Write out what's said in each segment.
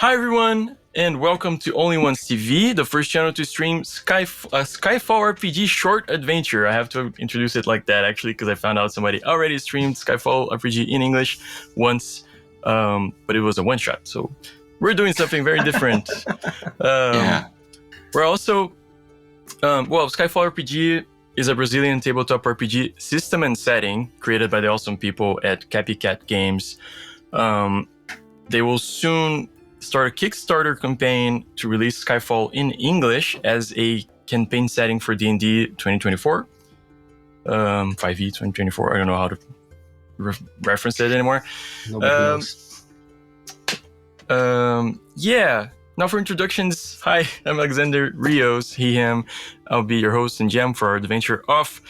Hi everyone, and welcome to Only Ones TV, the first channel to stream Skyfall RPG short adventure. I have to introduce it like that actually, because I found out somebody already streamed Skyfall RPG in English once, but it was a one-shot. So we're doing something very different. We're also, Skyfall RPG is a Brazilian tabletop RPG system and setting created by the awesome people at CapyCat Games. They will soon start a Kickstarter campaign to release Skyfall in English as a campaign setting for D&D 2024. 5e 2024, I don't know how to reference it anymore. Nobody knows. Now for introductions. Hi, I'm Alexander Rios, he, him. I'll be your host and GM for our adventure of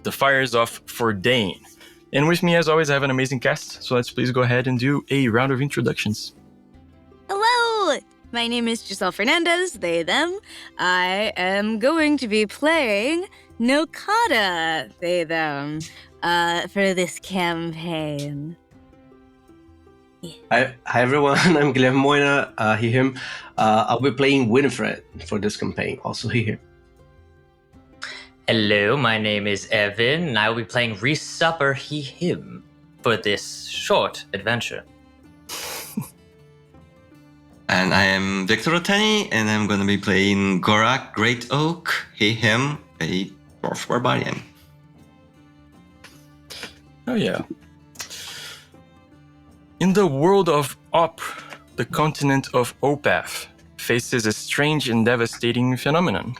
The Fires of Fordhayn. And with me, as always, I have an amazing cast, so let's please go ahead and do a round of introductions. Hello! My name is Giselle Fernandez, they, them. I am going to be playing Nokata, they, them, for this campaign. Hi everyone, I'm Guilherme Moina, he, him. I'll be playing Winifred for this campaign, also he, him. Hello, my name is Evan, and I will be playing Reece Supper, he, him, for this short adventure. And I am Victor Otani, and I'm going to be playing Gorak, Greatoak, he, him, a dwarf barbarian. Oh yeah. In the world of Op, the continent of Opath faces a strange and devastating phenomenon.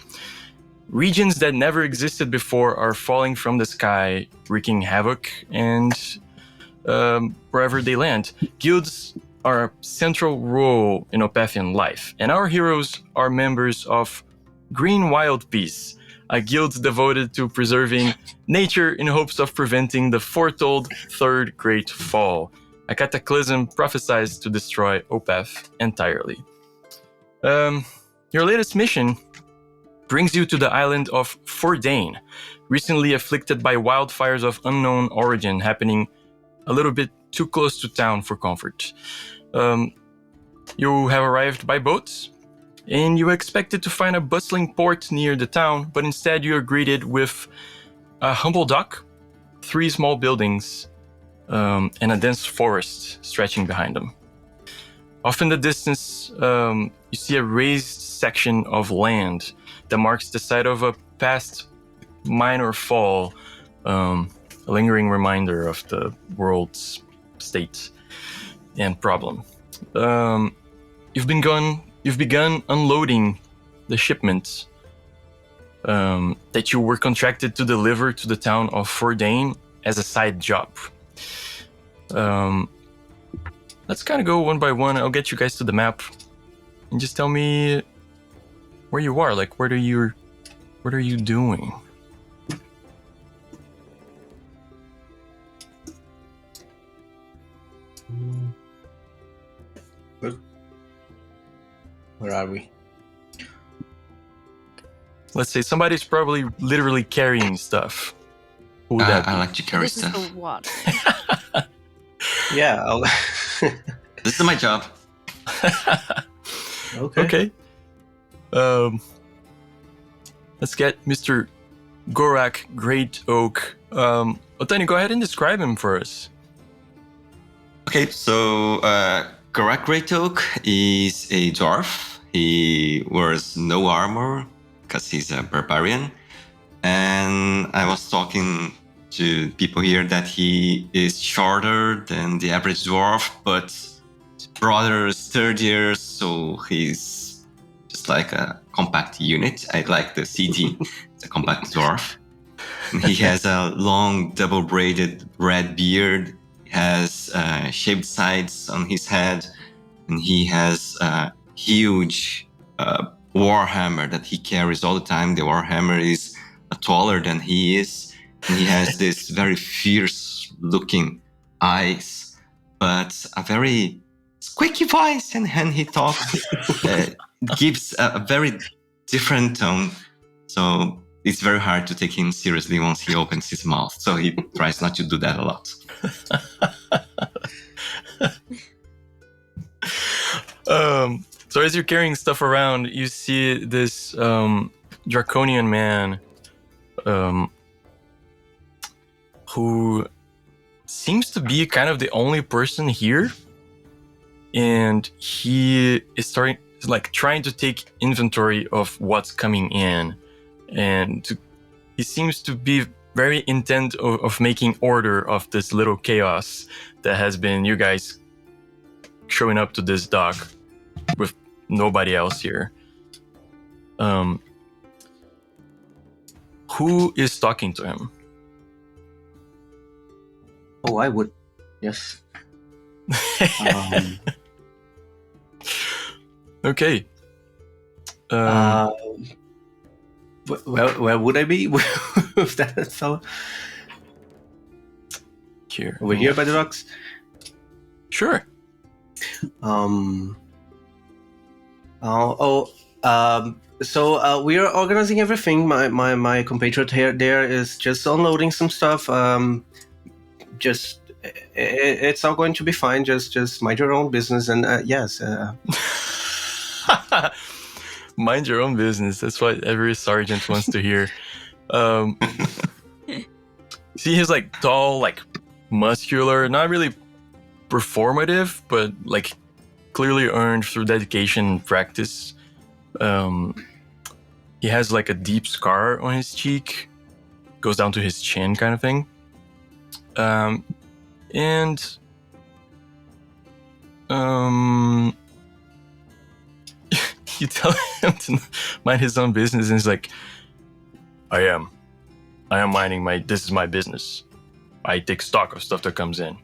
Regions that never existed before are falling from the sky, wreaking havoc, and wherever they land. Guilds are a central role in Opathian life, and our heroes are members of Green Wild Peace, a guild devoted to preserving nature in hopes of preventing the foretold Third Great Fall, a cataclysm prophesied to destroy Opath entirely. Your latest mission brings you to the island of Fordhayn, recently afflicted by wildfires of unknown origin happening a little bit too close to town for comfort. You have arrived by boat, and you expected to find a bustling port near the town, but instead you are greeted with a humble dock, 3 small buildings, and a dense forest stretching behind them. Off in the distance, you see a raised section of land that marks the site of a past minor fall, a lingering reminder of the world's state and problem. You've begun unloading the shipment that you were contracted to deliver to the town of Fordhayn as a side job. Let's kind of go one by one. I'll get you guys to the map and just tell me where you are. Like, what are you doing? Good. Where are we? Let's say somebody's probably literally carrying stuff. Who would that be? I like to carry This stuff. is the water. Yeah, This is my job. okay. Let's get Mr. Gorak Greatoak. Otani, go ahead and describe him for us. Okay, so Gorak Greatoak is a dwarf. He wears no armor because he's a barbarian. And I was talking to people here that he is shorter than the average dwarf, but broader, sturdier, so he's just like a compact unit. I like the CD, it's a compact dwarf. And he has a long, double-braided red beard, he has shaved sides on his head, and he has a huge warhammer that he carries all the time. The warhammer is taller than he is, and he has this very fierce-looking eyes, but a very squeaky voice, and when he talks, gives a very different tone. So it's very hard to take him seriously once he opens his mouth. So he tries not to do that a lot. So as you're carrying stuff around, you see this draconian man who seems to be kind of the only person here, and he is trying to take inventory of what's coming in, and he seems to be very intent of making order of this little chaos that has been you guys showing up to this dock with nobody else here. Who is talking to him? Oh, I would. Yes. Okay. Where would I be with that fellow? Here. Over here by the rocks? Sure. So we are organizing everything. My compatriot here there is just unloading some stuff. It's all going to be fine. Just mind your own business. And yes. Mind your own business. That's what every sergeant wants to hear. See, he's like tall, like muscular, not really performative, but like clearly earned through dedication and practice. He has like a deep scar on his cheek, goes down to his chin, kind of thing. And you tell him to mind his own business, and he's like, I am minding this is my business. I take stock of stuff that comes in.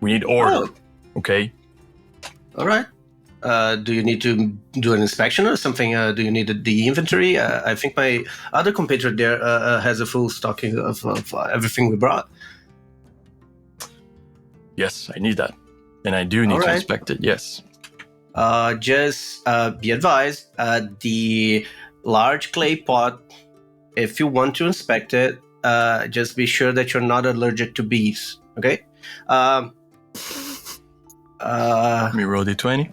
We need order, okay? All right. Do you need to do an inspection or something? Do you need the inventory? I think my other compatriot there has a full stocking of everything we brought. Yes, I need that. And I do need to inspect it, yes. Just be advised, the large clay pot, if you want to inspect it, just be sure that you're not allergic to bees, okay? Let me roll d20.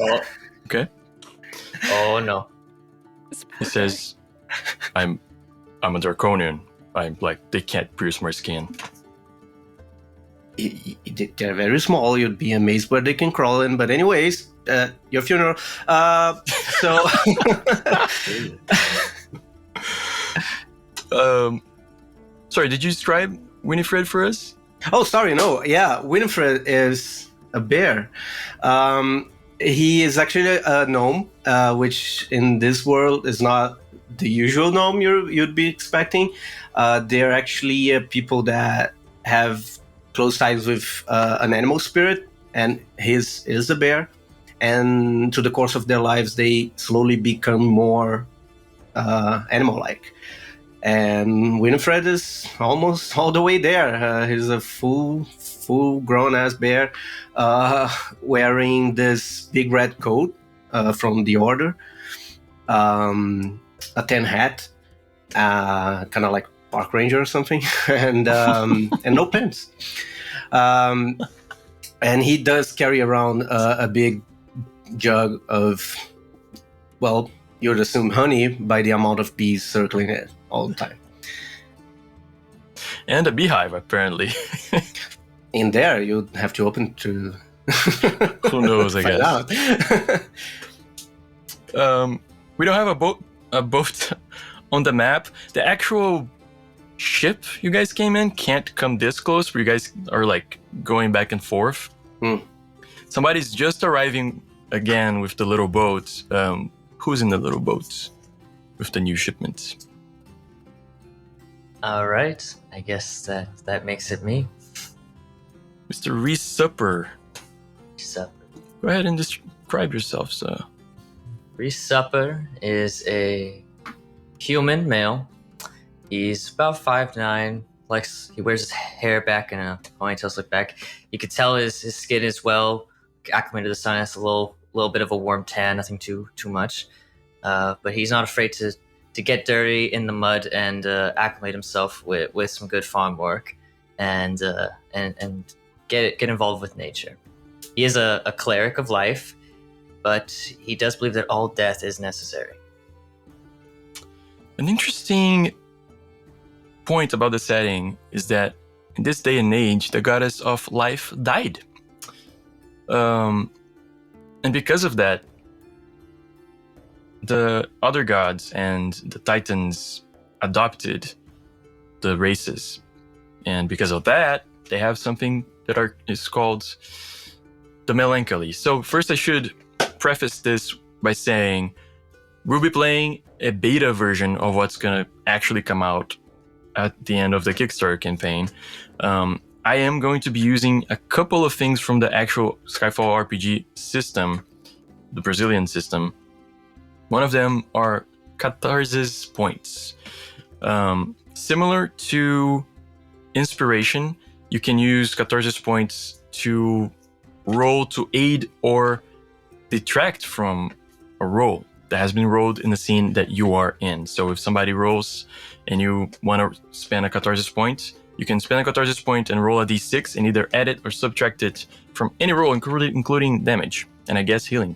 Oh, Okay. oh no. He says, I'm a draconian. I'm like, they can't pierce my skin. They're very small. You'd be amazed where they can crawl in. But anyways, your funeral. Sorry, did you describe Winifred for us? Oh, sorry, no. Yeah, Winifred is a bear. He is actually a gnome, which in this world is not the usual gnome you'd be expecting. They're actually people that have close ties with an animal spirit, and his is a bear. And through the course of their lives, they slowly become more animal-like. And Winifred is almost all the way there. He's a full-grown ass bear, wearing this big red coat from the Order, a tan hat, kind of like park ranger or something, and no pants. And he does carry around a big jug of, well, you'd assume honey by the amount of bees circling it all the time. And a beehive, apparently. In there, you'd have to open to... Who knows, I guess. We don't have a boat on the map. The actual ship you guys came in can't come this close, where you guys are like going back and forth. Somebody's just arriving again with the little boat. Who's in the little boat with the new shipment? All right. I guess that makes it me. Mr. Reece Supper. Supper. Go ahead and describe yourself, sir. Reece Supper is a human male. He's about 5'9". He wears his hair back in a ponytail slicked back. You could tell his skin is well acclimated to the sun. It's a little bit of a warm tan, nothing too much. But he's not afraid to get dirty in the mud and acclimate himself with some good farm work and get involved with nature. He is a cleric of life, but he does believe that all death is necessary. An interesting point about the setting is that in this day and age, the goddess of life died. And because of that, the other gods and the Titans adopted the races. And because of that, they have something that is called the melancholy. So first I should preface this by saying we'll be playing a beta version of what's going to actually come out at the end of the Kickstarter campaign. I am going to be using a couple of things from the actual Skyfall RPG system, the Brazilian system. One of them are catharsis points. Similar to inspiration, you can use catharsis points to roll to aid or detract from a roll that has been rolled in the scene that you are in. So if somebody rolls and you want to spend a catharsis point, you can spend a catharsis point and roll a d6 and either add it or subtract it from any roll, including damage and I guess healing.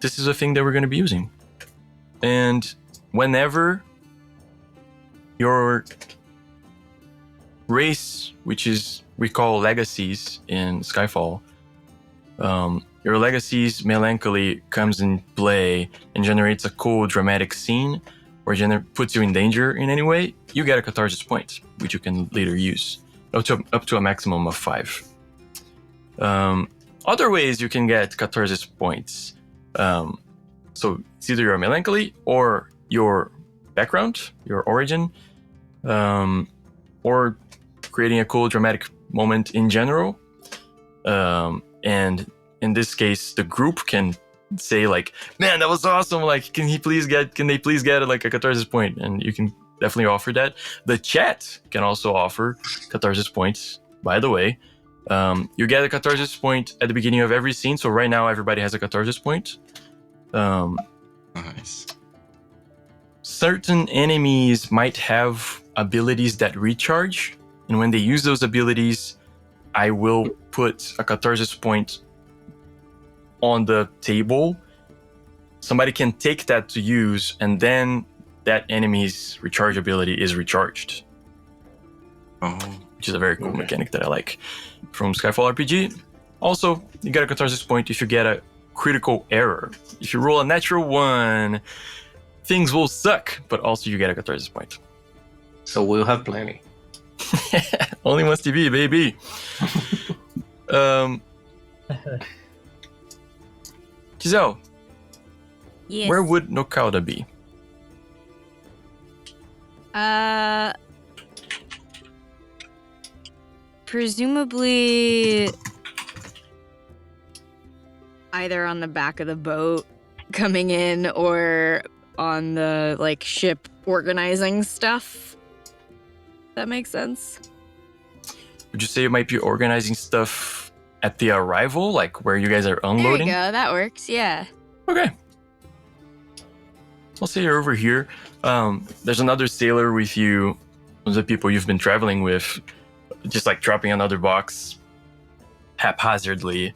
This is a thing that we're going to be using. And whenever your race, which is we call legacies in Skyfall, your legacy's melancholy comes in play and generates a cool dramatic scene or puts you in danger in any way, you get a catharsis point, which you can later use up to a maximum of 5. Other ways you can get catharsis points. So it's either your melancholy or your background, your origin, or creating a cool dramatic moment in general. And in this case, the group can say like, man, that was awesome. Like, can they please get like a catharsis point? And you can definitely offer that. The chat can also offer catharsis points, by the way. You get a catharsis point at the beginning of every scene. So right now, everybody has a catharsis point. Nice. Certain enemies might have abilities that recharge. And when they use those abilities, I will put a catharsis point on the table. Somebody can take that to use, and then that enemy's recharge ability is recharged. Oh. Which is a very cool mechanic that I like from Skyfall RPG. Also, you get a catharsis point if you get a critical error. If you roll a natural 1, things will suck, but also you get a catharsis point. So we'll have plenty. Only once TV, baby. Giselle, Yes. where would Nokauda be? Presumably either on the back of the boat coming in or on the like ship organizing stuff. That makes sense. Would you say you might be organizing stuff at the arrival, like where you guys are unloading? There you go. That works. Yeah. Okay. I'll say you're over here. There's another sailor with you, one of the people you've been traveling with, just like dropping another box haphazardly,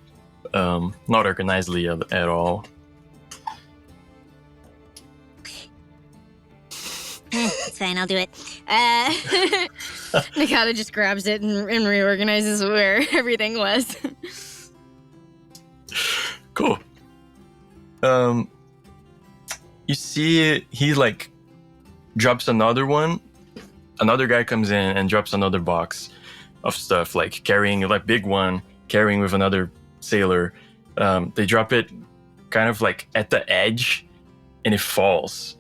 not organizedly at all. It's fine, I'll do it. Nakata just grabs it and reorganizes where everything was. Cool. You see he like drops another one. Another guy comes in and drops another box of stuff, like carrying like big one, carrying with another sailor. They drop it kind of like at the edge and it falls.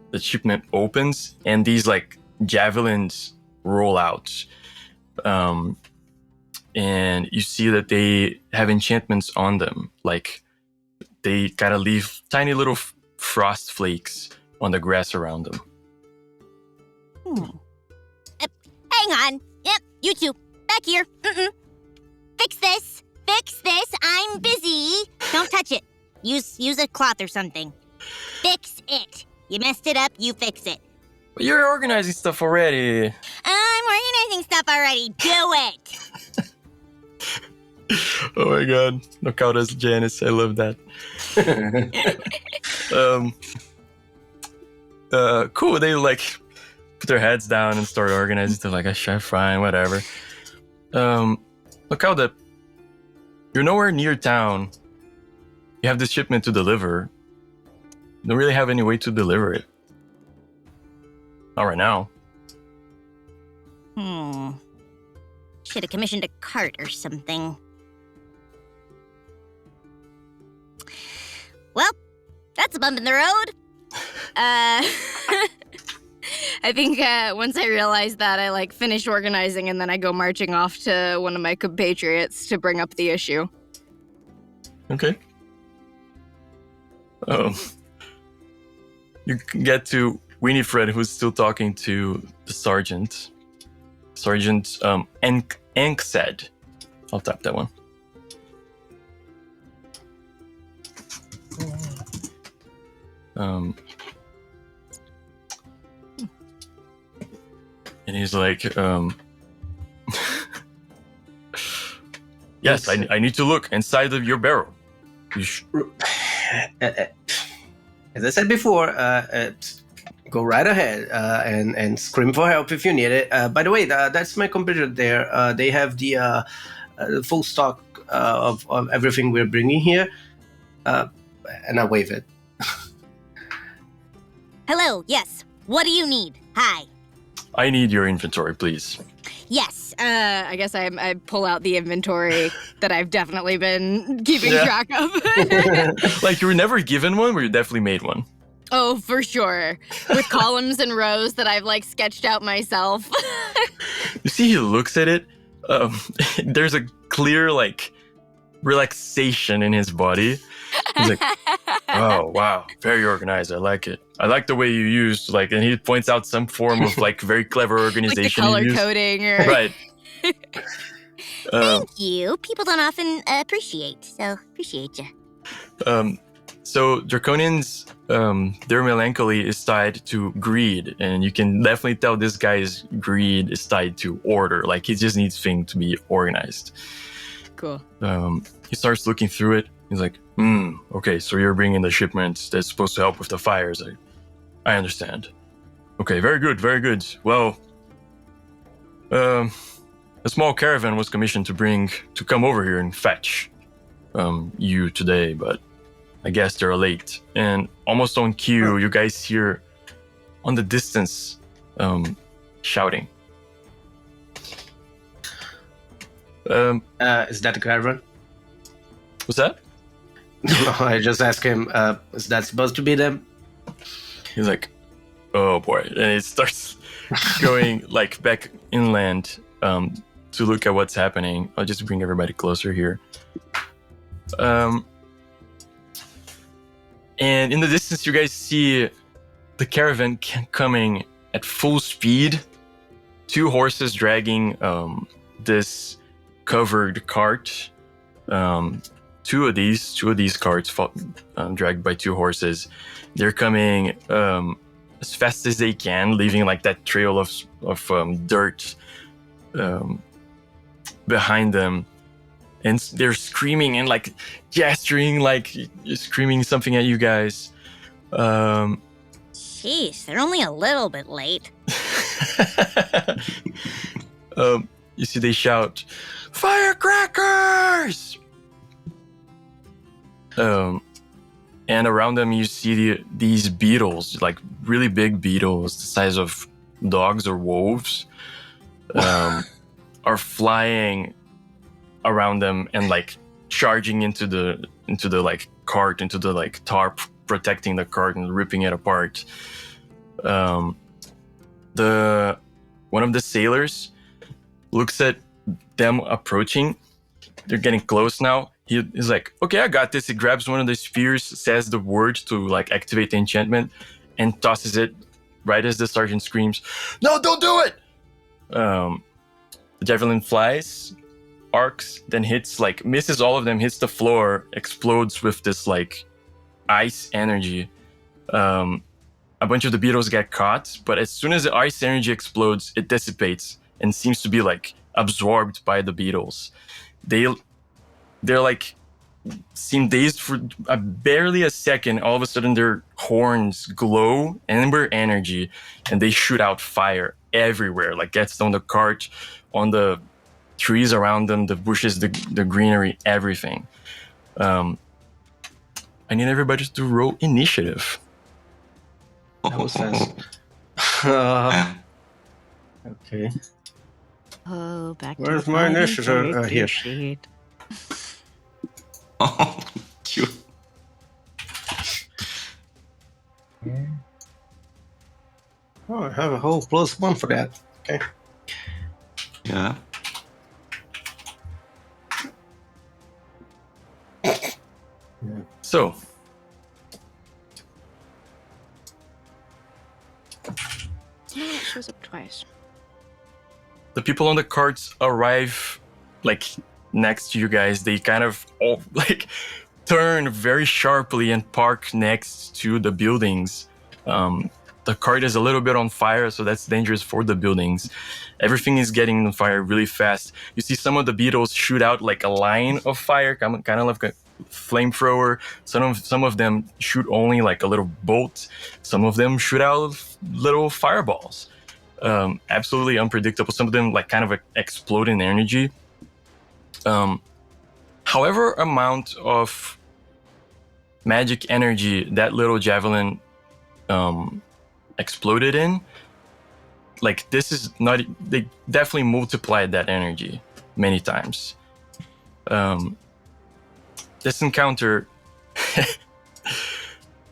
The shipment opens and these like javelins roll out. And you see that they have enchantments on them. Like they kind of leave tiny little frost flakes on the grass around them. Hang on. Yep, you two. Back here. Fix this. I'm busy. Don't touch it. Use a cloth or something. Fix it. You messed it up, you fix it. But you're organizing stuff already. I'm organizing stuff already. Do it. Oh my god. Knockout as Janice. I love that. Cool. They like put their heads down and start organizing. They're like, "Chef, fine, whatever." Look how you're nowhere near town. You have this shipment to deliver. You don't really have any way to deliver it. Not right now. Should have commissioned a cart or something. Well, that's a bump in the road. I think once I realize that, I like finish organizing and then I go marching off to one of my compatriots to bring up the issue. Okay. You can get to Winifred, who's still talking to the sergeant. Sergeant Enk said. I'll tap that one. And he's like, yes, I need to look inside of your barrel. As I said before, go right ahead and scream for help if you need it. By the way, that's my computer there. They have the full stock of everything we're bringing here. And I wave it. Hello, yes. What do you need? Hi. I need your inventory, please. Yes. I guess I pull out the inventory that I've definitely been keeping track of. Like, you were never given one, but you definitely made one. Oh, for sure. With columns and rows that I've like sketched out myself. You see, he looks at it. There's a clear like relaxation in his body. He's like, "Oh wow, very organized. I like it. I like the way you used like." And he points out some form of like very clever organization. Like the color you used. coding, or Right. Thank you. People don't often appreciate, so appreciate you. So Draconian's their melancholy is tied to greed, and you can definitely tell this guy's greed is tied to order. Like he just needs things to be organized. cool. He starts looking through it. He's like, okay, so you're bringing the shipment that's supposed to help with the fires. I understand. Okay, very good, very good. Well, a small caravan was commissioned to come over here and fetch you today, but I guess they're late. And almost on cue, you guys hear on the distance shouting. Is that the caravan? What's that? No, I just asked him, is that supposed to be them? He's like, oh boy. And it starts going like back inland to look at what's happening. I'll just bring everybody closer here. And in the distance, you guys see the caravan coming at full speed. 2 horses dragging this covered cart. Two of these carts dragged by 2 horses. They're coming as fast as they can, leaving like that trail of dirt behind them. And they're screaming and like gesturing, like screaming something at you guys. Jeez, they're only a little bit late. You see they shout, "Firecrackers!" And around them you see these beetles, like really big beetles, the size of dogs or wolves, are flying around them and like charging into the like cart, into the like tarp protecting the cart and ripping it apart. One of the sailors looks at them approaching. They're getting close now. He's like, okay, I got this. He grabs one of the spears, says the word to like activate the enchantment, and tosses it right as the sergeant screams, "No, don't do it!" The javelin flies, arcs, then hits, like misses all of them, hits the floor, explodes with this like ice energy. A bunch of the beetles get caught, but as soon as the ice energy explodes, it dissipates and seems to be like absorbed by the beetles. They they're like seem dazed for barely a second. All of a sudden, their horns glow, ember energy, and they shoot out fire everywhere. Like gets on the cart, on the trees around them, the bushes, the greenery, everything. I need everybody to roll initiative. That was fast. Okay. Oh, back Where's to the my bottom initiative? character Here. sheet. Oh, cute. Oh, I have a whole +1 for that. Okay. Yeah. So, It shows up twice. the people on the carts arrive like next to you guys. They kind of all like turn very sharply and park next to the buildings. The cart is a little bit on fire, so that's dangerous for the buildings. Everything is getting on fire really fast. You see some of the beetles shoot out like a line of fire, kind of like a flamethrower. Some of them shoot only like a little bolt. Some of them shoot out little fireballs. Absolutely unpredictable. Some of them like kind of explode in energy. However amount of magic energy that little javelin exploded in, like this is not, they definitely multiplied that energy many times. This encounter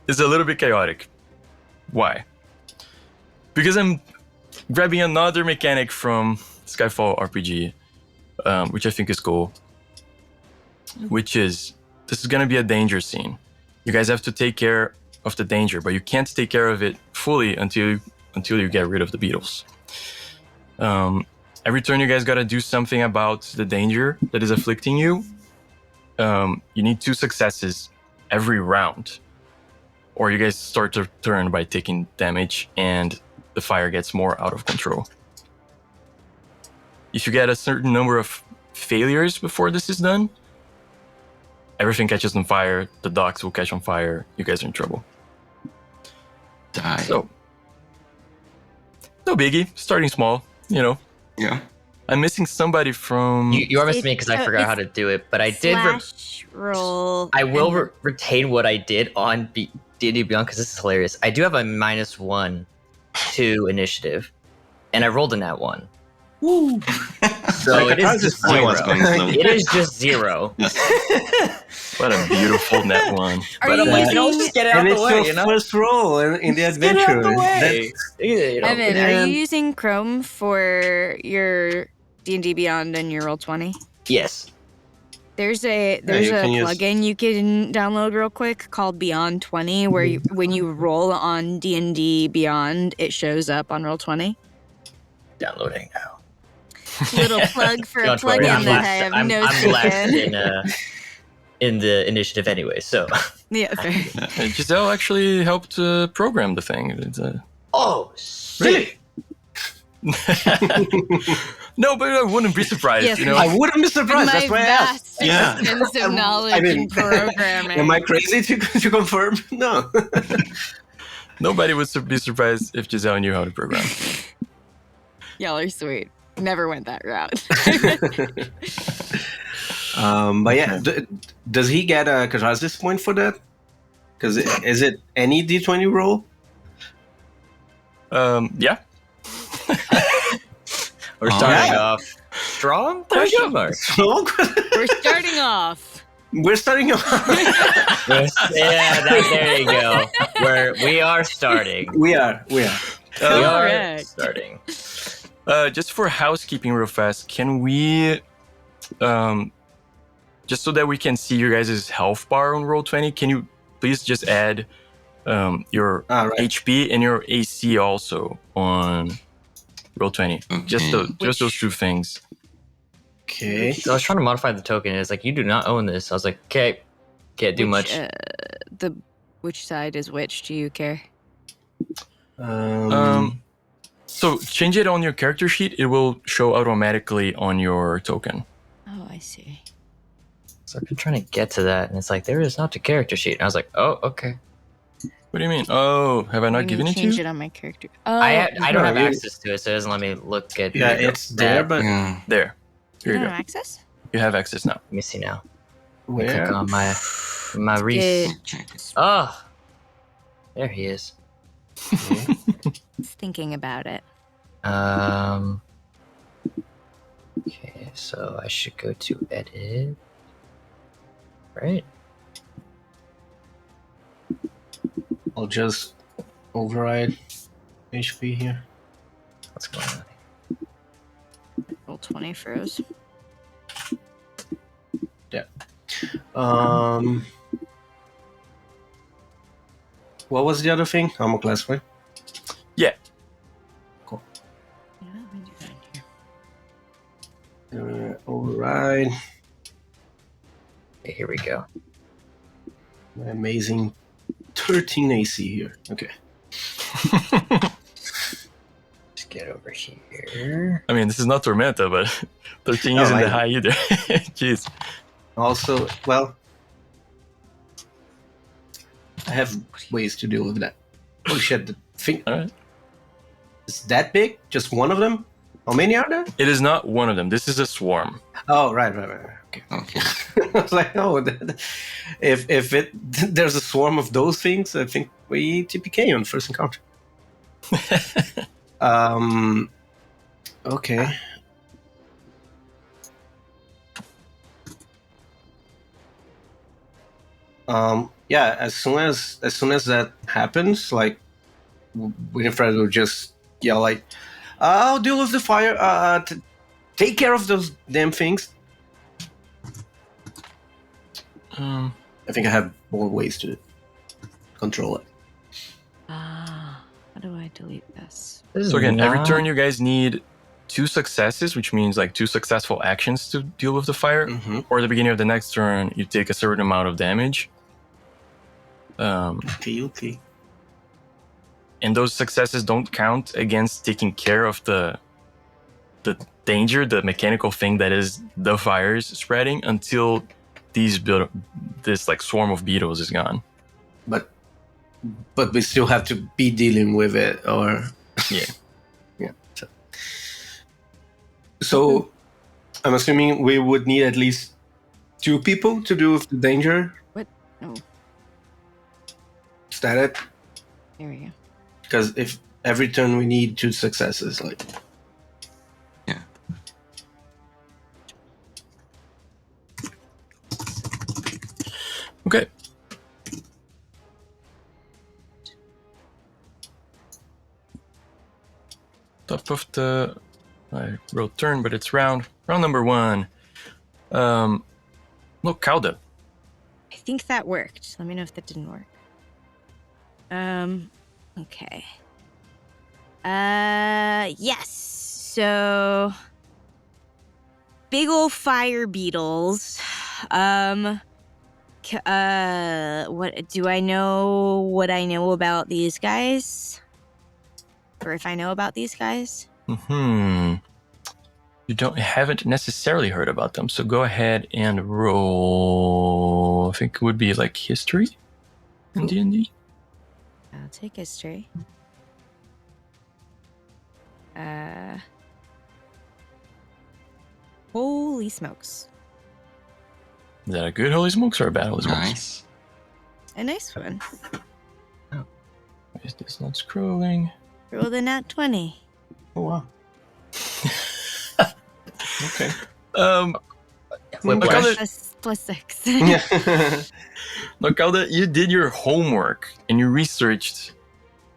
is a little bit chaotic. Why? Because I'm grabbing another mechanic from Skyfall RPG, which I think is cool, which is, this is going to be a danger scene. You guys have to take care of the danger, but you can't take care of it fully until you get rid of the beetles. Every turn you guys got to do something about the danger that is afflicting you. You need 2 successes every round, or you guys start to turn by taking damage and the fire gets more out of control. If you get a certain number of failures before this is done, everything catches on fire, the docks will catch on fire, you guys are in trouble. Die. So, no biggie, starting small, you know. Yeah. I'm missing somebody from... You are missing me because I forgot how to do it, but I did. Slash roll. I will retain what I did on D&D Beyond because this is hilarious. I do have a -1 to initiative, and I rolled a nat 1. Woo. So it is just I was 0. going slow. It is just 0. What a beautiful net 1. Are But you I'm like, using, just get it out And the it's way, your you know? first roll in the Just get it adventure. out the way. You know, Evan, Yeah. are you using Chrome for your D&D Beyond and your Roll20? Yes. There's a you can use- plugin you can download real quick called Beyond 20, where you, when you roll on D&D Beyond, it shows up on Roll20. Downloading now. Little plug for a Don't worry, plugin that I have I'm no last stake in. in the initiative anyway, so. Yeah, fair. Giselle actually helped program the thing. It's, Oh, Really? No, but I wouldn't be surprised, Yes. you know. I wouldn't be surprised. My That's why I asked. vast Yeah. extensive knowledge I mean, in programming. Am I crazy to confirm? No. Nobody would be surprised if Giselle knew how to program. Y'all are sweet. Never went that route. But yeah, does he get a Karasis point for that? Because is it any D20 roll? Yeah. We're starting off strong? Question mark. We're starting off. We're starting off. There you go. We are starting. we are. We are Correct. starting. Just for housekeeping real fast, can we, just so that we can see your guys' health bar on Roll20, can you please just add your Right. HP and your AC also on Roll20? Okay. Just those 2 things. Okay. So I was trying to modify the token, and it's like, you do not own this. I was like, okay, can't do much. Which side is which? Do you care? So change it on your character sheet. It will show automatically on your token. Oh, I see. So I've been trying to get to that, and it's like, there is not a character sheet. And I was like, oh, okay. What do you mean? Oh, have I not given it to Change you? it on my character. Oh, I don't have you- access to it, so it doesn't let me look at Yeah, it's there, that. but Yeah. There. you Here you don't go. have access? You have access now. Let me see now. Let me where? click on my Reece. Check it. Oh, there he is. It's thinking about it. Okay, so I should go to edit. Right? I'll just override HP here. What's going on? Roll 20 froze. What was the other thing? Armor class, right? Yeah. Yeah, let me do that in here. Override. Okay, here we go. My amazing 13 AC here. Okay. Let's get over here. I mean, this is not Tormenta, but 13 Oh, isn't I- that high either. Jeez. Also, well, I have ways to deal with that. Oh shit, the thing All right. is that big? Just one of them? How many are there? It is not one of them. This is a swarm. Oh, right. Okay. Okay. I was like, no, if there's a swarm of those things, I think we TPK on first encounter. Okay. Yeah, as soon as that happens, like Winifred will just yell like, "I'll deal with the fire. Take care of those damn things." I think I have more ways to control it. How do I delete this? So again, every turn you guys need 2 successes, which means like 2 successful actions to deal with the fire. Mm-hmm. Or at the beginning of the next turn, you take a certain amount of damage. Okay. And those successes don't count against taking care of the danger, the mechanical thing that is the fires spreading until this like swarm of beetles is gone. But we still have to be dealing with it, or Yeah. yeah. So I'm assuming we would need at least 2 people to deal with the danger. What? Oh, Is that it? there we go. Because if every turn we need 2 successes, like Yeah. Okay. Top of the... I wrote turn, but it's round. Round number 1. Look, Calda. I think that worked. Let me know if that didn't work. Okay. Yes. So big ol' fire beetles. What do I know what I know about these guys? Or if I know about these guys? You haven't necessarily heard about them, so go ahead and roll. I think it would be like history in D&D. I'll take history. Holy smokes. Is that a good Holy Smokes or a bad Holy Smokes? Nice. A nice one. Why is this not scrolling? Roll the nat 20. oh wow. Okay. Wait, Look, what? Plus 6. Look, Alda, you did your homework and you researched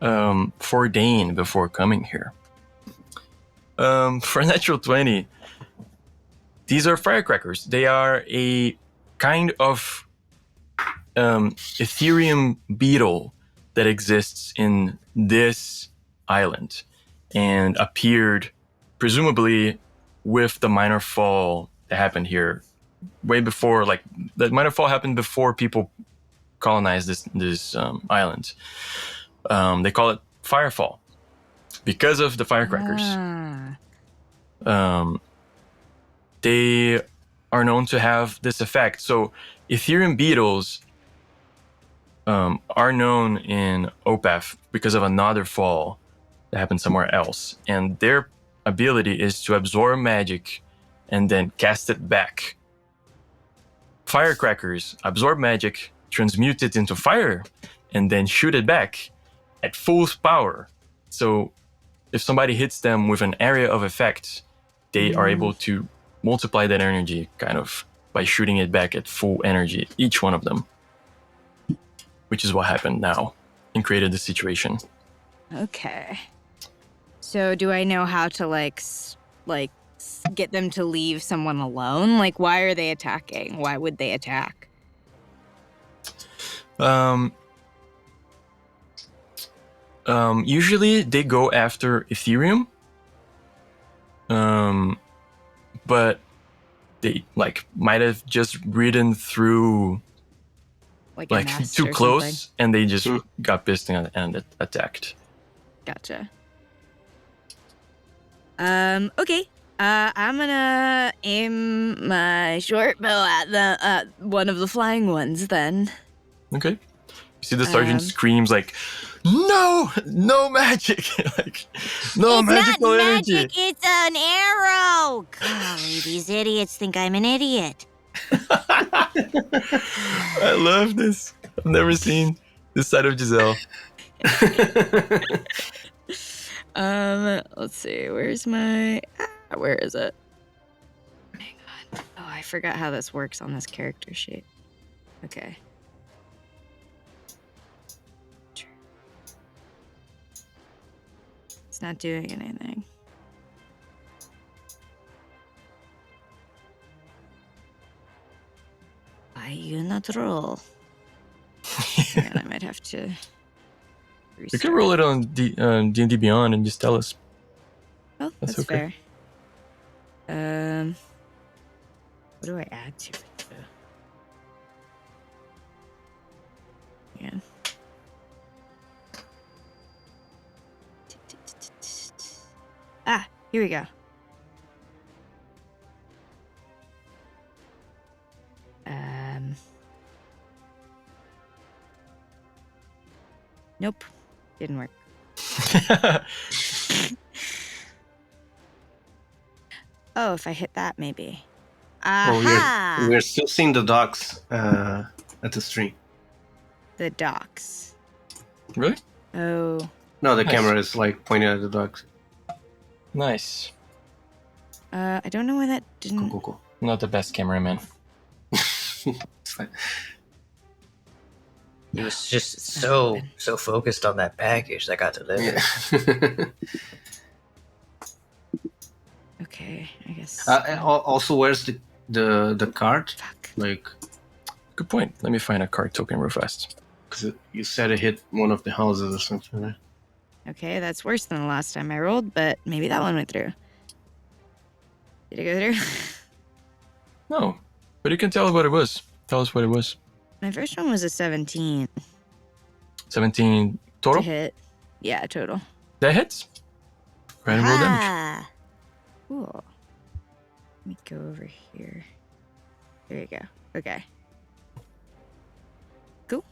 Fordhayn before coming here. For natural 20, these are firecrackers. They are a kind of Aetherium beetle that exists in this island and appeared presumably with the minor fall that happened here way before, like the minor fall happened before people colonized this island. They call it firefall because of the firecrackers. Ah. They are known to have this effect. So Aetherium beetles are known in Opeth because of another fall that happened somewhere else. And their ability is to absorb magic and then cast it back. Firecrackers absorb magic, transmute it into fire, and then shoot it back at full power. So if somebody hits them with an area of effect, they are able to multiply that energy kind of by shooting it back at full energy, each one of them. Which is what happened now and created the situation. Okay. So do I know how to get them to leave someone alone? Like, why are they attacking? Why would they attack? Usually they go after Aetherium. But they might have just ridden through Like a nest too or close, something? and they just got pissed and attacked. Gotcha. Okay. I'm gonna aim my short bow at the one of the flying ones then. Okay. You see the sergeant screams like, "No magic!" No it's magical not energy. magic, it's an arrow. Golly, these idiots think I'm an idiot. I love this. I've never seen this side of Giselle. Let's see. Where's my? Where is it? Hang on. Oh, I forgot how this works on this character sheet. Okay. It's not doing anything. Why you not roll? Man, I might have to. You can roll it on D&D Beyond and just tell us. Oh, that's okay. fair. What do I add to it? Man. Here we go. Nope. Didn't work. Oh, if I hit that, maybe. Aha! We're still seeing the dogs at the stream. The docks. Really? Oh. No, the Nice. camera is pointing at the dogs. Nice. I don't know why that didn't. Cool. Not the best cameraman. It's fine. He was just so focused on that package that got delivered. Yeah. Okay, I guess. Also, where's the card? Fuck. Good point. Let me find a card token real fast. Because you said it hit one of the houses or something, right? Okay, that's worse than the last time I rolled, but maybe that one went through. Did it go through? No, but you can tell what it was. Tell us what it was. My first one was a 17 17 to total? hit. Yeah, total. That hits. Go ahead and roll damage. Ah, Cool. Let me go over here. There you go. Okay. Cool.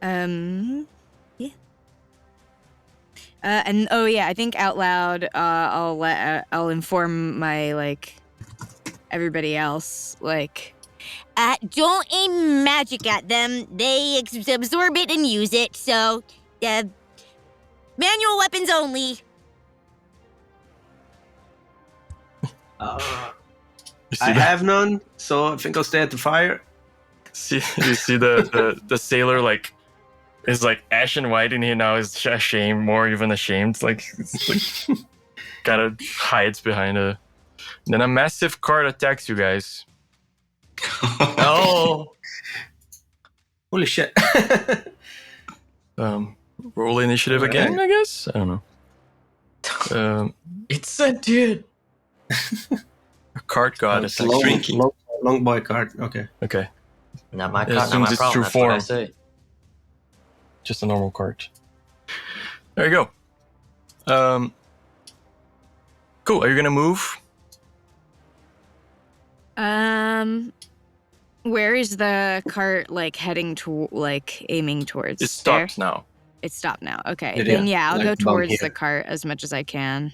Yeah. And oh yeah, I think out loud, I'll inform my everybody else don't aim magic at them. They absorb it and use it, so manual weapons only. You see I that? have none, so I think I'll stay at the fire. You see the sailor is ashen white and he now is ashamed, more even ashamed. It's kind of hides behind a. Then a massive card attacks you guys. Oh, Holy shit. Roll initiative again, I guess. I don't know. it's sentient. A card god It's attacks. shrinking. long boy card. Okay. Okay, Not my It card, not assumes my it's problem. true That's what I form. say. just a normal card. There you go. Cool. Are you gonna move? Where is the cart like heading to, like aiming towards? It's There? stopped now. It's stopped now. Okay. It Then is, yeah, I'll like, go down towards here. the cart as much as I can.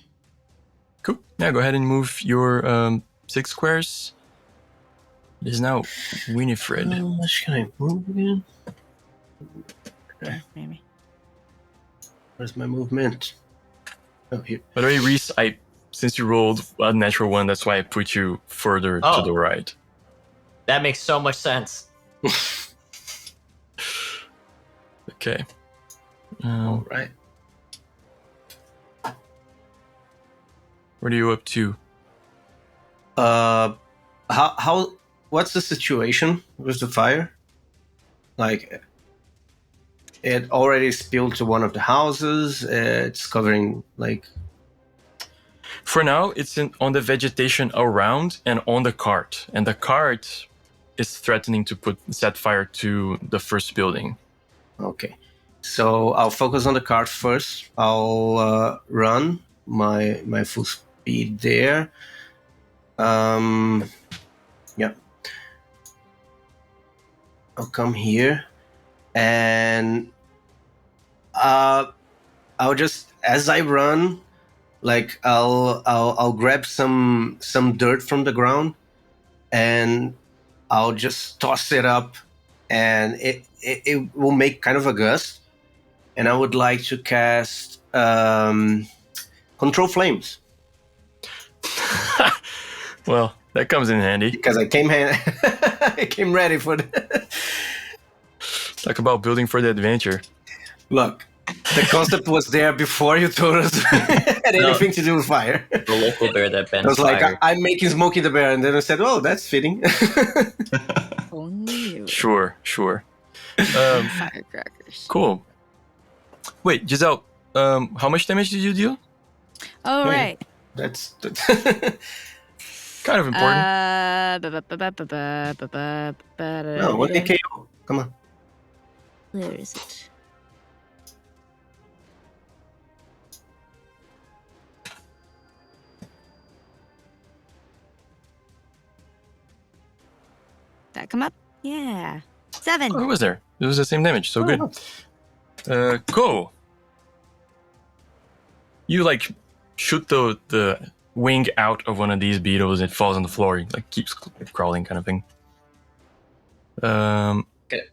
Cool. Yeah, go ahead and move your 6 squares. It is now Winifred. How much can I move again? Maybe. Where's my movement? Oh, here. By the way, Reece, since you rolled a natural one, that's why I put you further to Oh. the right. That makes so much sense. Okay. All right. What are you up to? What's the situation with the fire? Like, it already spilled to one of the houses. It's covering, like, For now, it's on the vegetation around and on the cart. And the cart is threatening to set fire to the first building. okay. So I'll focus on the cart first. I'll run my full speed there. Yeah. I'll come here, and I'll just, as I run, like I'll grab some dirt from the ground, and I'll just toss it up, and it will make kind of a gust. And I would like to cast Control Flames. Well, that comes in handy. Because I came I came ready for the Talk about building for the adventure. Look, the concept was there before you told us it had anything to do with fire. The local bear that bends I was like, fire. I'm making Smokey the Bear, and then I said, oh, that's fitting. Only you. Sure. Firecrackers. Cool. Wait, Giselle, how much damage did you deal? Oh, Okay. right. that's Kind of important. no, what they KO? Come on. Where is it? That come up? Yeah. 7. Oh, it was there. It was the same damage, so Oh, good. Cool. You like shoot the wing out of one of these beetles, it falls on the floor, like keeps crawling kind of thing. Can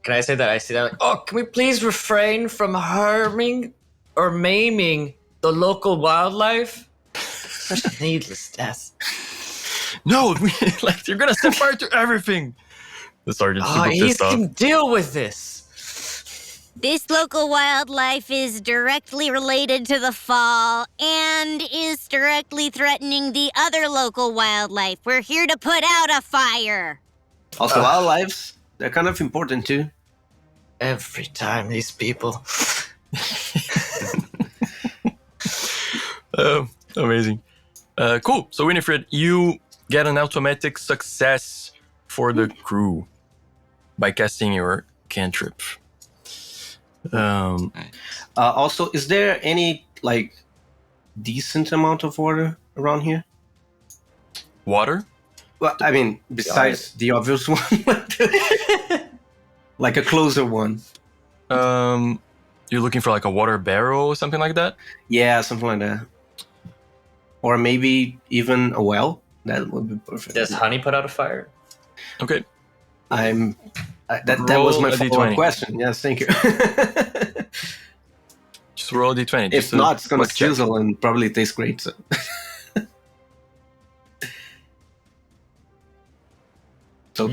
I say that? I see that. Like, oh, can we please refrain from harming or maiming the local wildlife? Such a needless death. No, like you're gonna set fire to everything. The sergeant's super He pissed off. can deal with this. This local wildlife is directly related to the fall and is directly threatening the other local wildlife. We're here to put out a fire. Also, our lives, they're kind of important too. Every time these people. Amazing. Cool. So Winifred, you get an automatic success for the crew by casting your cantrip. Also, is there any, like, decent amount of water around here? Water? Well, I mean, besides the obvious one. Like a closer one. You're looking for like a water barrel or something like that? Yeah, something like that. Or maybe even a well. That would be perfect. Does honey put out a fire? Okay. That was Roll my a follow-up D20. question. Yes, thank you. Just roll a d20. If not, it's gonna quick check. sizzle and probably taste great. So.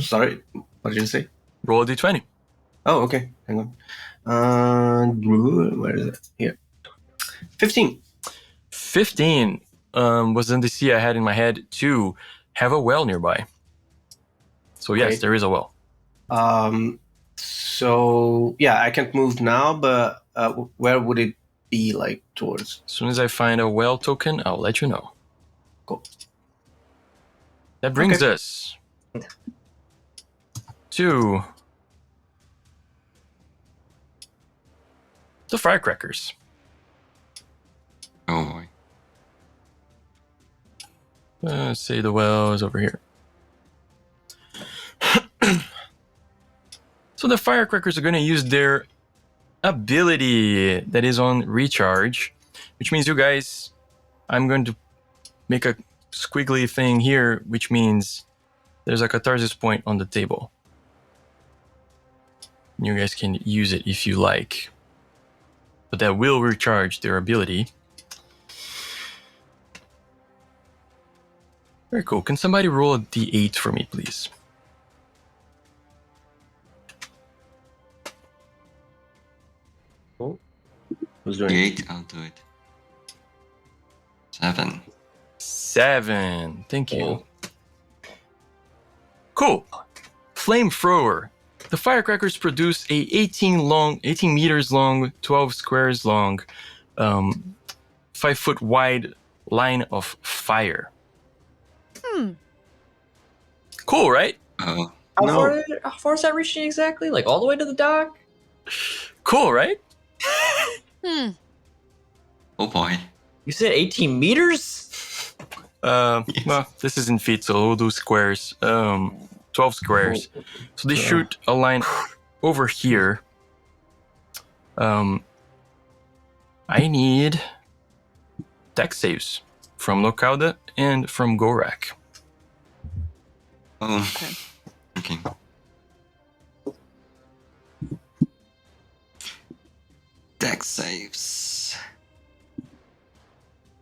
Sorry, what did you say? Roll a d20. Oh, okay. Hang on. Where is it? Here. 15. 15 was the DC I had in my head to have a well nearby. So yes, Great. there is a well. So yeah, I can't move now, but where would it be, like, towards? As soon as I find a well token, I'll let you know. Cool. That brings Okay. us to the firecrackers. Oh boy. Say the well is over here. So the Firecrackers are going to use their ability that is on recharge, which means you guys, I'm going to make a squiggly thing here, which means there's a catharsis point on the table. You guys can use it if you like, but that will recharge their ability. Very cool. Can somebody roll a d8 for me, please? Who's doing it? 8, I'll do it. 7. 7. Thank you. Oh. Cool. Flamethrower. The Firecrackers produce a 18 meters long, 12 squares long, 5 foot wide line of fire. Cool, right? Oh, How, No. far is that reaching exactly? Like all the way to the dock? Cool, right? oh boy. You said 18 meters? Well, this is in feet, so we'll do squares. 12 squares. So they shoot a line over here. I need dex saves from Localda and from Gorak. Oh, okay. Dex saves.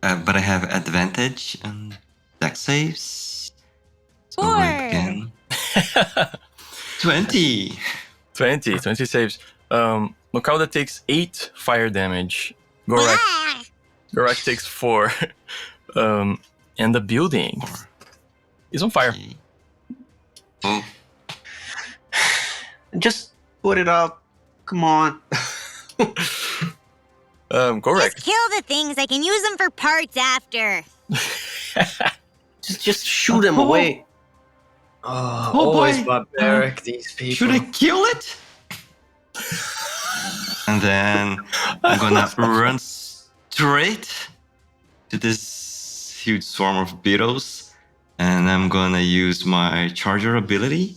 But I have advantage on dex saves. So Four. again. 20. 20 saves. Localda takes 8 fire damage. Gorak Ah! Gorak takes 4. And the building is on fire. Okay. Oh, Just put it out. Come on. Gorak. Just kill the things. I can use them for parts after. Just shoot them away. Oh, Oh, always boy. barbaric, these people. should I kill it? And then I'm gonna run straight to this huge swarm of beetles, and I'm gonna use my charger ability.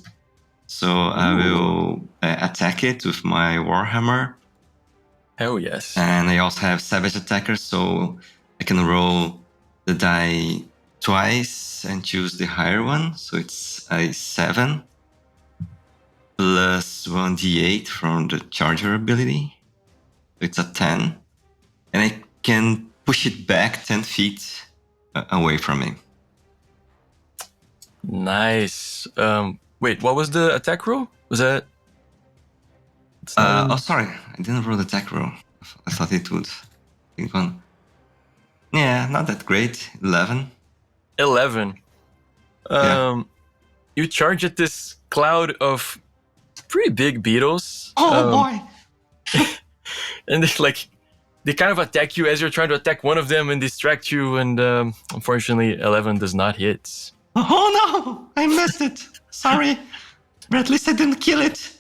So I will attack it with my warhammer, Hell yes. and I also have savage attacker, so I can roll the die twice and choose the higher one. So it's a 7 plus 1d8 from the charger ability. It's a 10. And I can push it back 10 feet away from me. Nice. Wait, what was the attack roll? Was that? Oh, sorry. I didn't roll the attack roll. I thought it would. I think one. Yeah, not that great. 11. 11. Yeah. You charge at this cloud of pretty big beetles. Oh boy! And they kind of attack you as you're trying to attack one of them and distract you. And unfortunately, 11 does not hit. Oh no! I missed it. Sorry. But at least I didn't kill it.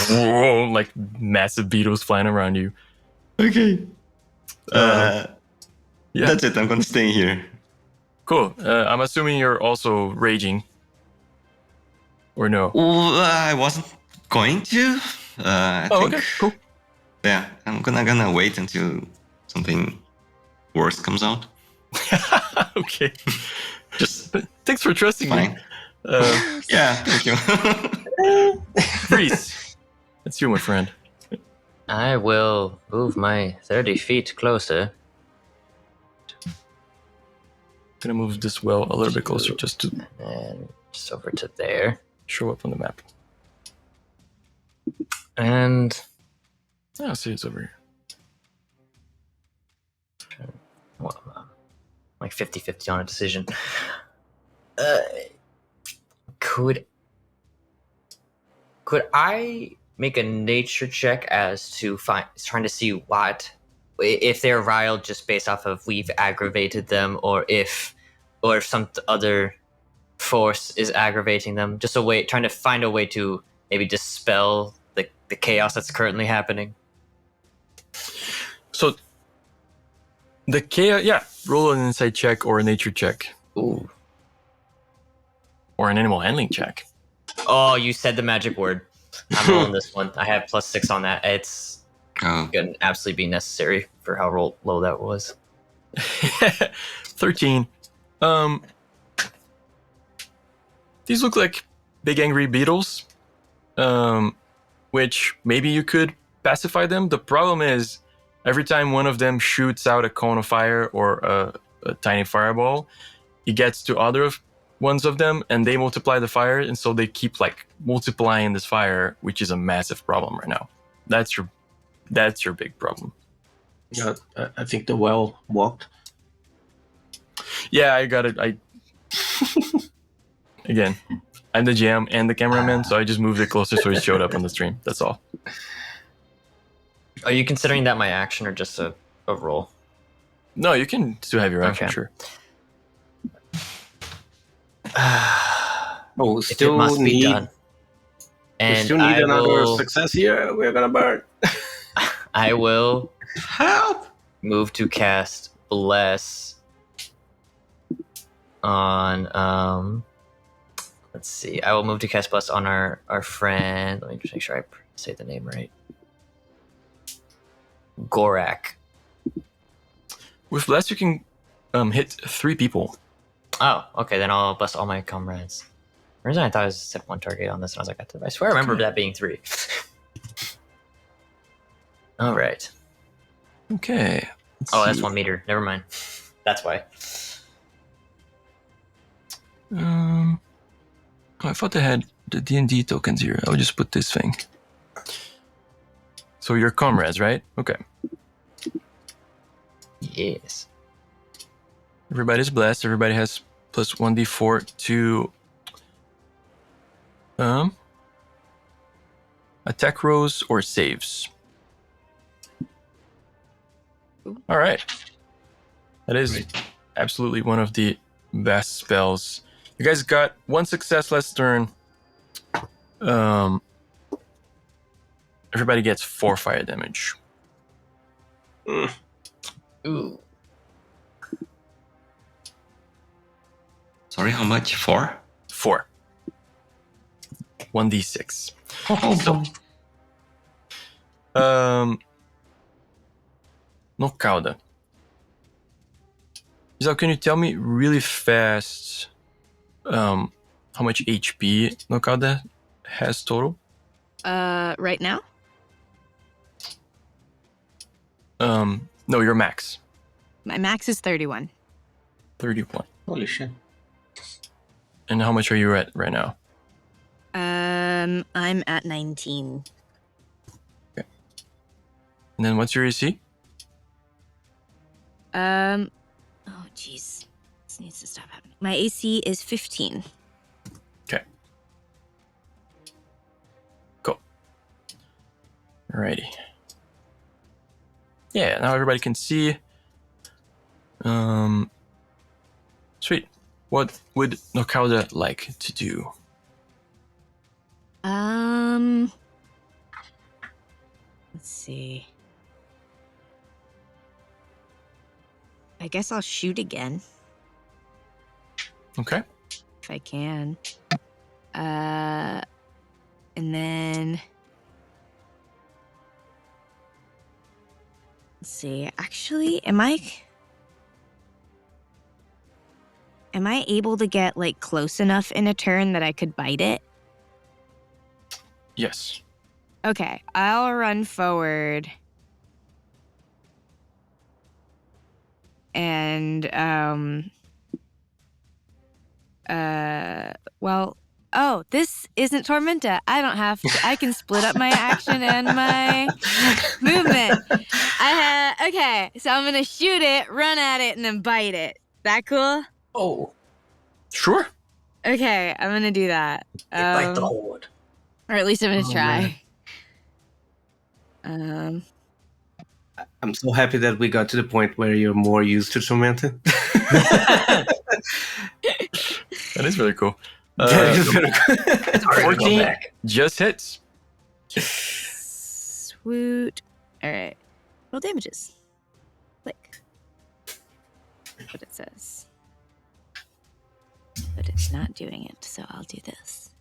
Like massive beetles flying around you. Okay. Yeah. That's it. I'm gonna stay here. Cool. I'm assuming you're also raging. Or no? Well, I wasn't going to. I think. Okay, cool. Yeah, I'm gonna wait until something worse comes out. Okay. Just Thanks for trusting me. fine. Yeah, thank you. Reece, that's you, my friend. I will move my 30 feet closer. Gonna move this well a little bit closer just to And just over to there. show up on the map. And Oh, I see it's over here. well, like 50-50 on a decision. Could I make a nature check as to trying to see what if they're riled just based off of we've aggravated them, or if some other force is aggravating them? Just trying to find a way to maybe dispel the chaos that's currently happening. So the chaos, yeah. Roll an insight check or a nature check Ooh. or an animal handling check. Oh, you said the magic word. I'm rolling this one. I have +6 on that. It's Oh, gonna absolutely be necessary for how low that was. 13. These look like big angry beetles, which maybe you could pacify them. The problem is, every time one of them shoots out a cone of fire or a tiny fireball, it gets to other ones of them, and they multiply the fire, and so they keep like multiplying this fire, which is a massive problem right now. That's your big problem. Yeah, I think the well walked. Yeah, I got it. Again, I'm the GM and the cameraman, so I just moved it closer so it showed up on the stream. That's all. Are you considering that my action or just a roll? No, you can still have your action, Okay. sure. Oh, If it must be done. We And still need I another will, success here. We're gonna burn. I will Help! move to cast Bless on let's see. I will move to cast Bless on our friend. Let me just make sure I say the name right. Gorak. With Bless, you can hit 3 people. Oh, okay, then I'll bless all my comrades. For some reason I thought it was set 1 target on this, and I was like, I swear I remember that being 3. All right. Okay. Oh, that's 1 meter. Never mind. That's why. I thought they had the D&D tokens here. I'll just put this thing. So your comrades, right? Okay. Yes. Everybody's blessed. Everybody has plus 1d4 to attack rolls or saves. All right. That is absolutely one of the best spells. You guys got 1 success last turn. Everybody gets 4 fire damage. Ooh. sorry, how much? 4? 4. 1d6. Nocauda. Giselle, can you tell me really fast how much HP Nocauda has total? Right now? No, your max. My max is 31. 31. Holy shit. And how much are you at right now? I'm at 19. And then what's your AC? Oh, jeez. This needs to stop happening. My AC is 15. Okay. Cool. Alrighty. Yeah, now everybody can see. Sweet. What would Nocauda like to do? Let's see. I guess I'll shoot again Okay. if I can. And then let's see. Actually, am I able to get like close enough in a turn that I could bite it? Yes. Okay, I'll run forward. And this isn't Tormenta. I don't have to. I can split up my action and my movement. Okay, so I'm gonna shoot it, run at it, and then bite it. That cool? Oh. Sure. Okay, I'm gonna do that. Bite the horde. Or at least I'm gonna Oh, try. I'm so happy that we got to the point where you're more used to Tormented. That is really cool. That is very good. It's hard to go 14 back. just hits. Swoot. All right. Roll damages. Click. What it says. But it's not doing it, so I'll do this.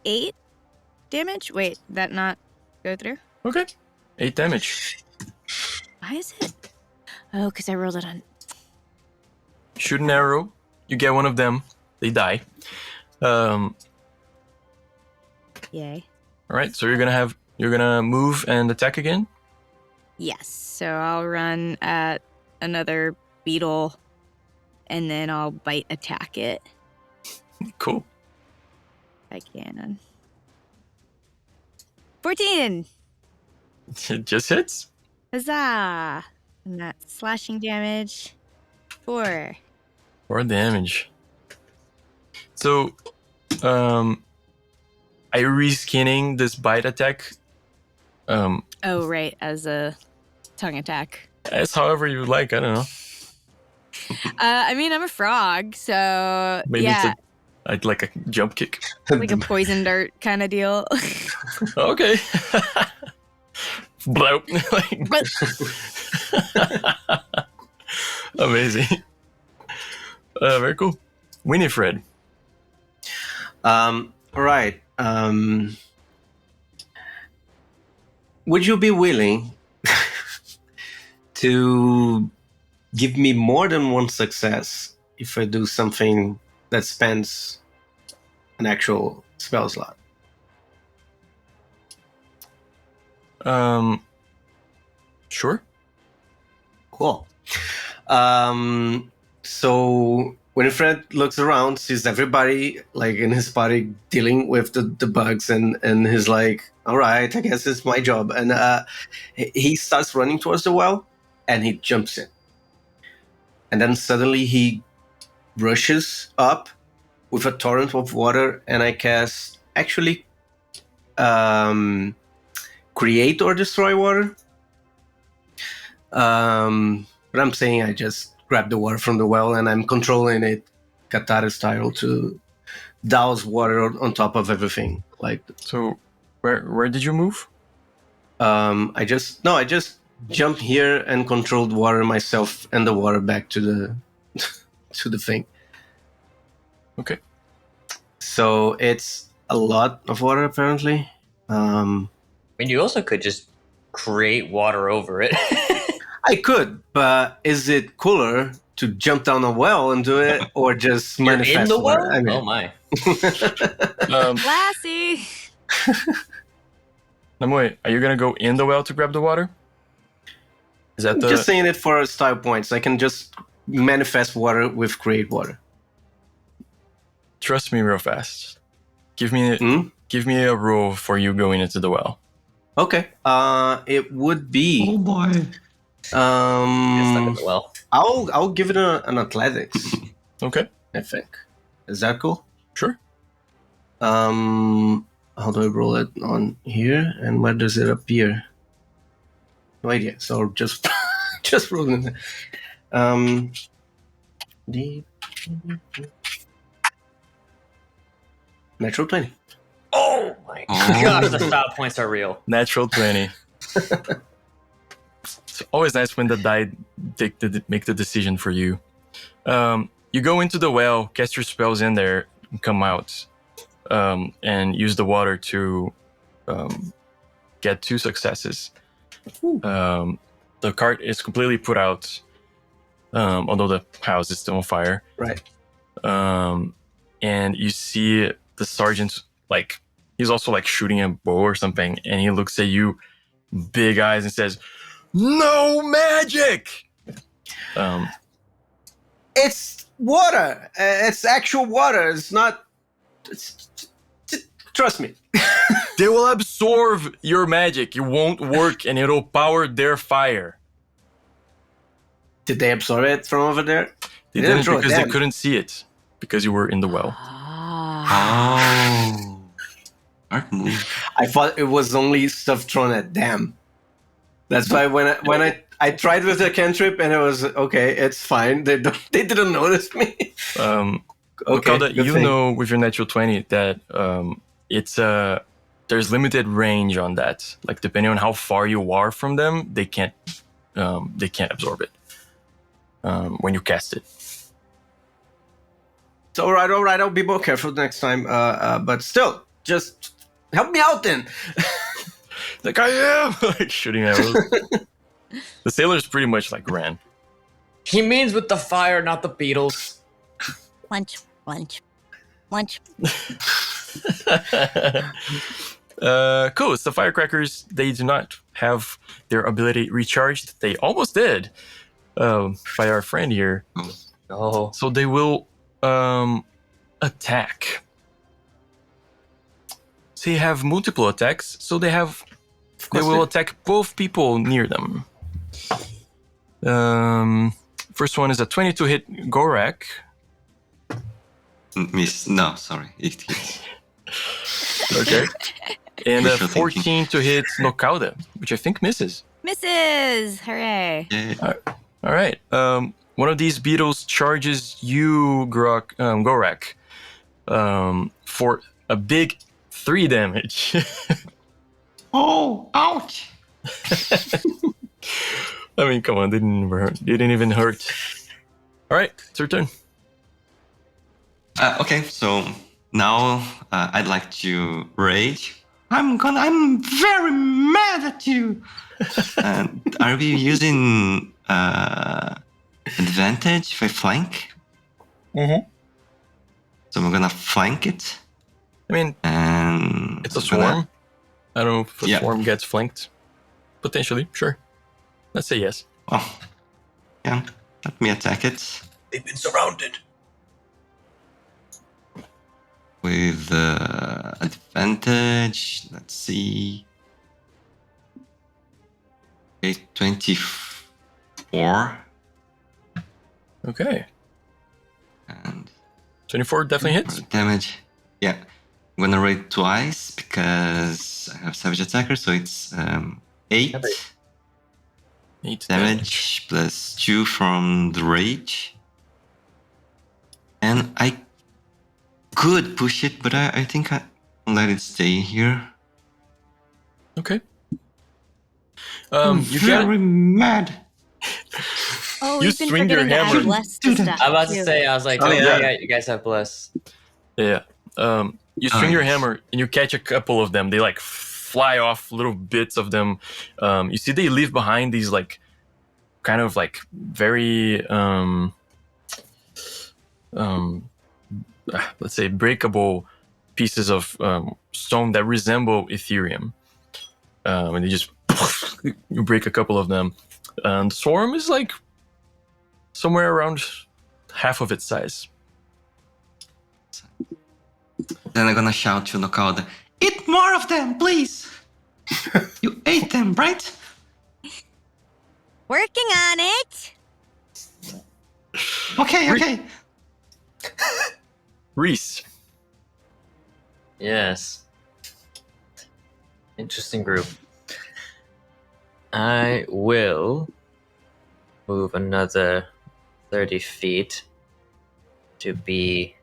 8 damage. Wait, that not go through? Okay. 8 damage. Why is it? Oh, because I rolled it on. Shoot an arrow. You get one of them. They die. Yay. All right. So you're gonna move and attack again. Yes. So I'll run at another beetle, and then I'll bite attack it. Cool. If I can. 14. It just hits. Huzzah! And that's slashing damage. 4. 4 damage. So, are you reskinning this bite attack? Oh, right, as a tongue attack. As however you like. I don't know. I mean, I'm a frog, so Maybe yeah, it's like a jump kick. like a poison dart kind of deal. Okay. Blow. Amazing. Very cool. Winifred. Right. Would you be willing to give me more than one success if I do something that spends an actual spell slot? Sure. Cool. So Winifred looks around, sees everybody like in his party dealing with the bugs, and he's like, all right, I guess it's my job. And he starts running towards the well, and he jumps in. And then suddenly he rushes up with a torrent of water, and I cast actually create or destroy water. But I'm saying I just grab the water from the well and I'm controlling it Katara style to douse water on top of everything. Like, So, where did you move? I just jumped here and controlled water myself and the water back to the to the thing. Okay. So it's a lot of water apparently. I mean, you also could just create water over it. I could, but is it cooler to jump down a well and do it, or just You're manifest in the water? well? I mean, Oh my. Classy. Namoy, are you gonna go in the well to grab the water? Is that the? just saying it for style points. I can just manifest water with create water. Trust me, real fast. Give me Hmm? give me a roll for you going into the well. Okay. It would be. Oh boy. Get stuck in the well. I'll give it an athletics. Okay. I think. Is that cool? Sure. How do I roll it on here, and where does it appear? No idea. So just just roll it. The natural 20. Oh my Oh. gosh, the style points are real. Natural 20. It's always nice when the die make the decision for you. You go into the well, cast your spells in there, and come out, and use the water to get 2 successes. The cart is completely put out, although the house is still on fire. Right. And you see the sergeant, like, he's also like shooting a bow or something, and he looks at you, big eyes, and says, "No magic!" It's water. It's actual water. It's not. Trust me. They will absorb your magic. It won't work, and it'll power their fire. Did they absorb it from over there? They didn't didn't throw it because they down. couldn't see it because you were in the well. Oh. Smart move. I thought it was only stuff thrown at them. That's why when I tried with the cantrip and it was okay, it's fine. They didn't notice me. Okay, That good you thing. know with your natural 20 that it's there's limited range on that. Like depending on how far you are from them, they can't absorb it when you cast it. It's all right. I'll be more careful next time. But still, just help me out then. Like, I am! Like, shooting arrows. The sailors pretty much, like, ran. He means with the fire, not the beetles. Lunch. Cool. It's the firecrackers. They do not have their ability recharged. They almost did by our friend here. Oh. So they will attack. So they have multiple attacks. So they will attack both people near them. First one is a 22 hit Gorak. Miss. No, sorry. It hits. Okay. And a Wishful 14 thinking. to hit Nokauda, which I think misses. Misses! Hooray! Yeah. All right. One of these beetles charges you, Gorak, for a big 3 damage. Oh, ouch! I mean, come on, they didn't even hurt. All right, it's your turn. Okay, so now I'd like to rage. I'm very mad at you. Are we using advantage if I flank? Mm-hmm. So I'm gonna flank it, I mean, and it's a I'm gonna- swarm. I don't know if a Yeah. swarm gets flanked. Potentially, sure. Let's say yes. Oh, yeah. Let me attack it They've been surrounded. with advantage. Let's see. Okay, 24 Okay. and 24 definitely hits. damage. Yeah, I'm gonna raid twice because I have Savage Attacker, so it's 8 8 damage plus 2 from the rage. And I could push it, but I think I'll let it stay here. Okay. I'm You get very mad. Oh, You we've been swing your forgetting to hammer. add bless to Do that. stuff. I'm about to too. say, I was like, Oh, oh, yeah. yeah, you guys have bless. Yeah. You swing your Nice. hammer and you catch a couple of them. They like fly off, little bits of them. You see they leave behind these like kind of like very let's say breakable pieces of stone that resemble Aetherium. And they just you break a couple of them. And swarm is like somewhere around half of its size. Then I'm gonna shout to Nokauda, eat more of them, please! You ate them, right? Working on it. Okay. Reece. Yes. Interesting group. I will move another 30 feet to be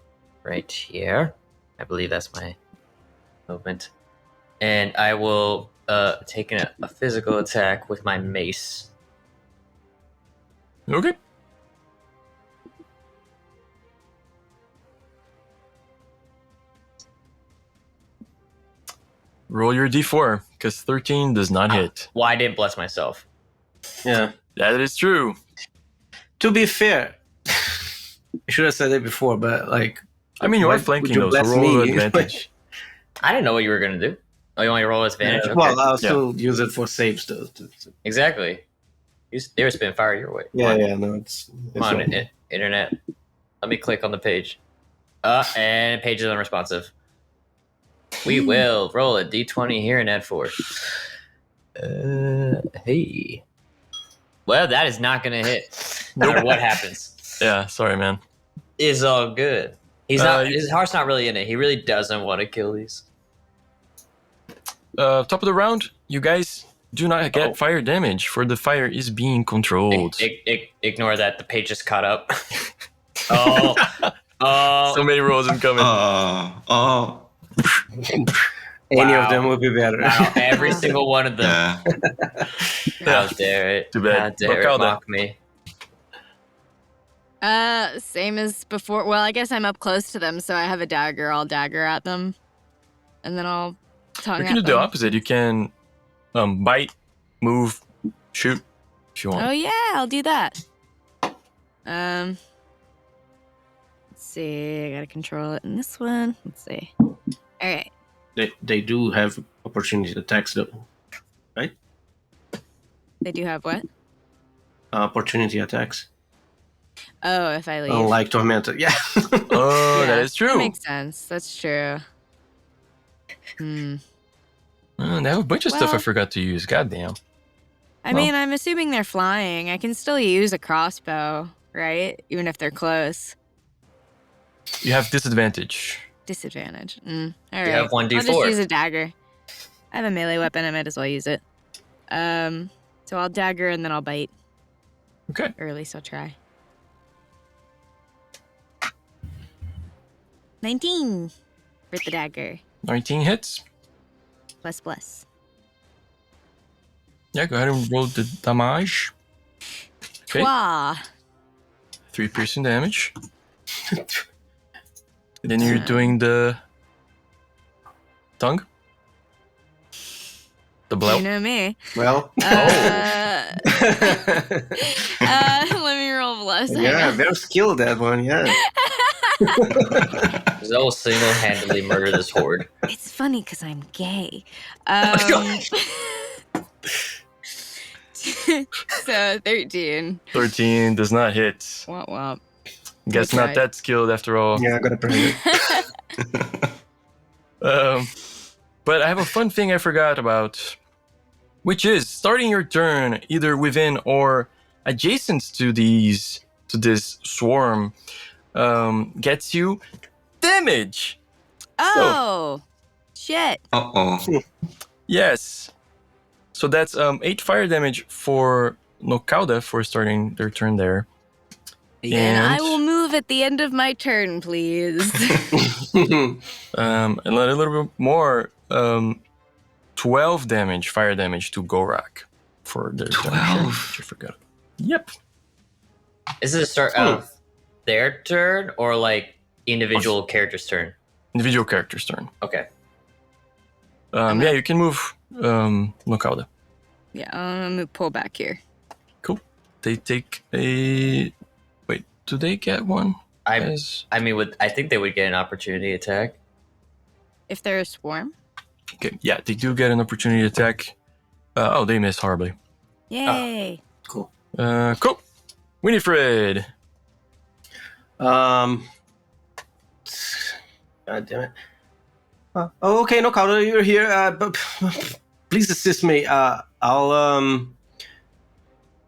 right here. I believe that's my movement. And I will take a physical attack with my mace. Okay. Roll your d4, because 13 does not hit. Well, I didn't bless myself. Yeah. That is true. To be fair, I should have said it before, but like, I mean, you why are flanking would you though, so bless roll me? advantage. I didn't know what you were going to do. Oh, you want me to roll advantage? Okay. Well, I'll still use it for saves though. Exactly. They were spitting fire your way. Yeah, no, it's Come on, right. internet. Let me click on the page. And page is unresponsive. We will roll a d20 here and add 4. Hey. Well, that is not going to hit. No matter what happens. Yeah, sorry, man. It's all good. He's not. you- His heart's not really in it. He really doesn't want to kill these. Top of the round, you guys do not get fire damage, for the fire is being controlled. Ignore that. The page just caught up. Oh. So many rolls incoming. Oh, Any Wow. of them would be better. Wow, every single one of them. yeah. How dare it? Too bad. How dare Look out it mock me? Same as before. Well, I guess I'm up close to them, so I have a dagger. I'll dagger at them. and then I'll tongue You can do at the them. opposite. You can bite, move, shoot if you want. Oh yeah, I'll do that. Let's see. I gotta control it in this one. Let's see. All right. They do have opportunity attacks though, right? They do have what? Opportunity attacks. Oh, if I leave. Unlike Tormentor, yeah. Oh, Yeah, that is true. That makes sense. That's true. They have a bunch of stuff I Well- forgot to use. Goddamn. I Well- mean, I'm assuming they're flying. I can still use a crossbow, right? Even if they're close. You have disadvantage. Disadvantage. All right. You have 1d4. I'll just use a dagger. I have a melee weapon. I might as well use it. So I'll dagger and then I'll bite. Okay. Or at least I'll try. 19 for the dagger. 19 hits. Plus. Yeah, go ahead and roll the damage. Okay. Twa. 3 piercing damage. And then you're doing the tongue. The blow. You know me. Well, Let me roll bless. Hang yeah, on. very skilled that one. Yeah. Zoe single-handedly murder this horde. It's funny because I'm gay. So 13. 13 does not hit. Womp womp. Guess Good not try. that skilled after all. Yeah, I got a present. But I have a fun thing I forgot about, which is starting your turn either within or adjacent to this swarm gets you damage. Oh, shit. Uh-oh. Yes. So that's 8 fire damage for Nokauda for starting their turn there. And I And- will move at the end of my turn, please. And a little bit more, 12 damage, fire damage to Gorak for their turn. 12? Which I forgot. Yep. Is it a start of their turn or like individual character's turn? Individual character's turn. Okay. Yeah, you can move Nokauda. Yeah, I'm gonna pull back here. Cool. They take a... Wait, do they get one? I think they would get an opportunity attack. If they're a swarm. Okay, yeah, they do get an opportunity attack. They miss horribly. Yay. Cool. Cool. Winifred. God damn it. Okay, no, Carter, you're here. But please assist me. I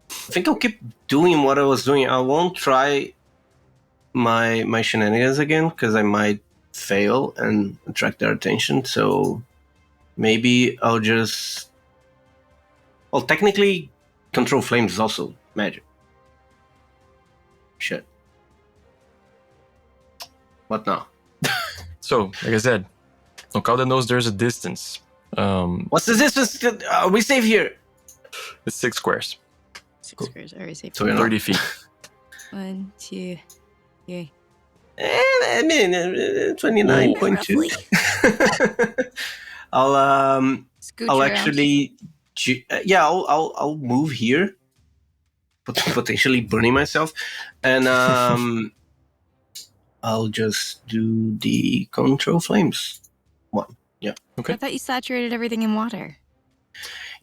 think I'll keep doing what I was doing. I won't try my shenanigans again because I might fail and attract their attention. So maybe I'll just. Well, technically, control flames is also magic. Shit. What now? So, like I said, Nokauda knows there's a distance. What's the distance? Are we safe here? It's 6 squares, 6 squares. I already say So we're not. 30 feet. 1, 2, 3. I mean, 29.2. I'll Scooch I'll around. actually, I'll move here, potentially burning myself, and I'll just do the control flames. I thought you saturated everything in water.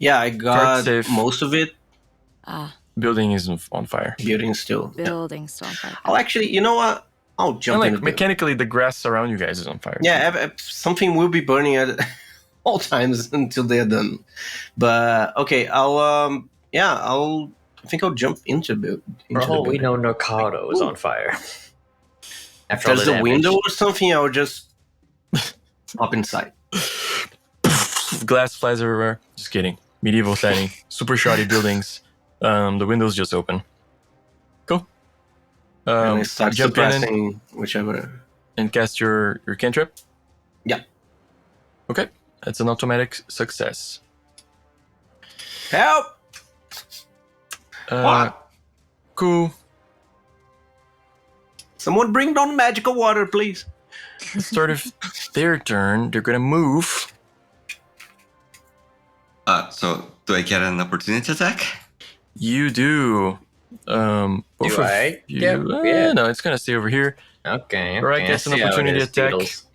Yeah, I Card got safe. most of it. Building is on fire. Building still. Yeah. Building still on fire. I'll actually, you know what? I'll And jump like in. mechanically, the grass around you guys is on fire. Yeah, something will be burning at all times until they're done. But okay, I think I'll jump into the For all we building. know, Nokado is on fire. If After all there's the a damage. window or something, I'll just hop inside. Glass flies everywhere. Just kidding. Medieval setting. Super shoddy buildings. The windows just open. Cool. And I start Jump in suppressing whichever. and cast your cantrip. Yeah. Okay. That's an automatic success. Help! What? Cool. Someone bring down magical water, please. the start of their turn, they're gonna move. So do I get an opportunity attack? You do. Both Do of I? you. Yeah. No, it's gonna stay over here. Okay. Gorak I gets an see how it opportunity is, attack. Beetles.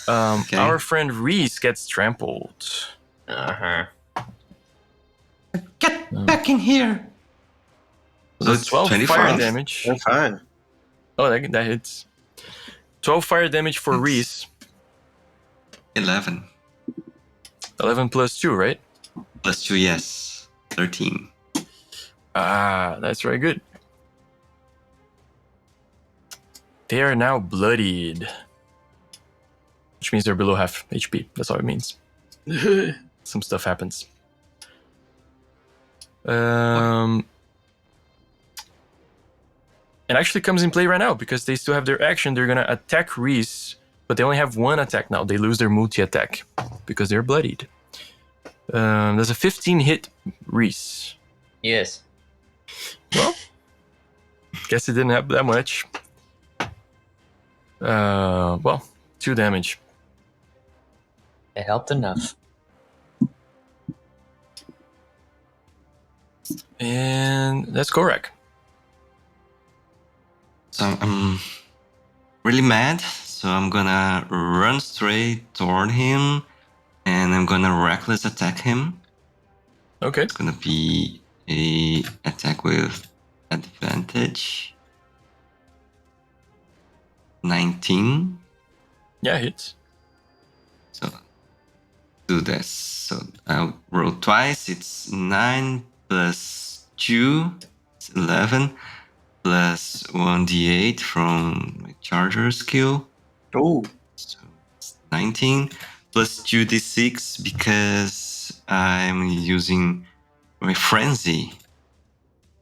Okay. Our friend Reece gets trampled. Uh-huh. Get back in here. So That's it's 12 24 fire off? damage. I'm fine. Oh, that hits. 12 fire damage for Reece. 11. 11 plus 2, right? Plus 2, yes. 13. Ah, that's very good. They are now bloodied. Which means they're below half HP. That's all it means. Some stuff happens. It actually comes in play right now because they still have their action. They're gonna attack Reece, but they only have one attack now. They lose their multi-attack because they're bloodied. There's a 15 hit Reece. Yes. Well, guess it didn't have that much. Well, 2 damage. It helped enough. And that's Gorak. So I'm really mad. So I'm gonna run straight toward him. And I'm gonna reckless attack him. Okay. It's gonna be a attack with advantage. 19. Yeah, hits. So do this. So I'll roll twice. It's 9 plus 2. It's 11 plus 1d8 from my charger skill. Oh, So it's 19 plus 2d6 because I'm using my frenzy.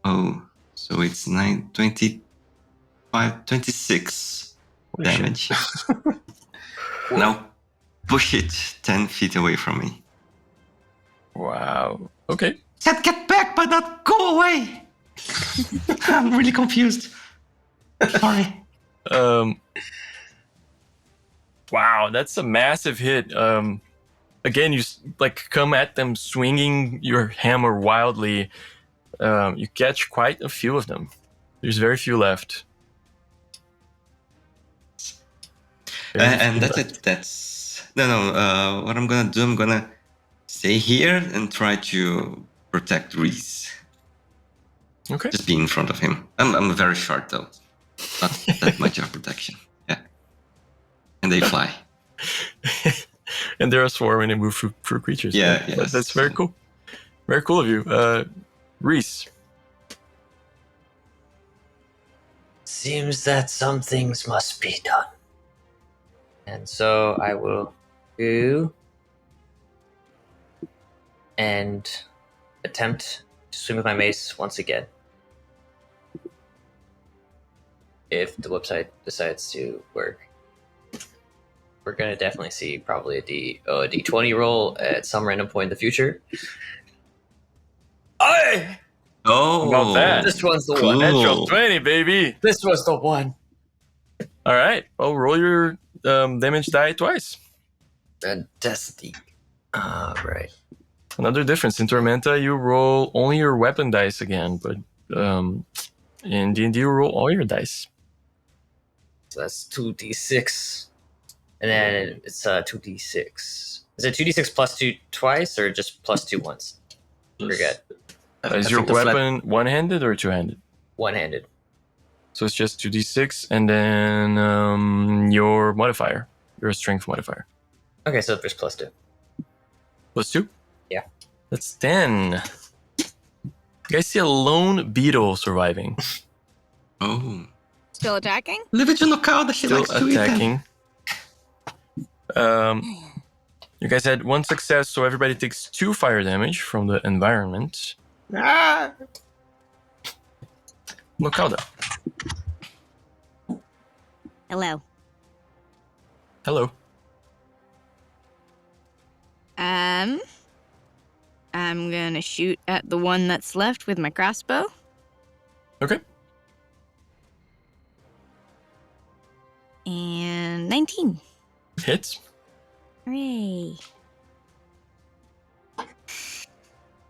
Oh, so it's 9, 25, 26 damage. Now push it 10 feet away from me. Wow. Okay. Said get back, but not go away. I'm really confused. Sorry. Wow, that's a massive hit. Again, you come at them swinging your hammer wildly. You catch quite a few of them. There's very few left. And that's it. That's no. What I'm gonna do? I'm gonna stay here and try to protect Reece. Okay. Just be in front of him. I'm very short though. Not that much of protection. Yeah. And they fly. And they're a swarm and they move through creatures. Yeah, right? yes. That's very cool. Very cool of you. Reece. Seems that some things must be done. And so I will go and attempt to swing with my mace once again. If the website decides to work. We're going to definitely see probably a D20 roll at some random point in the future. Aye! Oh, About that. This one's the cool. one. Natural 20, baby. This was the one. All right. Well, roll your damage die twice. Fantastic. Right. Another difference. In Tormenta, you roll only your weapon dice again, but in D&D, you roll all your dice. So that's 2d6. And then it's 2d6. Is it 2d6 plus 2 twice or just plus 2 once? Forget. Is your weapon one-handed or two-handed? One-handed. So it's just 2d6 and then your modifier, your strength modifier. Okay, so there's plus 2. Plus 2? Yeah. That's 10. You guys see a lone beetle surviving. Oh. Still attacking? Leave it to knockout. She Still likes to eat them. attacking. You guys had 1 success, so everybody takes 2 fire damage from the environment. ah! Nocauda. Hello. Hello. I'm gonna shoot at the one that's left with my crossbow. Okay. And 19. Hits. Hooray.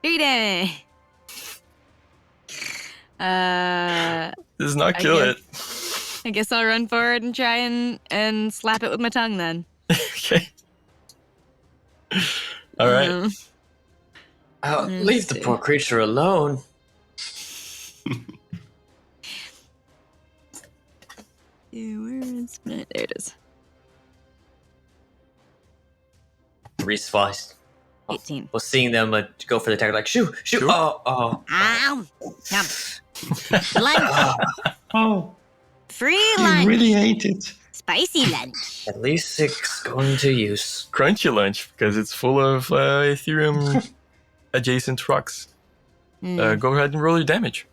3 damage. Does not kill it. I guess I'll run forward and try and slap it with my tongue then. Okay. All right. Leave the poor creature alone. There it is. Reece flies. 18. Well, seeing them go for the attack, like, shoot. Shoot. Oh. Ow. Yum. Lunch. Oh, Free you lunch. really ate it. Spicy lunch. At least it's going to use. Crunchy lunch because it's full of Aetherium adjacent rocks. Go ahead and roll your damage.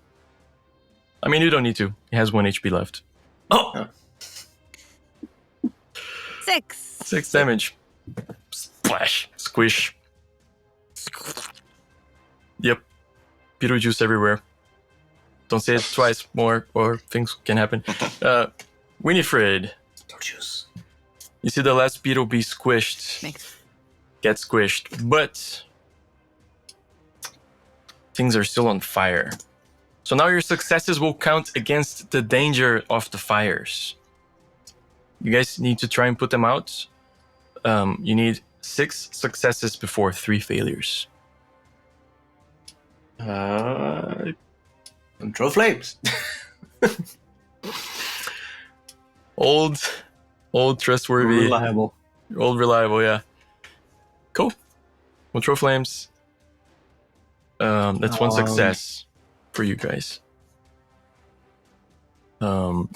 I mean, you don't need to. It has 1 HP left. Oh! 6. 6 damage. Splash. Squish. Yep. Beetlejuice everywhere. Don't say it twice more or things can happen. Winifred. Juice. You see the last beetle be squished. Thanks. Get squished. But things are still on fire. So now your successes will count against the danger of the fires. You guys need to try and put them out. You need 6 successes before 3 failures. Control flames. Old trustworthy. Reliable. Old reliable, yeah. Cool. Control flames. That's 1 success for you guys. I'll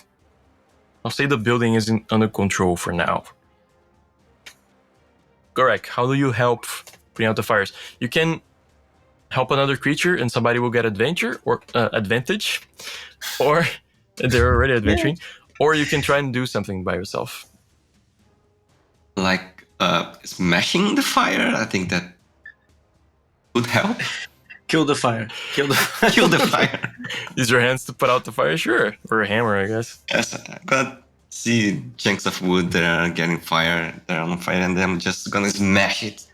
say the building isn't under control for now. Gorak, how do you help putting out the fires? You can help another creature and somebody will get adventure or advantage, or they're already adventuring, or you can try and do something by yourself. Like smashing the fire, I think that would help. Kill the fire. Kill the fire. Kill the fire. Use your hands to put out the fire? Sure. Or a hammer, I guess. Yes, I'm gonna see chunks of wood that are getting fire, they're on fire, and I'm just gonna smash it.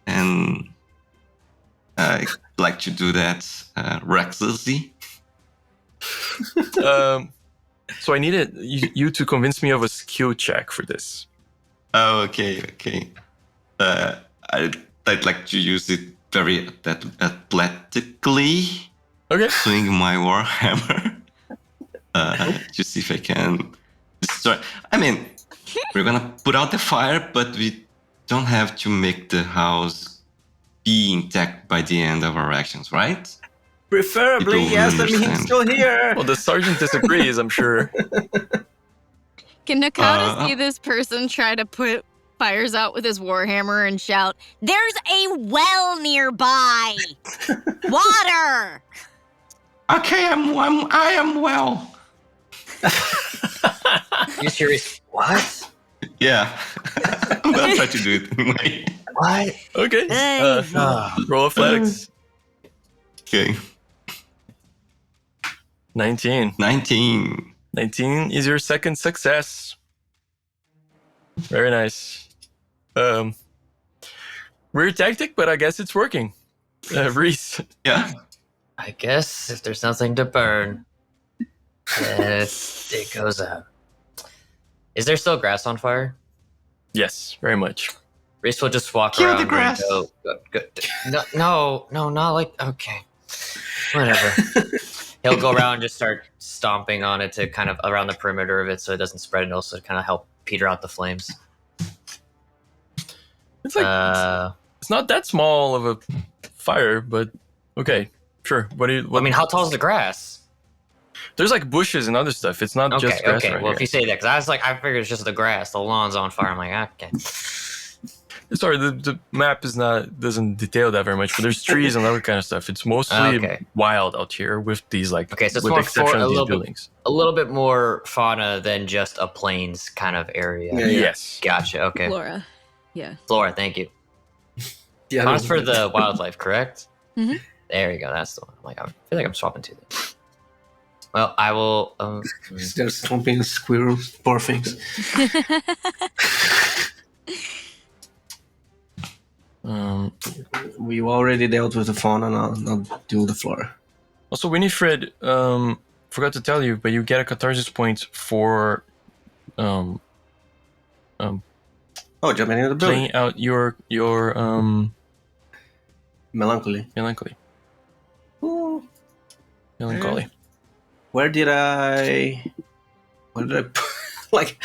And I like to do that recklessly. So I needed you to convince me of a skill check for this. Oh, okay. I'd like to use it very athletically. Okay. Swing my warhammer to see if I can destroy. I mean, we're gonna put out the fire, but we don't have to make the house be intact by the end of our actions, right? Preferably, People yes. I mean, understand. he's still here. Well, the sergeant disagrees, I'm sure. Can Nakata see this person try to put fires out with his warhammer and shout, There's a well nearby. Water. Okay, I am well. You serious? What? Yeah, I'm gonna try to do it anyway. What? Okay. Roll athletics. Okay, 19. 19. 19 is your second success. Very nice. Weird tactic, but I guess it's working. Reece. Yeah. I guess if there's nothing to burn, it goes out. Is there still grass on fire? Yes, very much. Reece will just walk Kill around the grass. and go. No, not like. Okay, whatever. He'll go around and just start stomping on it to kind of around the perimeter of it so it doesn't spread, and also to kind of help peter out the flames. It's like it's not that small of a fire, but okay, sure. What do you? I mean, how tall is the grass? There's like bushes and other stuff. It's not just grass. Okay. Right Well, here. if you say that, because I figured it's just the grass. The lawn's on fire. I'm like, okay. Sorry, the map doesn't detail that very much, but there's trees and other kind of stuff. It's mostly wild out here with these like Okay, so it's with more the exception a of these little buildings. a little bit more fauna than just a plains kind of area. Yeah. Yes. Gotcha. Okay. Flora. Yeah. Flora, thank you. Yeah, Fauna's for the wildlife, correct? Mhm. There you go. That's the one. I'm like, I feel like I'm swapping two. Well, I will. They're stomping squirrels, poor things. We already dealt with the fauna, I'll do the flora. Also, Winifred, forgot to tell you, but you get a catharsis point for Jumping in the building. playing out your Melancholy. melancholy. Ooh. Melancholy. Where did I put, like?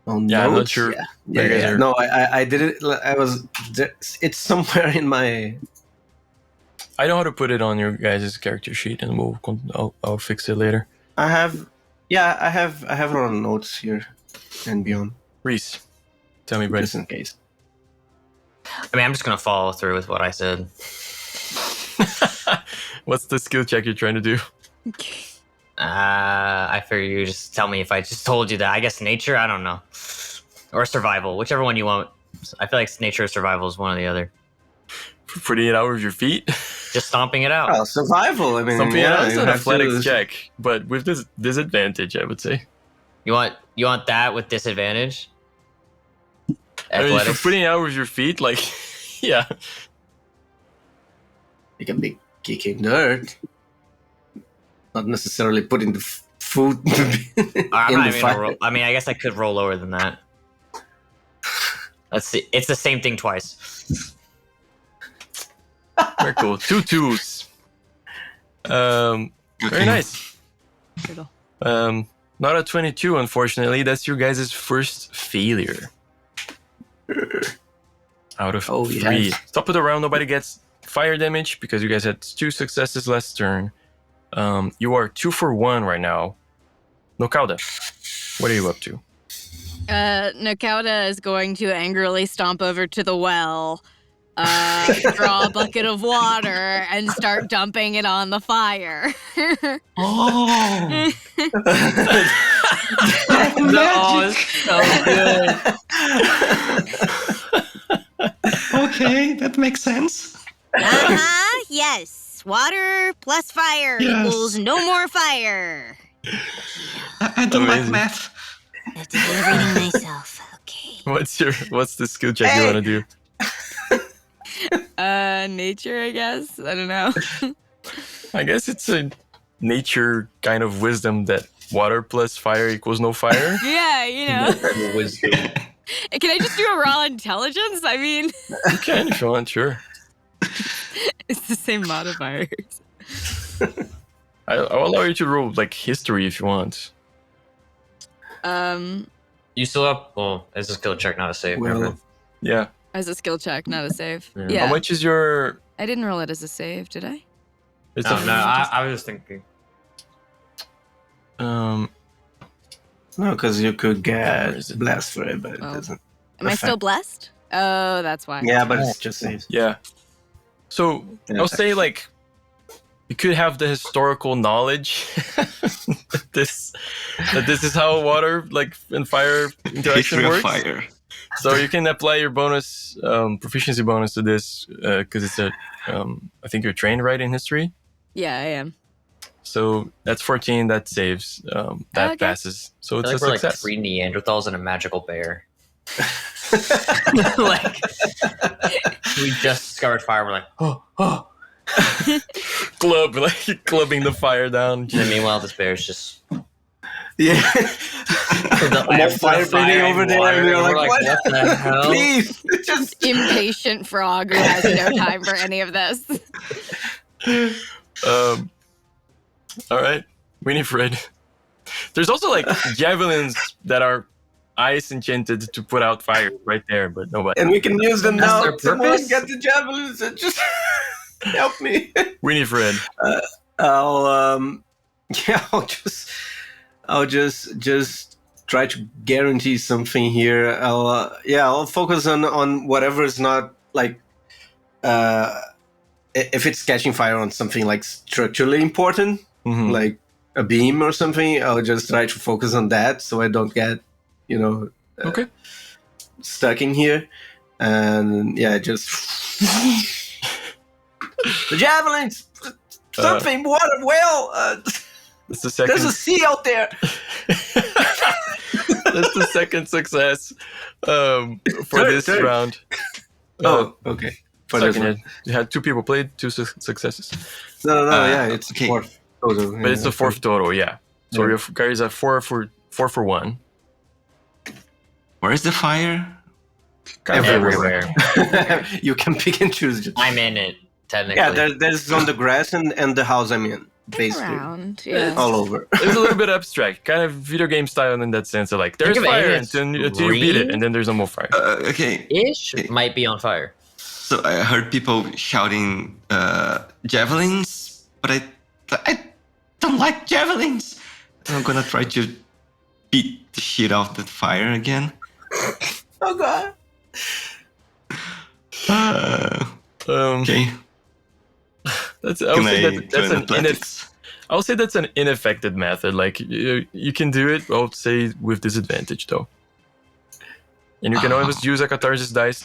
Oh, Yeah, I'm not notes? sure. Yeah. No, I did it. I was. It's somewhere in my. I know how to put it on your guys' character sheet, and I'll fix it later. I have it on notes here and beyond, Reece, tell me, buddy. just in case. I mean, I'm just gonna follow through with what I said. What's the skill check you're trying to do? I figure you just tell me if I just told you that. I guess nature. I don't know, or survival, whichever one you want. I feel like nature or survival is one or the other. Putting it out with your feet? Just stomping it out. Oh, survival. I mean, Stomping it out is you an have to- athletics check, but with this disadvantage, I would say. You want that with disadvantage? I mean, if you're Athletics. putting it out with your feet, like, yeah. You can be kicking dirt, not necessarily putting the food I'm in not the even gonna fire. roll. I mean, I guess I could roll lower than that. Let's see. It's the same thing twice. Very cool. 2 2s. Very Okay. nice. Not a 22, unfortunately. That's your guys' first failure. Out of 3. yes. Top of the round, nobody gets fire damage because you guys had 2 successes last turn. You are 2 for 1 right now. Nokauda, what are you up to? Nakauda is going to angrily stomp over to the well, draw a bucket of water, and start dumping it on the fire. Oh, Oh, so good. okay, that makes sense. Yes. Water plus fire Yes. equals no more fire. I don't like Amazing. math. I have to do everything myself. Okay. What's the skill check you Hey. want to do? Nature, I guess. I don't know. I guess it's a nature kind of wisdom that water plus fire equals no fire. Yeah, you know. Wisdom. Can I just do a raw intelligence? I mean, You can if you want, sure. it's the same modifiers. I'll allow you to roll like history if you want. You still up? Well, it's a skill check, not a save. Well, Never mind. Yeah. As a skill check, not a save. Yeah. Yeah. How much is your? I didn't roll it as a save, did I? It's No, a, I was just thinking. um. No, because you could Where get is it? blessed for it, but it Oh. doesn't. Am I still blessed? Oh, that's why. Yeah, but it's just saves. Yeah. So Yeah. I'll say like you could have the historical knowledge that this is how water like and fire interaction History of works. fire. So you can apply your bonus proficiency bonus to this because it's a I think you're trained right in history. Yeah, I am. So that's 14. That saves. That Okay. passes. So I it's feel a like we're like success. 3 Neanderthals and a magical bear. Like we just discovered fire. We're like, oh. Club, like clubbing the fire down. And then meanwhile, this bear's just Yeah. more fire painting over there, and we're like, what the hell? Please, just Impatient frog who has no time for any of this. All right, Winifred. There's also like javelins that are ice enchanted to put out fire right there, but nobody. and we can use them That's now. their Someone purpose? get the javelins and just help me. Winifred. I'll just try to guarantee something here. I'll focus on whatever's not like if it's catching fire on something like structurally important, Mhm. like a beam or something. I'll just try to focus on that so I don't get Okay. stuck in here. And yeah, just the javelins Something, water, whale. That's the second. There's a sea out there. That's the second success for this Third. round. Okay. For this Second, one. you had 2 people played, 2 successes. No, yeah, it's okay. fourth total. But it's the 4th total, yeah. So Yeah. your guys are 4 for 1. Where is the fire? Everywhere. You can pick and choose. I'm in it, technically. Yeah, there's on the grass and the house I'm in, basically. Around, yeah. All over. It's a little bit abstract, kind of video game style in that sense. Of like, there's Think of fire it as until you beat it, green? and then there's no more fire. Okay. Ish might be on fire. So I heard people shouting javelins, but I don't like javelins. I'm gonna try to beat the shit out of that fire again. Oh god. Okay. That's Can say I that's join an athletics? I'll say that's an ineffective method. Like you can do it, I'll say with disadvantage though. And you can always use a catharsis dice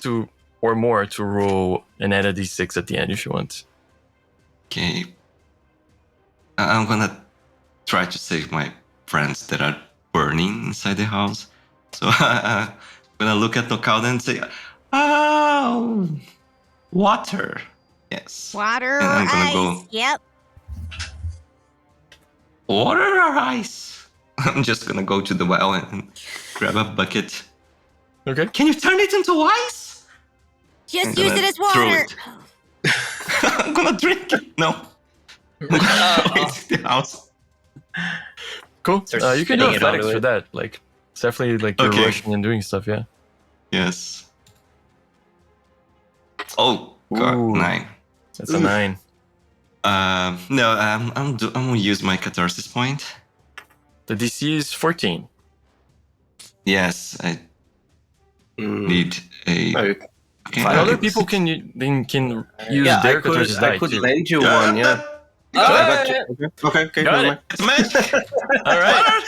or more to roll and add a d6 at the end if you want. Okay. I'm gonna try to save my friends that are burning inside the house. So I'm gonna look at Nokauda and say, "Oh, water." Yes. Water And or I'm gonna ice. go- Yep. Water or ice? I'm just gonna go to the well and grab a bucket. Okay. Can you turn it into ice? Just I'm use gonna it as throw water. it. I'm gonna drink it. No. I'm gonna throw it to the house. Cool. Start You can do spinning it athletics onto for it. that. Like it's definitely like you're Okay. rushing and doing stuff, yeah. Yes. Oh God, Ooh. 9. That's a 9. No, I'm gonna use my catharsis point. The DC is 14. Yes, I Mm. need a. Oh, Okay, And other nice. people can use yeah, their catharsis I die could too. lend you one, yeah. I got you. Okay, Got never it. mind. It's magic. All right.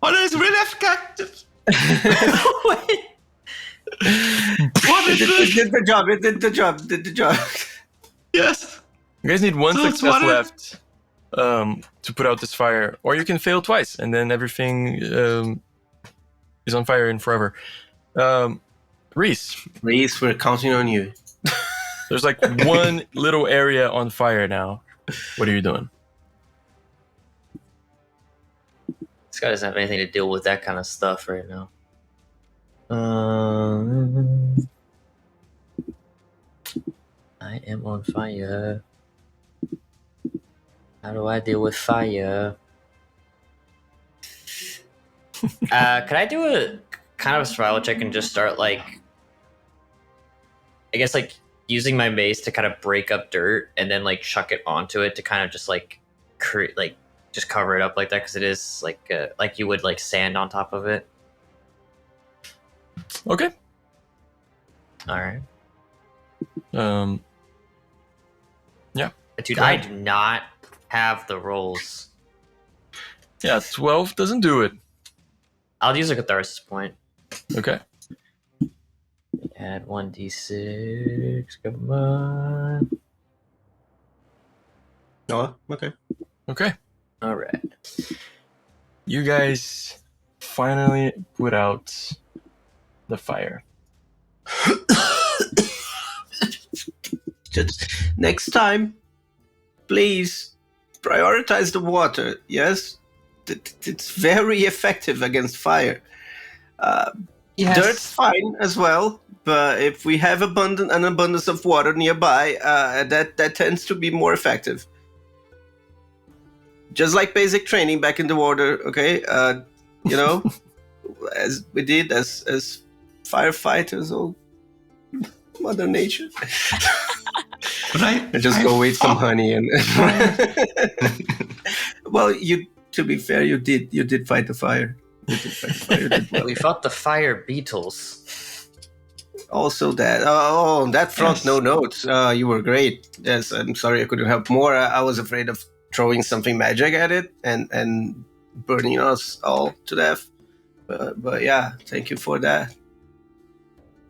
Water is really effective. Water is It really. did the job. Yes. You guys need one So it's success water. left to put out this fire, or you can fail twice, and then everything is on fire and forever. Reece, Reece, we're counting on you. there's like one little area on fire now. What are you doing? This guy doesn't have anything to deal with that kind of stuff right now. I am on fire. How do I deal with fire? Could I do a kind of a survival check and just start like, I guess like using my mace to kind of break up dirt and then like chuck it onto it to kind of just like create like just cover it up like that because it is like you would like sand on top of it. Okay. All right, dude. Go I ahead. do not have the rolls. Yeah, 12 doesn't do it. I'll use a catharsis point. Okay. Add 1d6. Come on. Oh, okay. Okay. All right. You guys finally put out the fire. Just next time, please prioritize the water. Yes, it's very effective against fire. Dirt's fine as well, but if we have an abundance of water nearby, that tends to be more effective. Just like basic training back in the water, okay? As we did as firefighters or Mother Nature. But I just go eat some honey and. Well, to be fair, you did fight the fire. You did fight the fire. You did well. We fought the fire beetles. Also that. Oh, on that front, Yes. no notes. You were great. Yes, I'm sorry I couldn't help more. I was afraid of throwing something magic at it and burning us all to death. But yeah, thank you for that.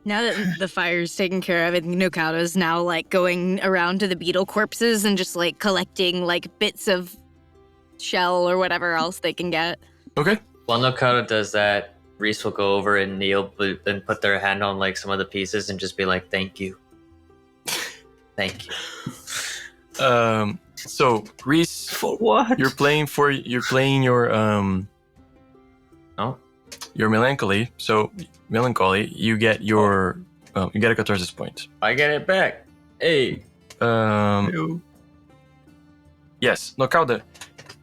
Now that the fire's taken care of, I think Nokata's now like going around to the beetle corpses and just like collecting like bits of shell or whatever else they can get. Okay. While Nokata does that, Reece will go over and kneel and put their hand on like some of the pieces and just be like, "Thank you, thank you." So Reece, For what? you're playing your melancholy. So melancholy, you get your you get a catharsis point. I get it back. Hey. Yes, Nokauda,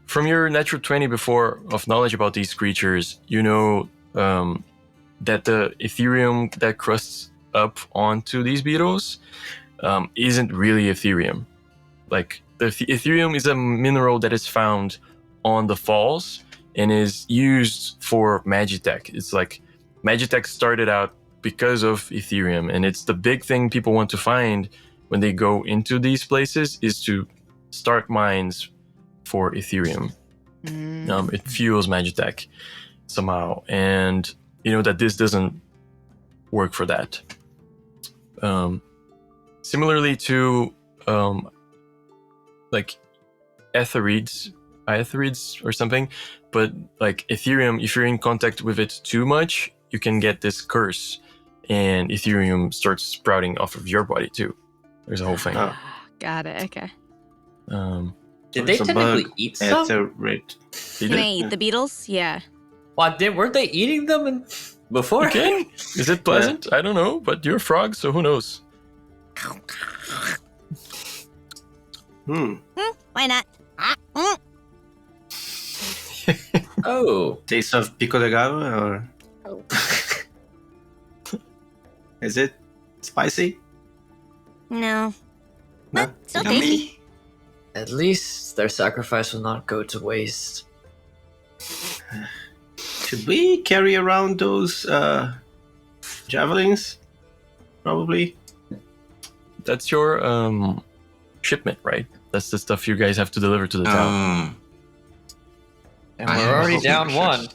from your natural 20 before of knowledge about these creatures, you know that the Aetherium that crusts up onto these beetles isn't really Aetherium. Like, the Aetherium is a mineral that is found on the falls and is used for Magitech. It's like, Magitech started out because of Aetherium, and it's the big thing people want to find when they go into these places is to start mines for Aetherium. It fuels Magitech somehow, and you know that this doesn't work for that. Similarly to like Aetherids or something, but like Aetherium, if you're in contact with it too much, you can get this curse, and Aetherium starts sprouting off of your body too. There's a whole thing. Got it. Okay. Did they technically eat some? They Can did. I eat the beetles? Yeah. Well, weren't they eating them before? Okay. Is it pleasant? I don't know, but you're a frog, so who knows? Why not? Oh. Taste of pico de gallo, or is it spicy? No. No. So tasty. Yummy. At least their sacrifice will not go to waste. Should we carry around those javelins? Probably. That's your shipment, right? That's the stuff you guys have to deliver to the town. And I we're have already hope down for one. sure.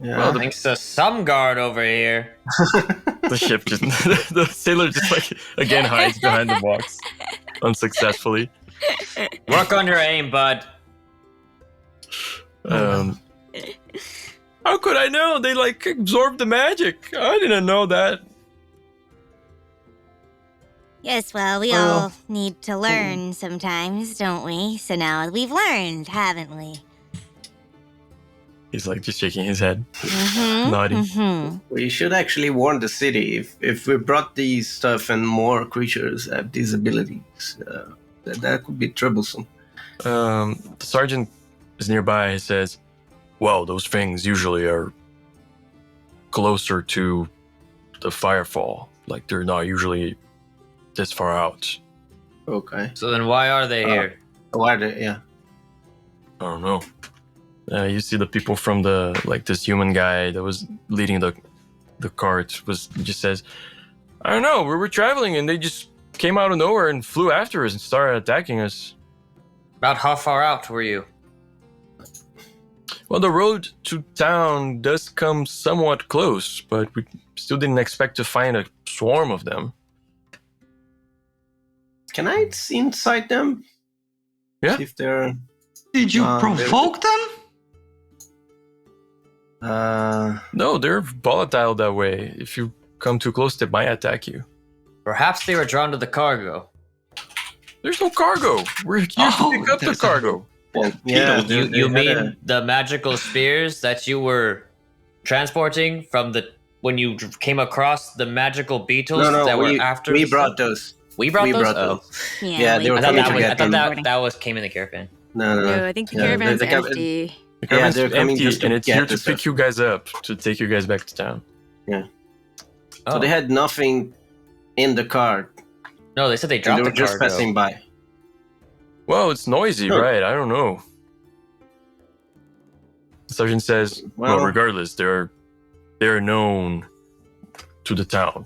Yeah. Well, Thanks to some guard over here. The ship just the sailor just like again hides behind the box unsuccessfully. Work on your aim, bud. How could I know? They like absorbed the magic. I didn't know that. Yes, well, we all need to learn sometimes, don't we? So now we've learned, haven't we? He's like just shaking his head, Mm-hmm. nodding. Mm-hmm. We should actually warn the city if we brought these stuff and more creatures have these abilities. That could be troublesome. The sergeant is nearby. He says, "Well, those things usually are closer to the firefall. Like they're not usually this far out. Okay. So then why are they here? Why are they? Yeah. I don't know. You see the people from the like this human guy that was leading the cart just says, I don't know. We were traveling and they just came out of nowhere and flew after us and started attacking us. About how far out were you? Well, the road to town does come somewhat close, but we still didn't expect to find a swarm of them. Can I see inside them? Yeah. See if they're. Did you provoke them? No, they're volatile that way. If you come too close, they might attack you. Perhaps they were drawn to the cargo. There's no cargo. We're here to pick up the there's cargo. Well, yeah. You mean the magical spears that you were transporting from when you came across the magical beetles that were after? We brought those. We brought those? Yeah, they were I thought coming I thought together. that came in the caravan. No. I think the Yeah, caravan's the caravan- empty. The caravan's they're coming empty, just to and it's get here to the pick stuff. you guys up, to take you guys back to town. So they had nothing in the car. No, they said they And dropped they were the just cargo. passing by. Well, it's noisy, Huh. right? I don't know. The sergeant says, well, Well- regardless, they're known to the town,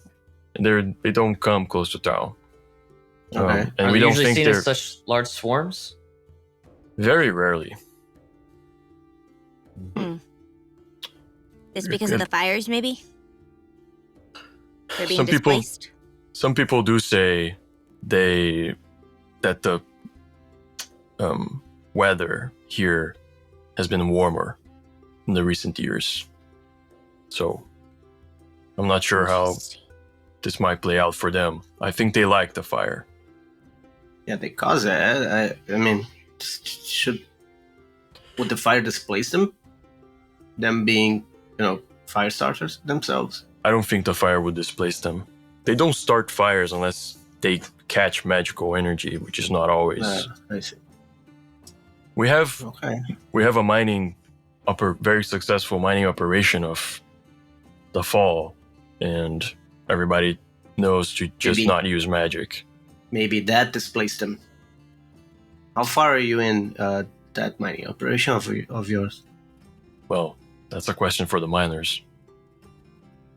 and they don't come close to town. Okay. And Are we they don't usually think seen they're in such large swarms? very rarely. It's because of the fires, maybe? They're being Some people- displaced. Some people do say that the weather here has been warmer in the recent years. So I'm not sure how this might play out for them. I think they like the fire. Yeah, they cause it. I mean, would the fire displace them? Them being, fire starters themselves? I don't think the fire would displace them. They don't start fires unless they catch magical energy, which is not always. I see. We have Okay. a very successful mining operation of the fall, and everybody knows to just Maybe- not use magic. Maybe that displaced them. How far are you in that mining operation of yours? Well, that's a question for the miners.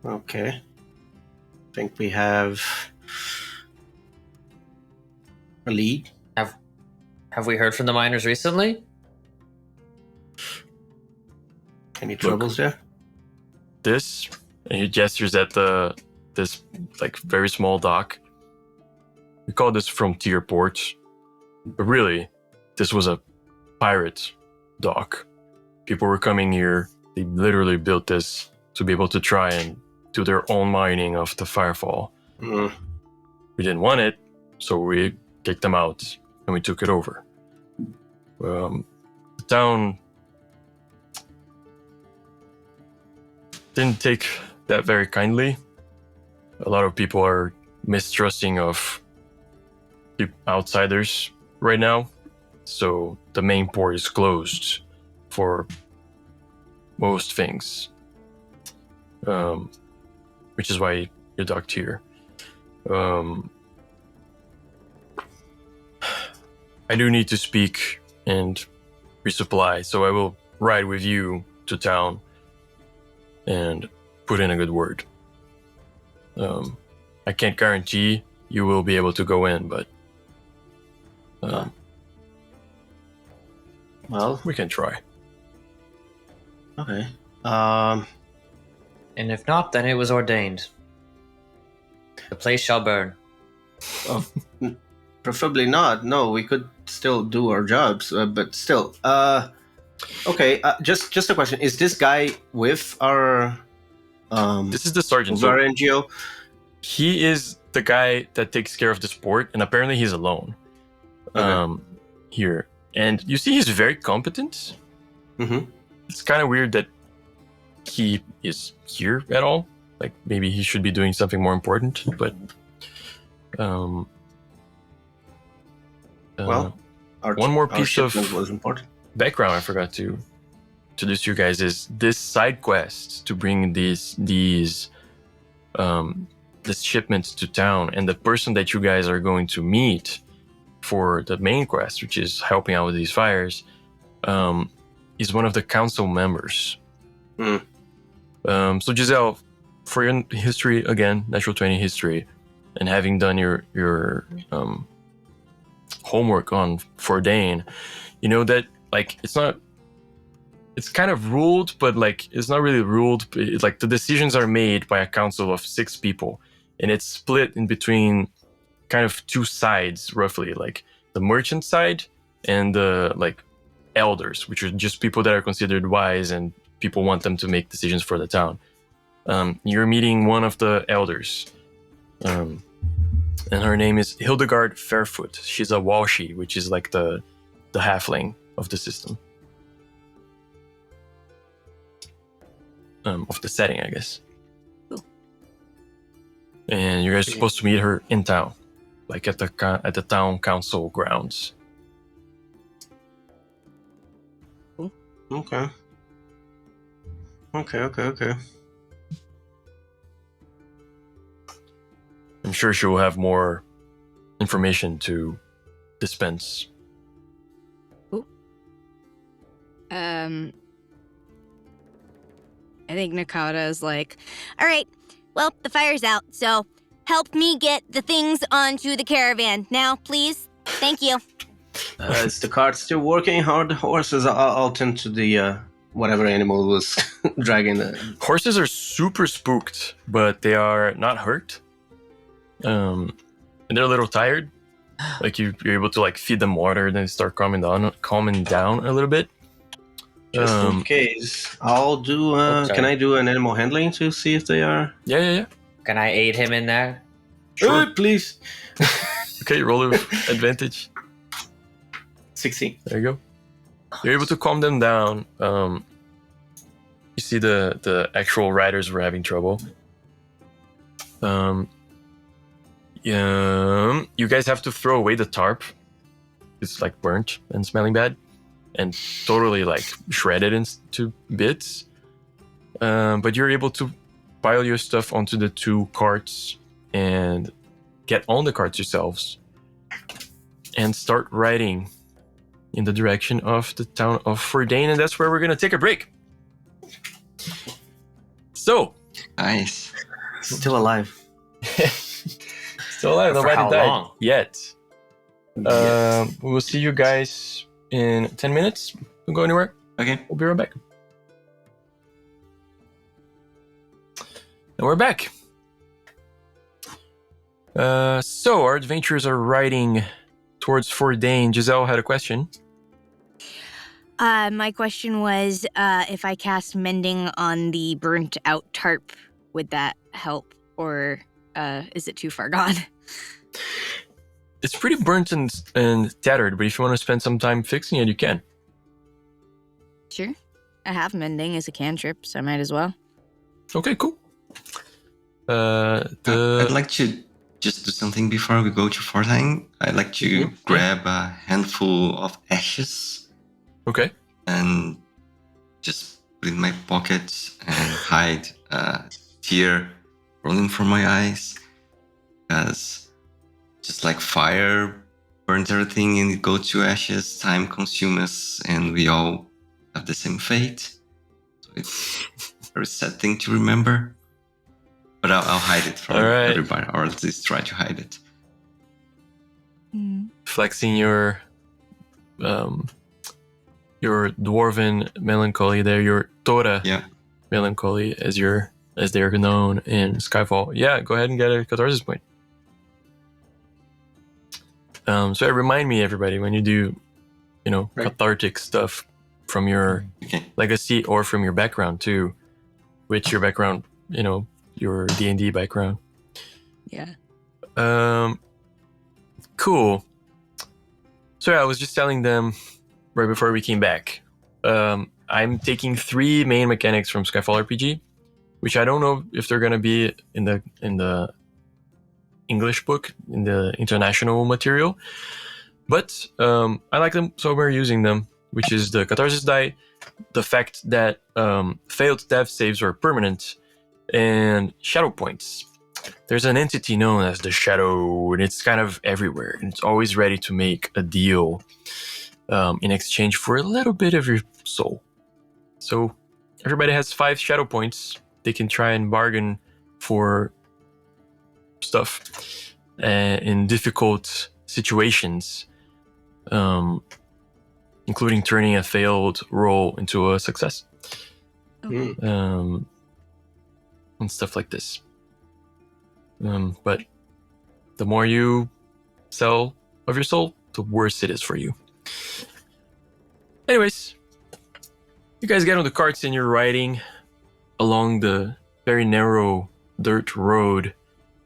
Okay. I think we have a lead. Have we heard from the miners recently? Any troubles there? This, and he gestures at this very small dock. We call this Frontier Port, but really, this was a pirate dock. People were coming here. They literally built this to be able to try and do their own mining of the Firefall. Mm. We didn't want it, so we kicked them out and we took it over. The town didn't take that very kindly. A lot of people are mistrusting of outsiders right now, so the main port is closed for most things, which is why you're docked here. I do need to speak and resupply, so I will ride with you to town and put in a good word. I can't guarantee you will be able to go in, but Well, we can try. okay. And if not, then it was ordained. The place shall burn. Preferably not. No, we could still do our jobs, but still. Okay. Just a question: is this guy with our This is the sergeant. with our So NGO? he is the guy that takes care of the sport, and apparently he's alone here. And you see, he's very competent. Mm-hmm. It's kind of weird that he is here at all. Like maybe he should be doing something more important, but Well, one more our piece of shipment was important. background I forgot to introduce you guys is this side quest to bring these shipments to town, and the person that you guys are going to meet for the main quest, which is helping out with these fires, is one of the council members. So Giselle, for your history again, natural 20 history, and having done your homework on Fordhayn, you know that it's kind of ruled, but it's not really ruled. It's like the decisions are made by a council of 6 people, and it's split in between kind of 2 sides, roughly, like the merchant side and the elders, which are just people that are considered wise and people want them to make decisions for the town. You're meeting one of the elders, and her name is Hildegard Fairfoot. She's a Walshi, which is like the halfling of the system. Of the setting, I guess. Cool. And you guys are supposed to meet her in town, like at the town council grounds. Okay. I'm sure she will have more information to dispense. I think Nakata is like, All right. Well, the fire's out, so help me get the things onto the caravan now, please. Thank you. Is the cart still working? How are the horses? I'll tend to the whatever animal was dragging the. Horses are super spooked, but they are not hurt. And they're a little tired. Like you're able to like feed them water, then they start calming down a little bit. Just in case, I'll do. Oops, Can sorry. I do an animal handling to see if they are? Yeah. Can I aid him in that? Sure. Please. Okay, roll with advantage. 16. There you go. You're able to calm them down. You see the actual riders were having trouble. You guys have to throw away the tarp. It's like burnt and smelling bad, and totally like shredded into bits. But you're able to pile your stuff onto the 2 carts and get on the carts yourselves and start riding in the direction of the town of Fordhayn, and that's where we're gonna take a break. So, Nice. Still alive. still alive, For nobody how died long? yet. Yes. We'll see you guys in 10 minutes. Don't go anywhere. Okay. We'll be right back. And we're back. So our adventurers are riding towards Fordhayn. Giselle had a question. My question was, if I cast mending on the burnt out tarp, would that help, or is it too far gone? It's pretty burnt and tattered, but if you want to spend some time fixing it, you can. Sure. I have mending as a cantrip, so I might as well. Okay, cool. I'd like to just do something before we go to Fordhayn. I'd like to grab a handful of ashes Okay. and just put it in my pocket and hide a tear rolling from my eyes. Because just like fire burns everything and it goes to ashes, time consumes us, and we all have the same fate. So it's a very sad thing to remember. But I'll hide it from Alright. everybody, or at least try to hide it. Flexing your dwarven melancholy there, your Tora Yeah. melancholy as they're known in Skyfall. Yeah, go ahead and get a catharsis point. So remind me, everybody, when you do, Right. cathartic stuff from your Okay. legacy or from your background too, which your background, your D&D background. Yeah. Cool. So yeah, I was just telling them right before we came back. I'm taking 3 main mechanics from Skyfall RPG, which I don't know if they're gonna be in the English book, in the international material, but I like them, so we're using them. Which is the catharsis die, the fact that failed death saves are permanent, and shadow points. There's an entity known as the Shadow, and it's kind of everywhere, and it's always ready to make a deal in exchange for a little bit of your soul. So everybody has 5 shadow points. They can try and bargain for stuff in difficult situations, including turning a failed roll into a success. And stuff like this. But the more you sell of your soul, the worse it is for you. Anyways, you guys get on the carts and you're riding along the very narrow dirt road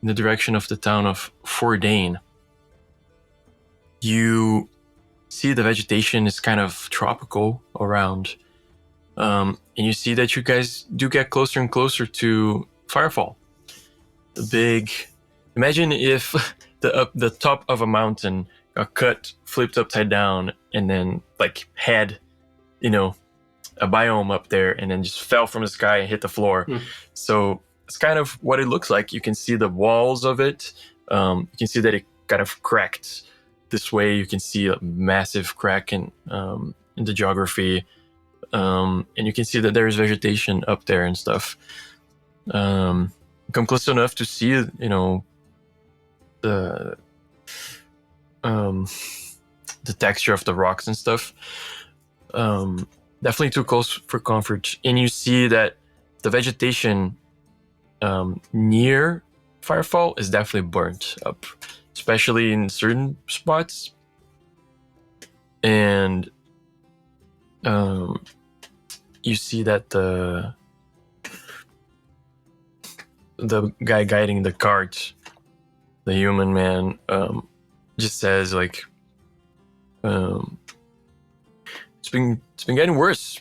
in the direction of the town of Fordhayn. You see the vegetation is kind of tropical around. And you see that you guys do get closer and closer to Firefall. The big... Imagine if the top of a mountain got cut, flipped upside down, and then had, a biome up there, and then just fell from the sky and hit the floor. So it's kind of what it looks like. You can see the walls of it. You can see that it kind of cracked this way. You can see a massive crack in the geography. And you can see that there's vegetation up there and stuff. Come close enough to see, the texture of the rocks and stuff. definitely too close for comfort. And you see that the vegetation near Firefall is definitely burnt up, especially in certain spots. And you see that the guy guiding the cart, the human man, just says like, it's been getting worse.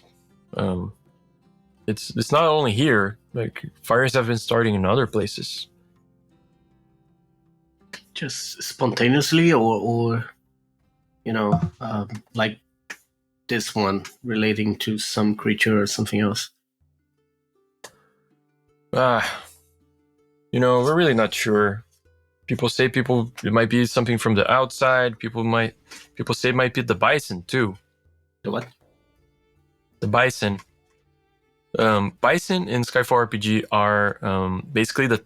It's not only here. Like fires have been starting in other places. Just spontaneously, or like this one relating to some creature or something else. We're really not sure. People say it might be something from the outside. People say it might be the bison too. The what? The bison. Bison in Skyfall RPG are basically the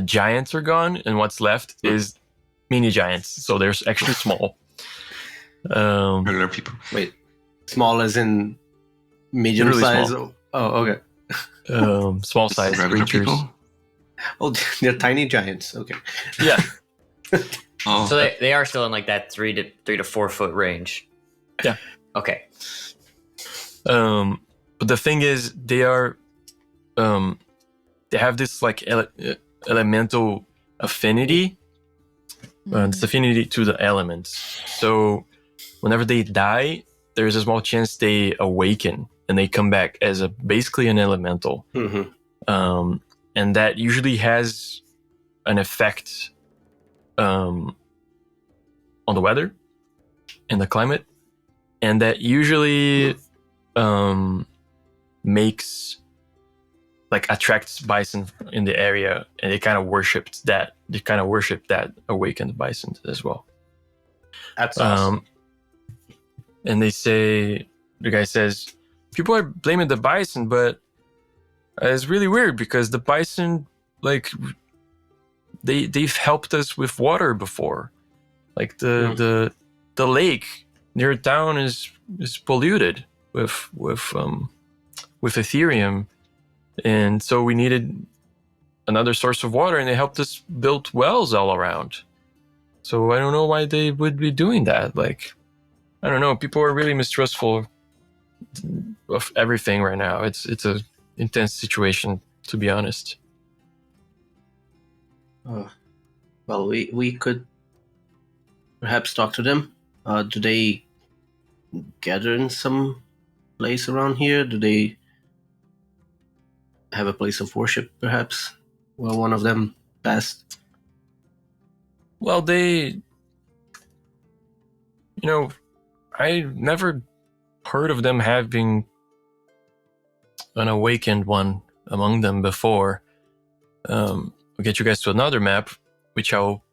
giants are gone, and what's left is mini giants. So they're actually small. Regular people. Wait, small as in medium size? Small. Oh, okay. Small size Regular creatures. people? Oh, they're tiny giants. Okay. Yeah. Oh, So they are still in like that 3 to 4 foot range. Yeah. Okay. But the thing is, they are, they have this like elemental affinity, this affinity to the elements. So whenever they die, there's a small chance they awaken and they come back as basically an elemental. Mm-hmm. And that usually has an effect on the weather and the climate, and that usually attracts bison in the area, and they kind of worship that awakened bison as well. That's awesome. And the guy says, people are blaming the bison, but it's really weird because the bison, like, they've helped us with water before. Like the lake near town is polluted with Aetherium, and so we needed another source of water, and they helped us build wells all around. So I don't know why they would be doing that. Like, I don't know. People are really mistrustful of everything right now. It's a intense situation, to be honest. Well, we could perhaps talk to them. Do they gather in some place around here? Do they have a place of worship, perhaps? Well, one of them passed. Well, I never heard of them having an awakened one among them before. I'll get you guys to another map, which I'll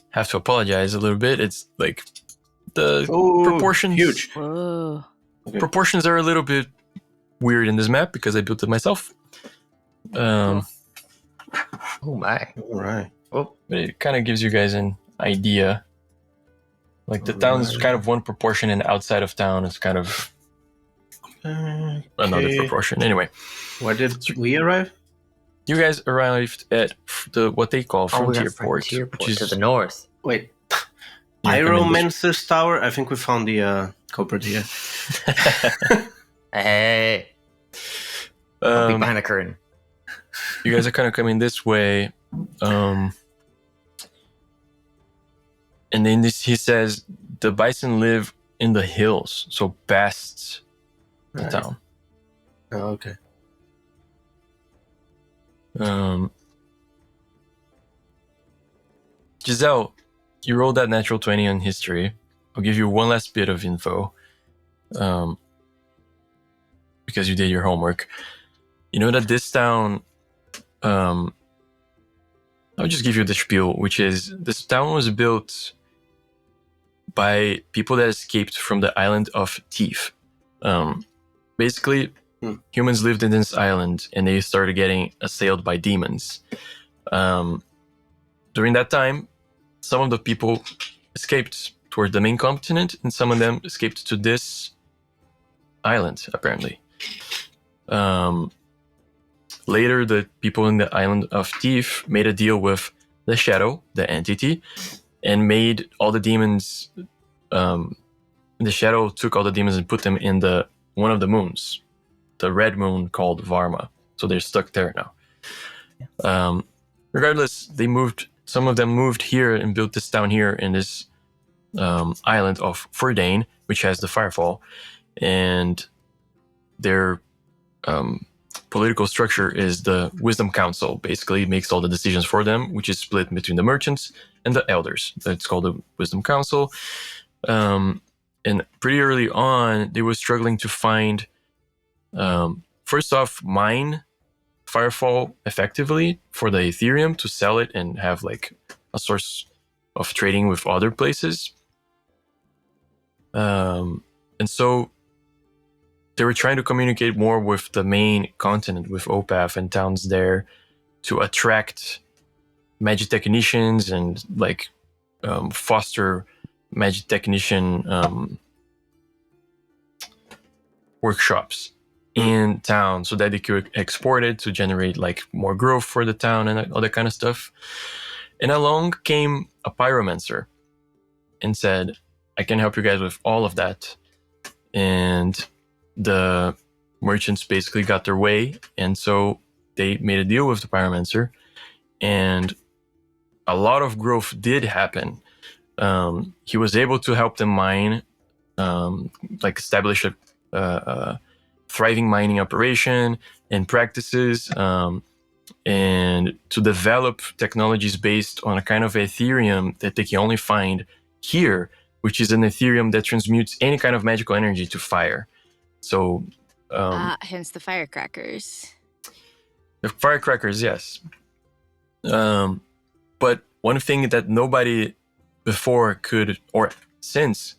have to apologize a little bit. It's like the proportions. Huge. Whoa. Okay. Proportions are a little bit weird in this map because I built it myself. Oh my. All right. But it kind of gives you guys an idea. Like the town is kind of one proportion, and outside of town is kind of another proportion. Anyway, Where did we arrive? you guys arrived at what they call Frontier Port, which is to the north. Wait. Yeah, Pyromancer's Tower? I think we found the culprit here. Hey. I'll be behind the curtain. You guys are kind of coming this way. And then he says the bison live in the hills, so past the town. Oh, okay. Giselle, you rolled that natural 20 on history. I'll give you one last bit of info. Because you did your homework. You know that this town, I'll just give you the spiel, which is this town was built by people that escaped from the island of Thief. Basically, humans lived in this island and they started getting assailed by demons. During that time, some of the people escaped toward the main continent and some of them escaped to this island, apparently. Later, the people in the island of Thief made a deal with the Shadow, the entity, and made all the demons. The Shadow took all the demons and put them in one of the moons, the red moon called Varma. So they're stuck there now. Regardless, they moved. Some of them moved here and built this town here in this island of Fordhayn, which has the Firefall, and their political structure is the Wisdom Council. Basically, makes all the decisions for them, which is split between the merchants and the elders. That's called the Wisdom Council. And pretty early on, they were struggling to find, first off, mine Firefall effectively for the Aetherium to sell it and have like a source of trading with other places. And so they were trying to communicate more with the main continent, with Opath and towns there, to attract magic technicians and like foster magic technician workshops in town so that they could export it to generate like more growth for the town and all that kind of stuff. And along came a pyromancer and said, I can help you guys with all of that. And the merchants basically got their way, and so they made a deal with the pyromancer, and a lot of growth did happen. He was able to help them mine, like establish a thriving mining operation and practices, and to develop technologies based on a kind of Aetherium that they can only find here, which is an Aetherium that transmutes any kind of magical energy to fire. So, hence the firecrackers. The firecrackers, yes. But one thing that nobody before could, or since,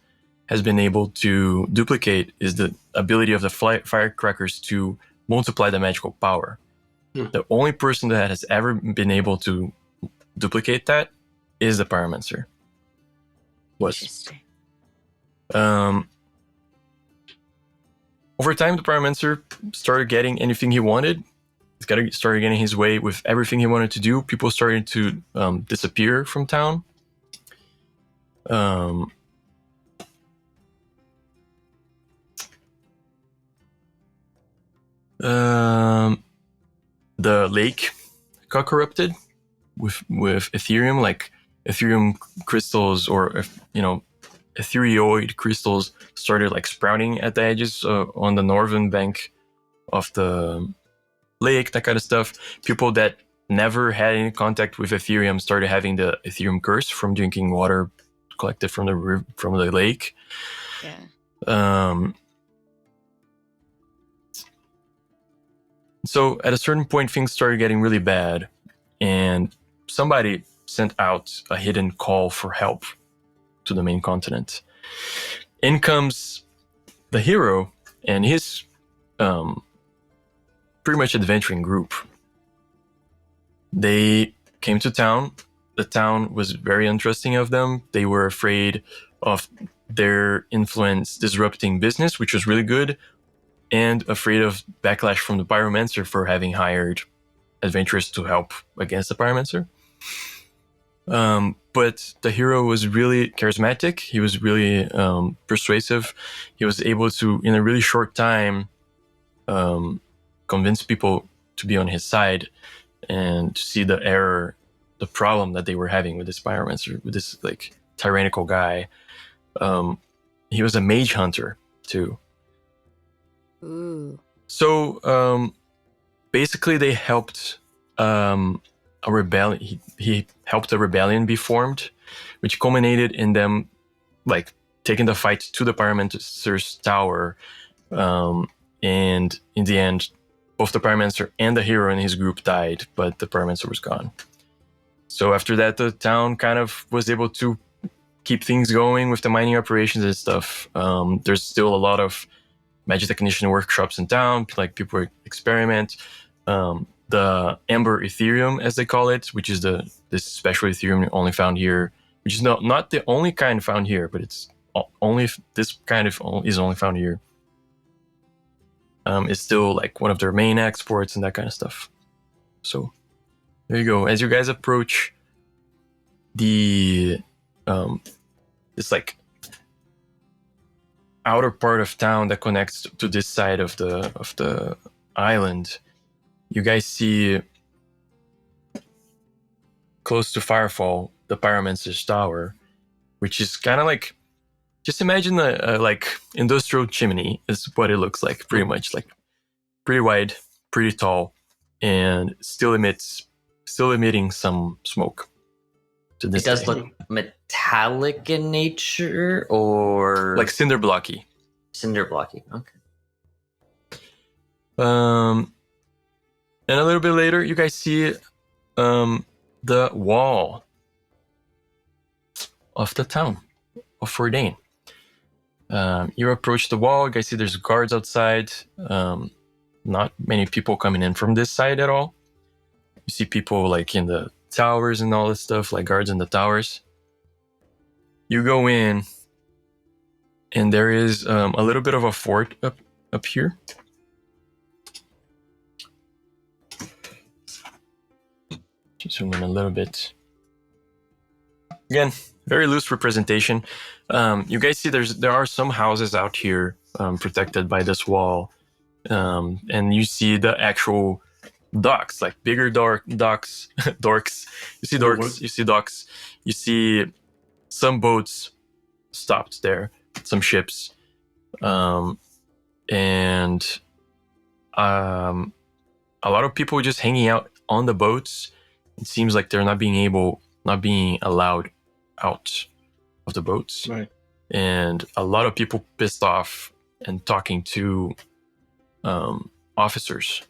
has been able to duplicate is the ability of the firecrackers to multiply the magical power. The only person that has ever been able to duplicate that is the pyromancer. Interesting. Over time, the pyromancer started getting anything he wanted. He started getting his way with everything he wanted to do. People started to disappear from town. The lake got corrupted with Aetherium, like Aetherium crystals, or Ethereoid crystals started like sprouting at the edges on the northern bank of the lake, that kind of stuff. People that never had any contact with Aetherium started having the Aetherium curse from drinking water collected from the lake. Yeah. So at a certain point, things started getting really bad, and somebody sent out a hidden call for help to the main continent. In comes the hero and his pretty much adventuring group. They came to town. The town was very interesting of them. They were afraid of their influence disrupting business, which was really good, and afraid of backlash from the pyromancer for having hired adventurers to help against the pyromancer. But the hero was really charismatic. He was really persuasive. He was able to, in a really short time, convince people to be on his side and to see the error, the problem that they were having with this pyromancer, with this like tyrannical guy. He was a mage hunter too. Ooh. So basically, they helped a rebellion. He helped a rebellion be formed, which culminated in them like taking the fight to the pyromancer's tower. And in the end, both the pyromancer and the hero and his group died, but the pyromancer was gone. So after that, the town kind of was able to keep things going with the mining operations and stuff. There's still a lot of magic technician workshops in town, like people experiment. The Amber Aetherium, as they call it, which is this special Aetherium only found here, which is not the only kind found here, but it's only this kind of is only found here. is still like one of their main exports and that kind of stuff. So there you go. As you guys approach the this like outer part of town that connects to this side of the island, you guys see close to Firefall the Pyromancer's Tower, which is kind of like, just imagine a like industrial chimney is what it looks like, pretty much, like pretty wide, pretty tall, and still emitting some smoke. To this It does day. look metallic in nature, or like cinder blocky. cinder blocky. Okay. And a little bit later, you guys see the wall of the town of Fordhayn. You approach the wall. You guys see there's guards outside. Not many people coming in from this side at all. You see people like in the towers and all this stuff, like guards in the towers. You go in, and there is a little bit of a fort up here. Just zoom in a little bit. Again, very loose representation. You guys see there are some houses out here protected by this wall, and you see the actual docks, like bigger docks, dorks. You see dorks, you see docks, you see some boats stopped there, some ships, and a lot of people just hanging out on the boats. It seems like they're not being allowed out of the boats. Right. And a lot of people pissed off and talking to officers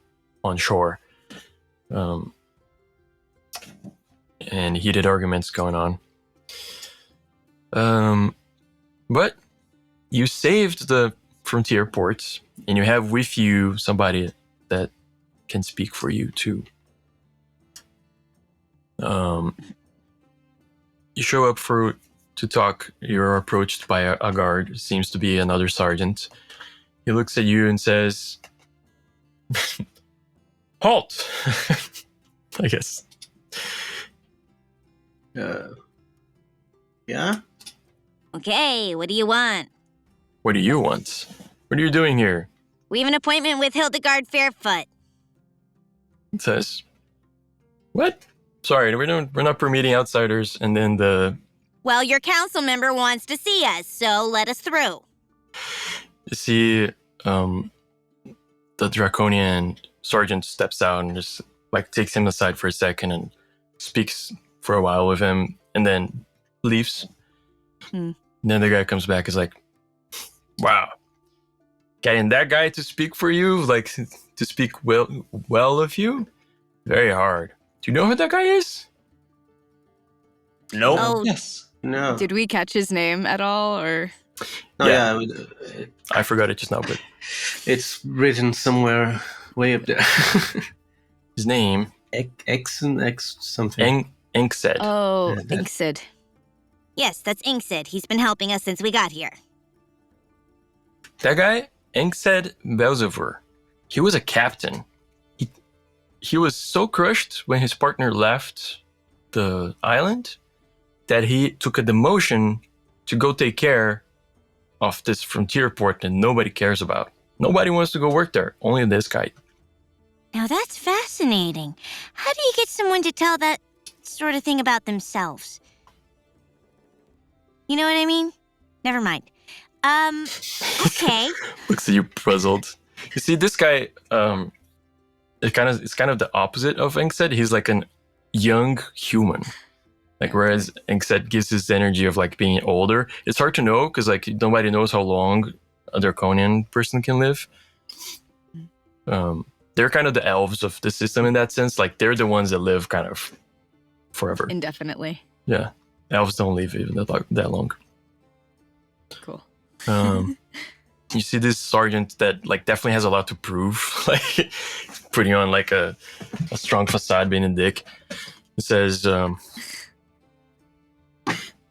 on shore. And heated arguments going on. But you saved the frontier ports, and you have with you somebody that can speak for you too. You show up to talk. You're approached by a guard. It seems to be another sergeant. He looks at you and says, "Halt!" I guess. Yeah? Okay, what do you want? What do you want? What are you doing here? We have an appointment with Hildegard Fairfoot. It says, "What? Sorry, we're not permitting outsiders." And then Well, your council member wants to see us, so let us through. you see the draconian sergeant steps out and just like takes him aside for a second and speaks for a while with him, and then leaves. And then the guy comes back, is like, "Wow, getting that guy to speak for you, like to speak well of you, very hard. Do you know who that guy is?" Nope. Oh, Yes. No. Did we catch his name at all, or? Oh, Yeah. yeah. I forgot it just now, but It's written somewhere way up there. his name, X and X something. Inksaid. Oh, Yeah, that- Inksid. yes, that's Inksid. He's been helping us since we got here. That guy, Inksaid Belzever, he was a captain. He was so crushed when his partner left the island that he took a demotion to go take care of this frontier port that nobody cares about. Nobody wants to go work there, only this guy. Now that's fascinating. How do you get someone to tell that sort of thing about themselves? You know what I mean? Never mind. Okay. Looks at you puzzled. You see, this guy, it's kind of the opposite of Inksaid. He's like an young human. Like, whereas Inksaid gives his energy of like being older. It's hard to know because like nobody knows how long a draconian person can live. They're kind of the elves of the system in that sense. Like, they're the ones that live kind of forever. Indefinitely. Yeah, elves don't live even that long. Cool. You see this sergeant that like definitely has a lot to prove, like putting on like a strong facade, being a dick. He says,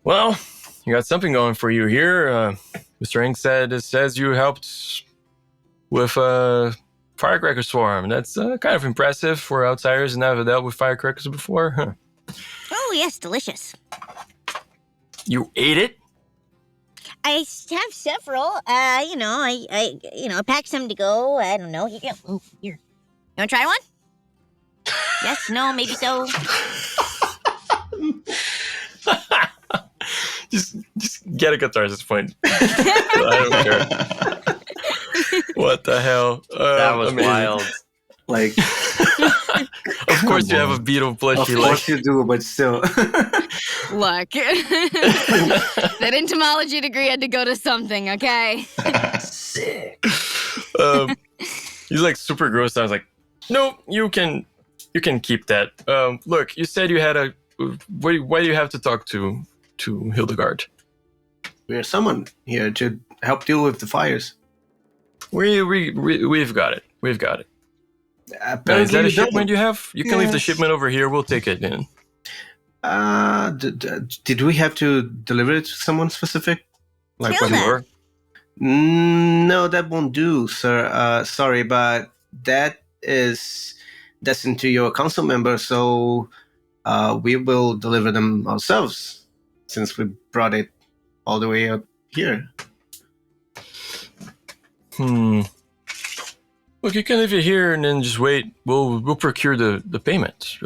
"Well, you got something going for you here. Mr. Ink says you helped with a firecracker swarm. That's kind of impressive for outsiders and never dealt with firecrackers before. Huh. Oh, yes, delicious. You ate it? I have several. I packed some to go. I don't know. Here. Oh, here. You want to try one? Yes, no, maybe so. just get a guitar at this point. I don't care. What the hell? That was amazing. wild. Like, Of course, you have a Beetle plushie. of course you do, but still. Look, that entomology degree had to go to something, okay? Sick. He's like super grossed out. I was like, no, you can keep that. Look, you said you had a. Why do you have to talk to Hildegard? We're someone here to help deal with the fires. We've got it. We've got it. Is that a shipment you have? You can leave the shipment over here. We'll take it in. Did we have to deliver it to someone specific? Like Hilda. when we're... No, that won't do, sir. Sorry, but that is destined to your council member, so we will deliver them ourselves, since we brought it all the way up here. Look, you can leave it here and then just wait. We'll procure the payment.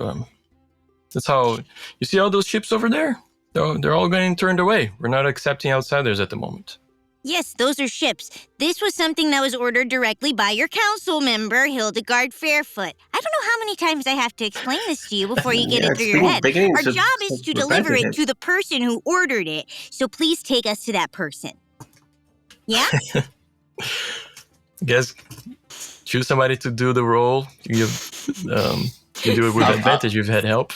That's how you see all those ships over there. They're all getting turned away. We're not accepting outsiders at the moment. Yes, those are ships. This was something that was ordered directly by your council member, Hildegard Fairfoot. I don't know how many times I have to explain this to you before you get it through your head. Our job is to deliver it to the person who ordered it, so please take us to that person. Yeah? Guess choose somebody to do the role. You do it with advantage. You've had help.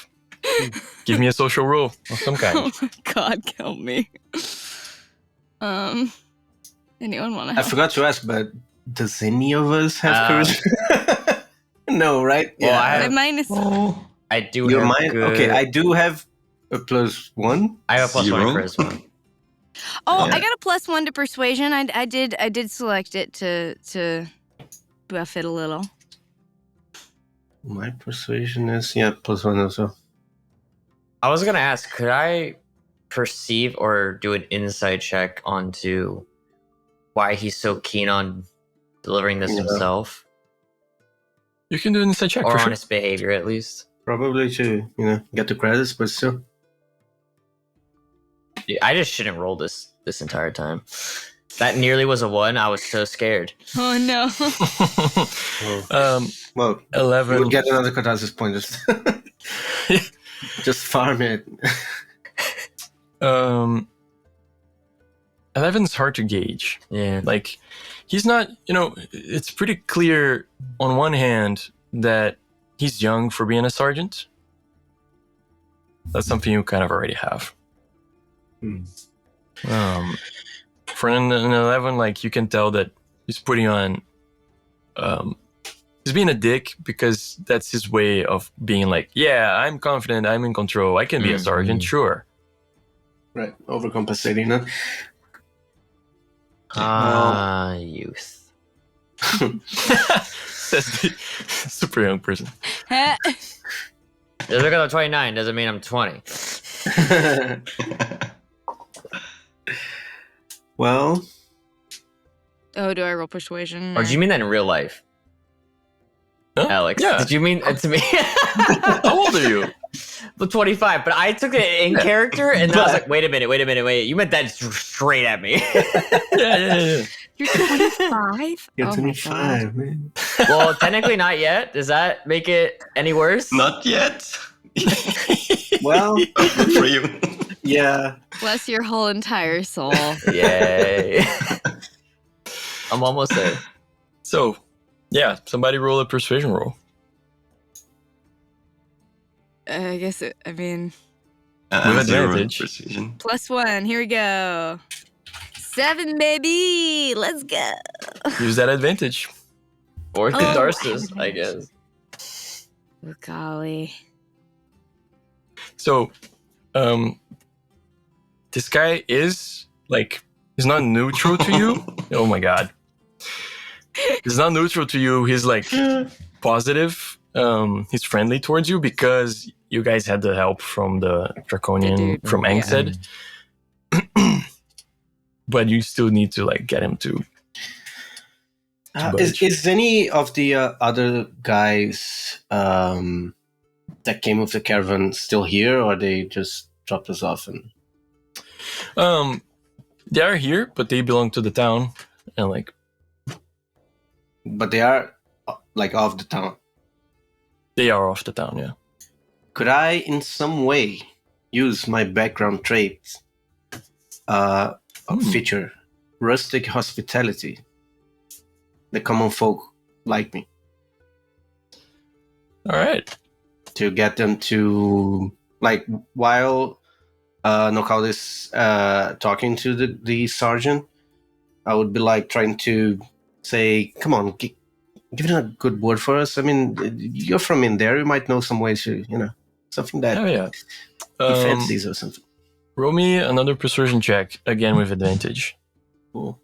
Give me a social role of some kind. Oh my God, help me. Anyone want to I help? forgot to ask, but does any of us have charisma? No, right? Well, I My have, minus. I do Your have mind? good... Okay, I do have a +1. I have a +1 Zero? charisma. Oh, Yeah. I got a +1 to persuasion. I did select it to buff it a little. My persuasion is, +1 also. I was gonna ask, could I perceive or do an insight check onto why he's so keen on delivering this Yeah. himself, You can do an inside check or for on sure. his behavior at least? Probably to, get the credits, but still. Yeah, I just shouldn't roll this entire time. That nearly was a 1. I was so scared. Oh no. Well, 11. we'll get another catharsis point. Just farm it. 11's hard to gauge. Yeah. Like, he's not, it's pretty clear on one hand that he's young for being a sergeant. That's something you kind of already have. For an 11, like, you can tell that he's putting on, he's being a dick because that's his way of being like, yeah, I'm confident, I'm in control, I can be a sergeant, sure. Right, overcompensating, huh? Youth. That's the super young person. Just because I'm 29 doesn't mean I'm 20. Well, Oh, do I roll persuasion? Or do you mean that in real life? Huh? Alex, Yeah. did you mean it to me? How old are you? I'm 25, but I took it in character, and then I was like, wait a minute. You meant that straight at me. Yeah. You're 25? you're Oh my 25, God. man. Well, technically not yet. Does that make it any worse? Not yet. Well, Good for you. yeah. Bless your whole entire soul. Yay. I'm almost there. So, yeah, somebody roll a persuasion roll. I guess With Zero advantage. precision. +1. Here we go. 7, baby. Let's go. Use that advantage. Or Oh, catharsis, I guess. Oh, golly. So, this guy is, like, he's not neutral to you. Oh my God. He's not neutral to you. He's like positive. He's friendly towards you because you guys had the help from the Draconian dude. from Yeah. Angsaid. But you still need to like get him to. Is any of the other guys that came with the caravan still here, or they just dropped us off? And They are here, but they belong to the town, and like. But they are like off the town. They are off the town, yeah. Could I, in some way, use my background traits feature, rustic hospitality? The common folk like me. All right. To get them to, like, while Knockout is talking to the sergeant, I would be like trying to say, come on, give it a good word for us. I mean, you're from in there. You might know some ways to, something that he fancies or something. Roll me another persuasion check, again with advantage. Cool.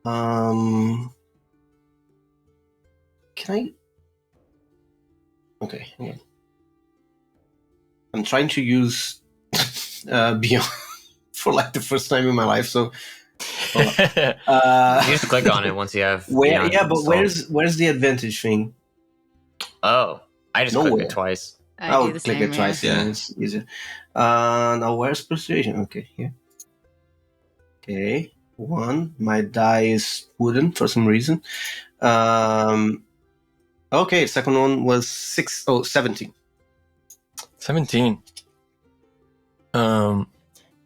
Can I? Okay, hang on. I'm trying to use Beyond for like the first time in my life, so. You just click on it once you have. But installed. where's the advantage thing? Oh, I just clicked it twice. I'll do the click same, it twice. yeah. It's easier. Now where's persuasion? Okay, here. Okay, 1. My die is wooden for some reason. Okay, second one was 17. 17. Oh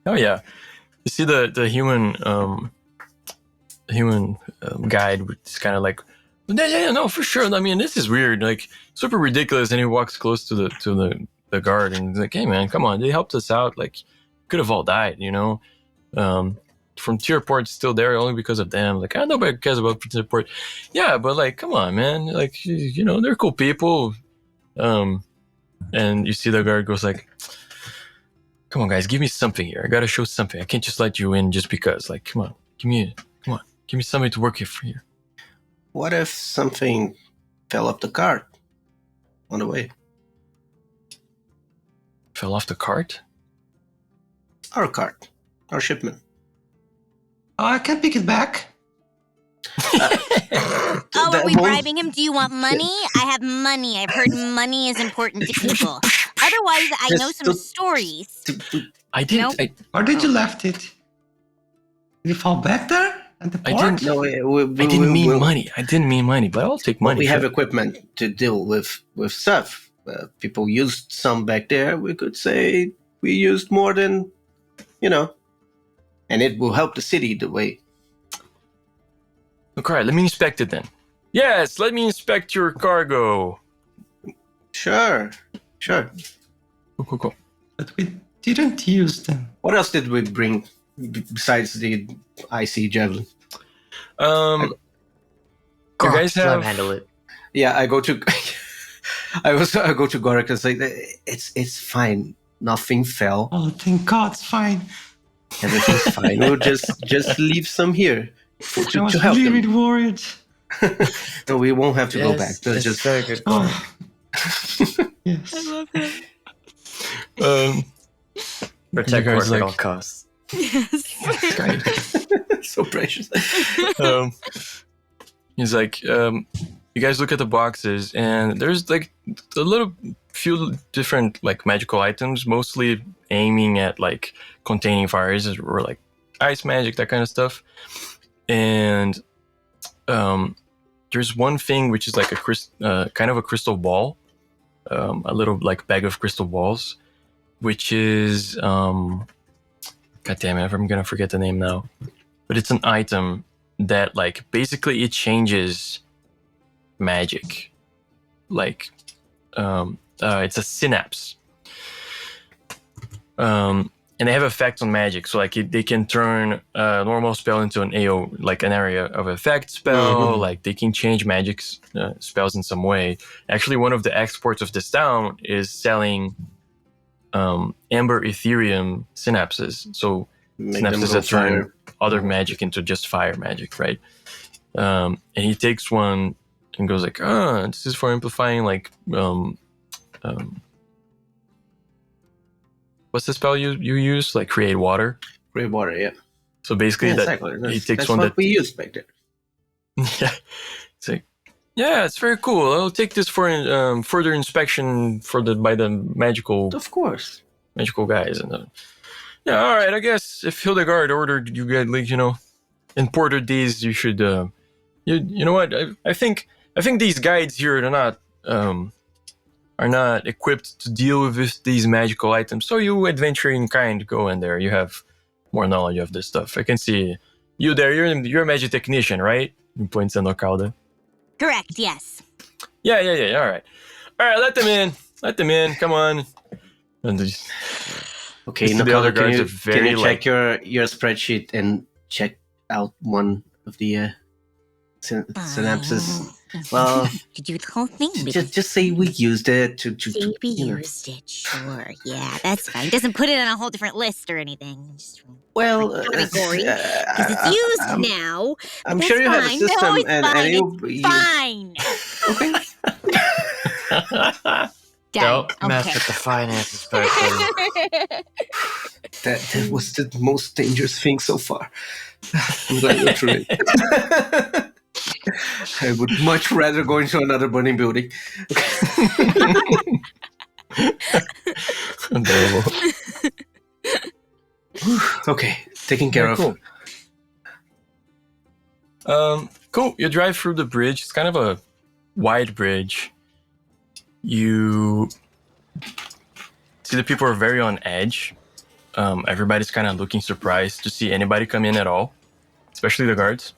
yeah. You see the human guide, which is kind of like, yeah, no, for sure. I mean, this is weird, like super ridiculous. And he walks close to the guard and he's like, hey man, come on, they helped us out. Like, could have all died, Frontierport is still there only because of them. Like, nobody cares about Frontierport. Yeah, but like, come on, man. Like, they're cool people. And you see the guard goes like, come on, guys, give me something here. I gotta show something. I can't just let you in just because. Like, come on, give me something to work here. What if something fell off the cart on the way? Fell off the cart? Our cart. Our shipment. Oh, I can pick it back. Oh, are we bribing him? Do you want money? I have money. I've heard money is important to people. Otherwise, I know some stories. I didn't. Nope. Where did you left it? Did it fall back there at the port? didn't. No, I didn't mean money. I didn't mean money, but I'll take money. We have equipment to deal with stuff. People used some back there. We could say we used more than, and it will help the city the way. Okay, let me inspect it then. Yes, let me inspect your cargo. Sure. Cool. But we didn't use them. What else did we bring besides the icy javelin? You guys Let him have. handle it. Yeah, I go to I go to Gorak and say it's fine. Nothing fell. Oh, thank God, it's fine. Everything's fine. We'll just leave some here I was to help really them. worried. No, we won't have to go back. That's Just very good. Oh. Yes. love him. Protect You guys Gorak at like- all costs. Yes. so precious. He's like, you guys look at the boxes, and there's like a little few different like magical items, mostly aiming at like containing fires or like ice magic, that kind of stuff. And there's one thing which is like a kind of a crystal ball, a little like bag of crystal balls, which is God damn it, I'm gonna forget the name now, but it's an item that like basically it changes magic, like it's a synapse, and they have effects on magic. So like they can turn a normal spell into an AO, like an area of effect spell. Mhm. Like they can change magic spells in some way. Actually, one of the exports of this town is selling amber Aetherium synapses. So Make them synapses go that turn fire. other magic into just fire magic, right? And he takes one and goes like, this is for amplifying like what's the spell you use? Like create water. Create water, yeah. So basically, Exactly. he takes that's one what that we used back there. yeah, it's like, yeah, it's very cool. I'll take this for further inspection by the magical Of course. guys. And yeah, all right. I guess if Hildegard ordered you guys, like, imported these, you should. You know what? I think these guides here are not equipped to deal with these magical items. So you adventuring kind, go in there. You have more knowledge of this stuff. I can see you there. You're a magic technician, right? He points at Nokauda. Correct, yes. Yeah. All right. Let them in. Come on. And Okay, the Nokauda, other can guards you, are very, can you check your spreadsheet and check out one of the synapses? Well, to do the whole thing. just say we used it to Say we used it, sure. Yeah, that's fine. Doesn't put it on a whole different list or anything. Just well, category, because it's used now. I'm sure you have a system, no, and you fine. Okay. Don't mess with the finances, person. That was the most dangerous thing so far. I'm glad you're through it. I would much rather go into another burning building. Adorable. Okay, taken care of. Cool. Cool. You drive through the bridge. It's kind of a wide bridge. You see the people are very on edge. Everybody's kind of looking surprised to see anybody come in at all, especially the guards.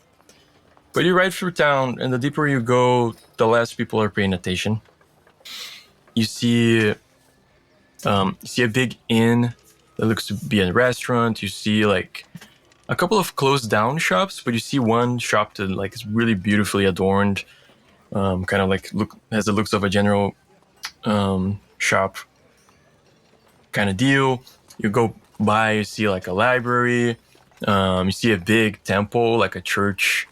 But you ride through town, and the deeper you go, the less people are paying attention. You see a big inn that looks to be a restaurant. You see like a couple of closed down shops, but you see one shop that like is really beautifully adorned, kind of like has the looks of a general shop kind of deal. You go by, you see like a library. You see a big temple, like a church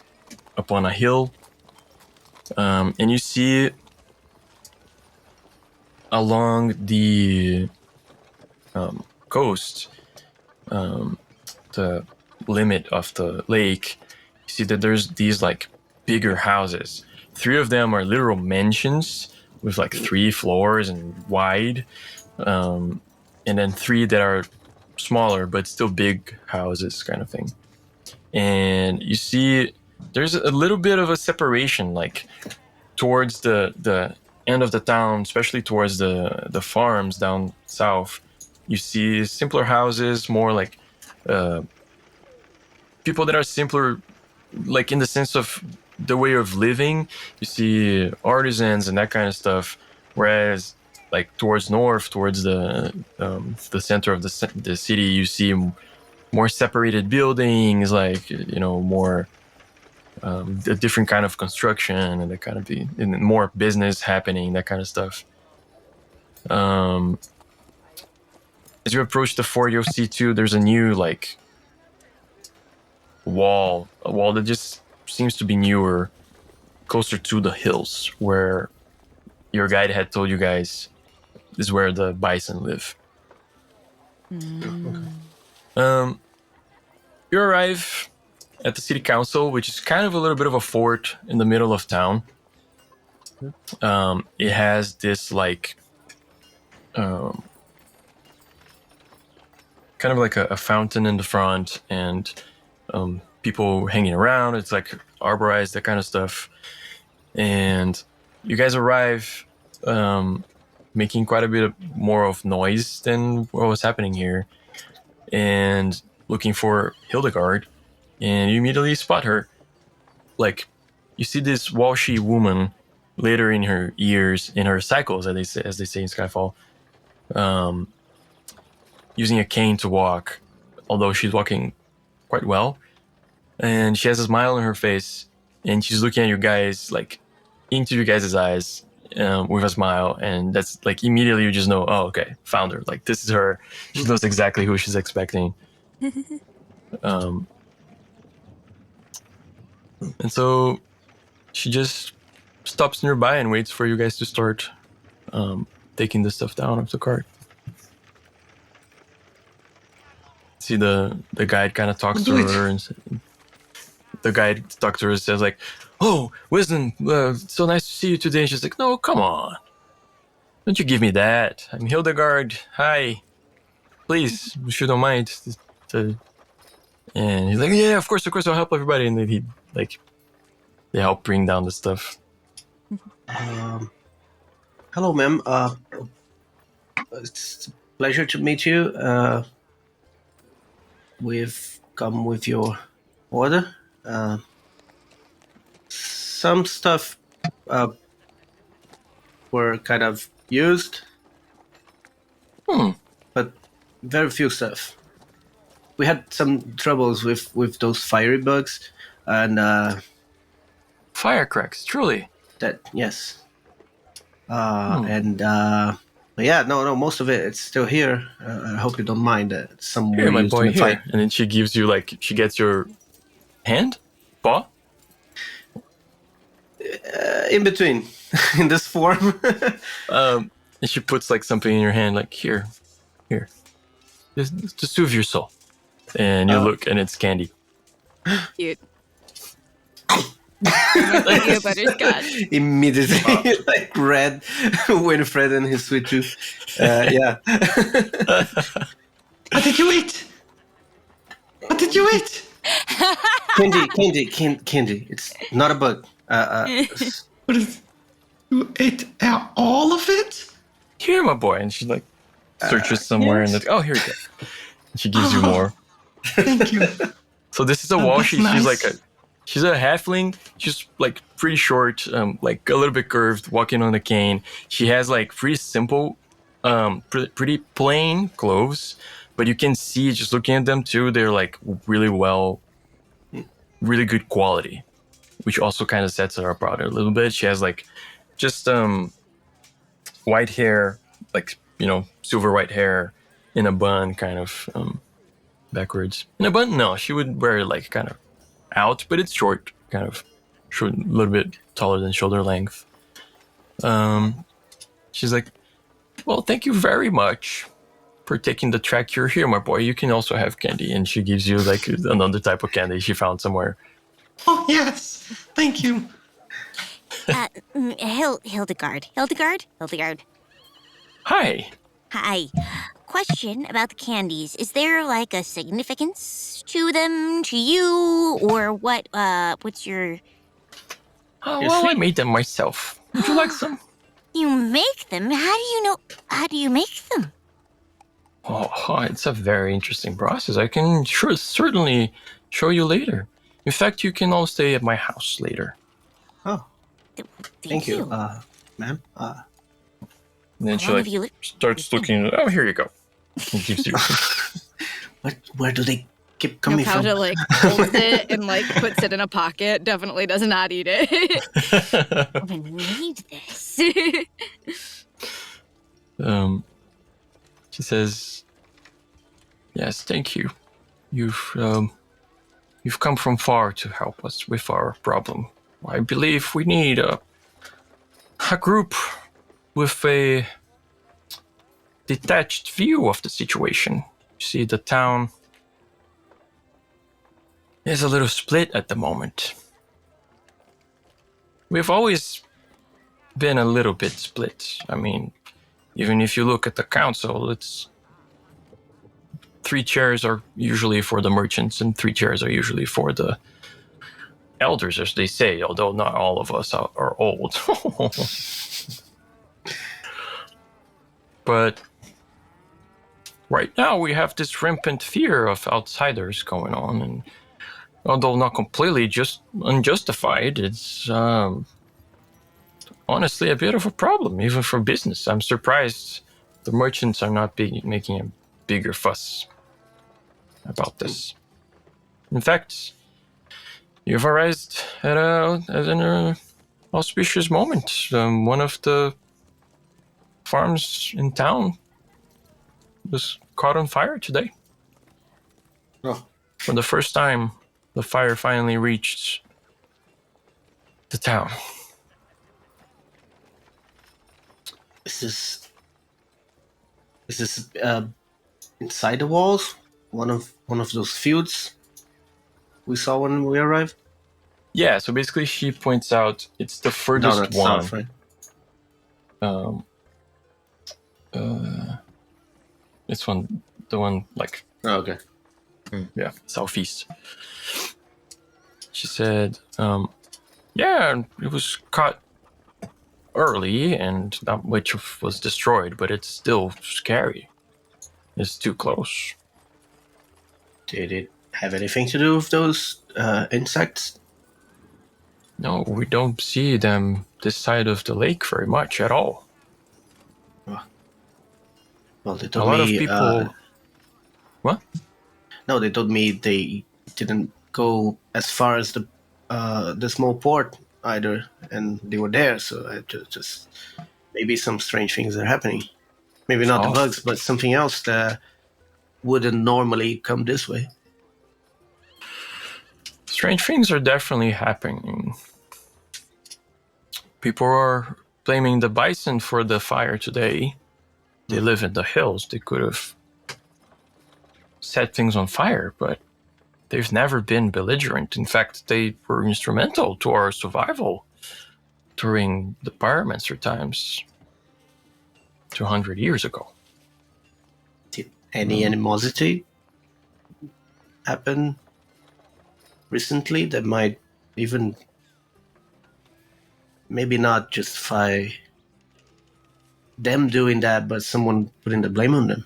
up on a hill. And you see along the coast, the limit of the lake, you see that there's these like bigger houses. 3 of them are literal mansions with like 3 floors and wide. And then 3 that are smaller but still big houses kind of thing. And you see there's a little bit of a separation, like towards the end of the town, especially towards the farms down south. You see simpler houses, more like people that are simpler, like in the sense of the way of living. You see artisans and that kind of stuff, whereas like towards north, towards the center of the city, you see more separated buildings, like more a different kind of construction and that kind of and more business happening, that kind of stuff. As you approach the fort, you'll see too, there's a new like a wall that just seems to be newer, closer to the hills where your guide had told you guys is where the bison live. You arrive at the city council, which is kind of a little bit of a fort in the middle of town. It has this like kind of like a fountain in the front, and people hanging around. It's like arborized, that kind of stuff. And you guys arrive making quite a bit more of noise than what was happening here, and looking for Hildegard. And you immediately spot her. Like, you see this Walshy woman later in her years, in her cycles, as they say in Skyfall, using a cane to walk, although she's walking quite well. And she has a smile on her face, and she's looking at you guys, like, into you guys' eyes with a smile. And that's, like, immediately you just know, oh, okay, found her. Like, this is her. She knows exactly who she's expecting. And so she just stops nearby and waits for you guys to start taking the stuff down off the cart. See the guide kind of talks to her, and the guide talks to her and says like, "Oh, Wisdom, so nice to see you today." And she's like, "No, come on. Don't you give me that. I'm Hildegard. Hi. Please, if you don't mind." And he's like, "Yeah, of course, I'll help everybody." And then they help bring down the stuff. Hello, ma'am. It's a pleasure to meet you. We've come with your order. Some stuff were kind of used, but very few stuff. We had some troubles with those fiery bugs, and Firecracks, truly. that yes. And but yeah, no, most of it's still here. I hope you don't mind that some Here, were my used boy, in the here. fire. And then she gives you she gets your hand, paw. In between, in this form. And she puts something in your hand, here, just to soothe your soul. And you look, and it's candy. Cute. Like you butterscotch. Immediately, red Winifred and his sweet tooth. Yeah. What did you eat? What did you eat? Candy. It's not a bug. What is, you ate all of it? Here, my boy. And she searches somewhere, yes. and oh, here you go. And she gives you more. Thank you. So this is a wall. that's She's nice. she's a halfling. She's pretty short, a little bit curved, walking on a cane. She has pretty simple, pretty plain clothes, but you can see just looking at them too, they're really good quality, which also kind of sets her apart a little bit. She has just white hair, silver white hair in a bun, kind of backwards. In a bun, no, she would wear it kind of out, but it's short, kind of short, a little bit taller than shoulder length. She's like, "Well, thank you very much for taking the trek. You're here, my boy. You can also have candy." And she gives you another type of candy she found somewhere. Oh, yes. Thank you. Hildegard. Hi. Hi. Question about the candies. Is there a significance to them, to you, or what? What's your? Oh, well, I made them myself. Would you like some? You make them? How do you know? How do you make them? Oh, it's a very interesting process. I can certainly show you later. In fact, you can all stay at my house later. Oh, thank you, ma'am. And then How long have she you starts looking. Oh, here you go. And gives you. Where do they keep coming from? Nakata holds it and puts it in a pocket. Definitely does not eat it. I'm gonna need this. She says, "Yes, thank you. You've come from far to help us with our problem. I believe we need a group with a detached view of the situation. You see, the town is a little split at the moment. We've always been a little bit split. I mean, even if you look at the council, it's 3 chairs are usually for the merchants and 3 chairs are usually for the elders, as they say, although not all of us are old. But right now we have this rampant fear of outsiders going on, and although not completely just unjustified, it's honestly a bit of a problem, even for business. I'm surprised the merchants are not making a bigger fuss about this. In fact, you've arrived at an auspicious moment. One of the farms in town was caught on fire today. Oh. For the first time, the fire finally reached the town. Is this inside the walls? One of those fields we saw when we arrived? Yeah, so basically she points out it's the Down furthest at one. south, right? This one, the one like Oh, okay. yeah, southeast. She said, yeah, it was caught early and not much was destroyed, but it's still scary. It's too close. Did it have anything to do with those insects? No, we don't see them this side of the lake very much at all. Well, they A told lot of me. people. What? No, they told me they didn't go as far as the small port either, and they were there. So I just maybe some strange things are happening. Maybe not the Oh. bugs, but something else that wouldn't normally come this way. Strange things are definitely happening. People are blaming the bison for the fire today. They live in the hills. They could have set things on fire, but they've never been belligerent. In fact, they were instrumental to our survival during the pyromancer times 200 years ago. Did any animosity happen recently that might even maybe not justify them doing that, but someone putting the blame on them?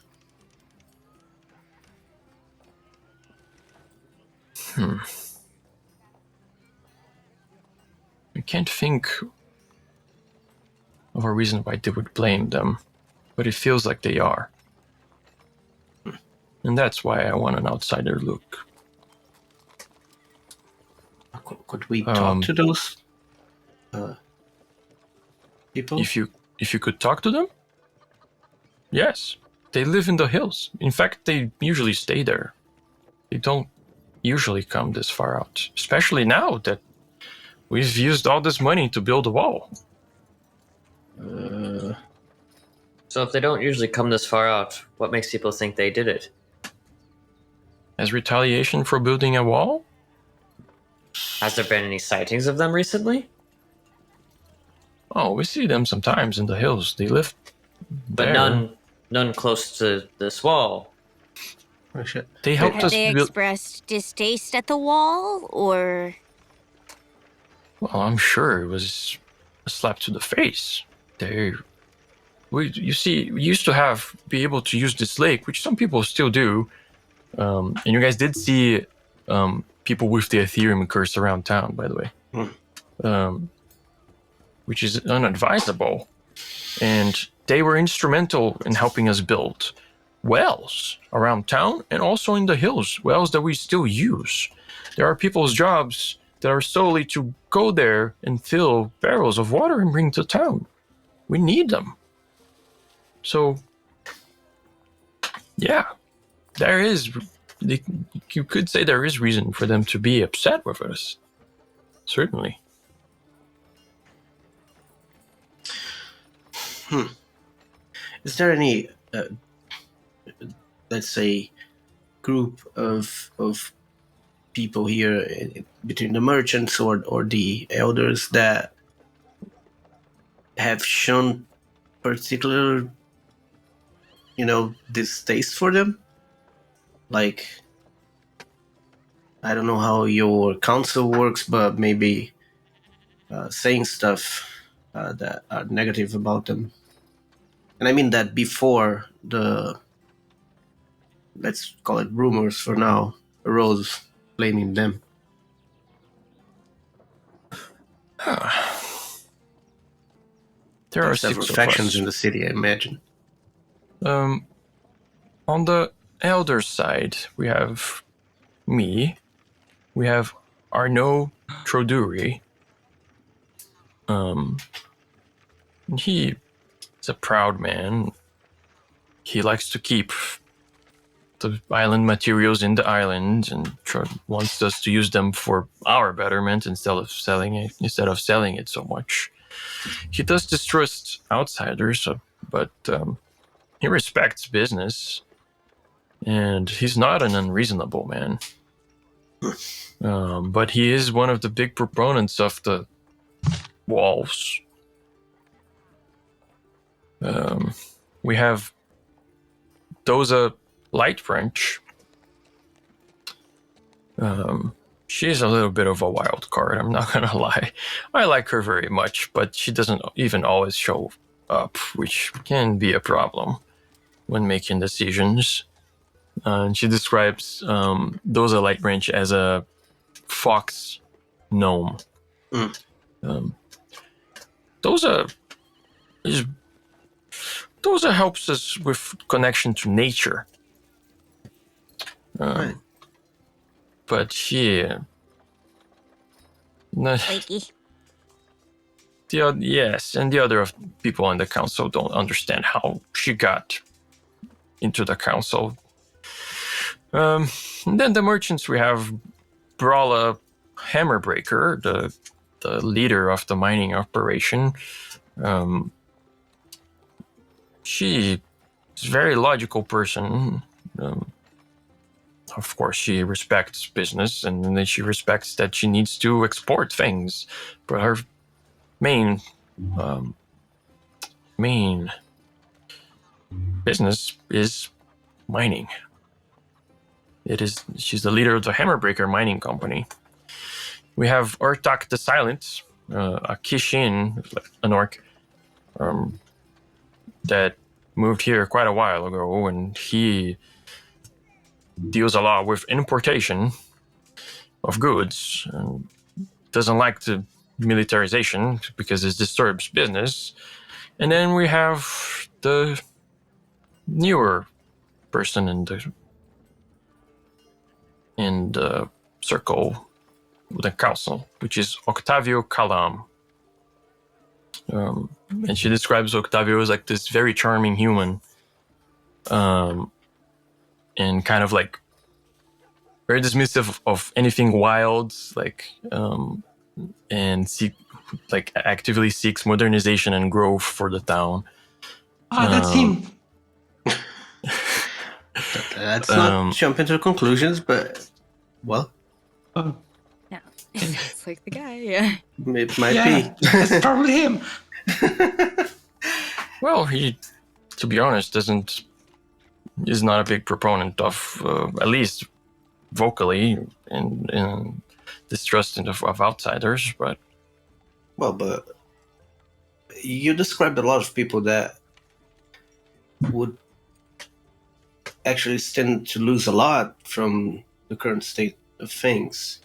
I can't think of a reason why they would blame them, but it feels like they are. And that's why I want an outsider look. Could we talk to those people? If you could talk to them? Yes. They live in the hills. In fact, they usually stay there. They don't usually come this far out, especially now that we've used all this money to build a wall. So if they don't usually come this far out, what makes people think they did it? As retaliation for building a wall? Has there been any sightings of them recently? Oh, we see them sometimes in the hills. They live But there. none close to this wall. Oh, shit. They helped Have us they build. expressed distaste at the wall, or Well, I'm sure it was a slap to the face. You see, we used to be able to use this lake, which some people still do. And you guys did see people with the Aetherium curse around town, by the way, which is unadvisable. And they were instrumental in helping us build wells around town and also in the hills, wells that we still use. There are people's jobs that are solely to go there and fill barrels of water and bring to town. We need them. So, yeah, you could say there is reason for them to be upset with us. Certainly. Is there any, let's say, group of people here between the merchants or the elders that have shown particular, distaste for them? Like, I don't know how your council works, but maybe saying stuff that are negative about them. And I mean that before the, let's call it rumors for now, arose blaming them. There are several 6 of factions us. in the city, I imagine. On the elder side, we have me. We have Arnaud Troduri. He is a proud man. He likes to keep the island materials in the island and wants us to use them for our betterment instead of selling it so much. He does distrust outsiders, but he respects business, and he's not an unreasonable man. But he is one of the big proponents of the walls. We have Doza Lightbranch. She's a little bit of a wild card, I'm not gonna lie. I like her very much, but she doesn't even always show up, which can be a problem when making decisions. And she describes Doza Lightbranch as a fox gnome. Doza helps us with connection to nature. Right. But she... Flaky. Yes, and the other people on the council don't understand how she got into the council. And then the merchants, we have Brawla Hammerbreaker, the leader of the mining operation. She is a very logical person. Of course, she respects business, and then she respects that she needs to export things. But her main business is mining. She's the leader of the Hammerbreaker mining company. We have Urtak the Silent, a Kishin, an orc, that moved here quite a while ago, and he deals a lot with importation of goods and doesn't like the militarization because it disturbs business. And then we have the newer person in the circle, the council, which is Octavio Kalam. And she describes Octavio as like this very charming human, and kind of like very dismissive of anything wild, and actively seeks modernization and growth for the town. That's him. Let's not jump into conclusions, but well, Oh, No, it's like the guy. Yeah. it might yeah, that's probably him. Well, he, to be honest, is not a big proponent of, at least vocally, in distrust of outsiders. But you described a lot of people that would actually stand to lose a lot from the current state of things.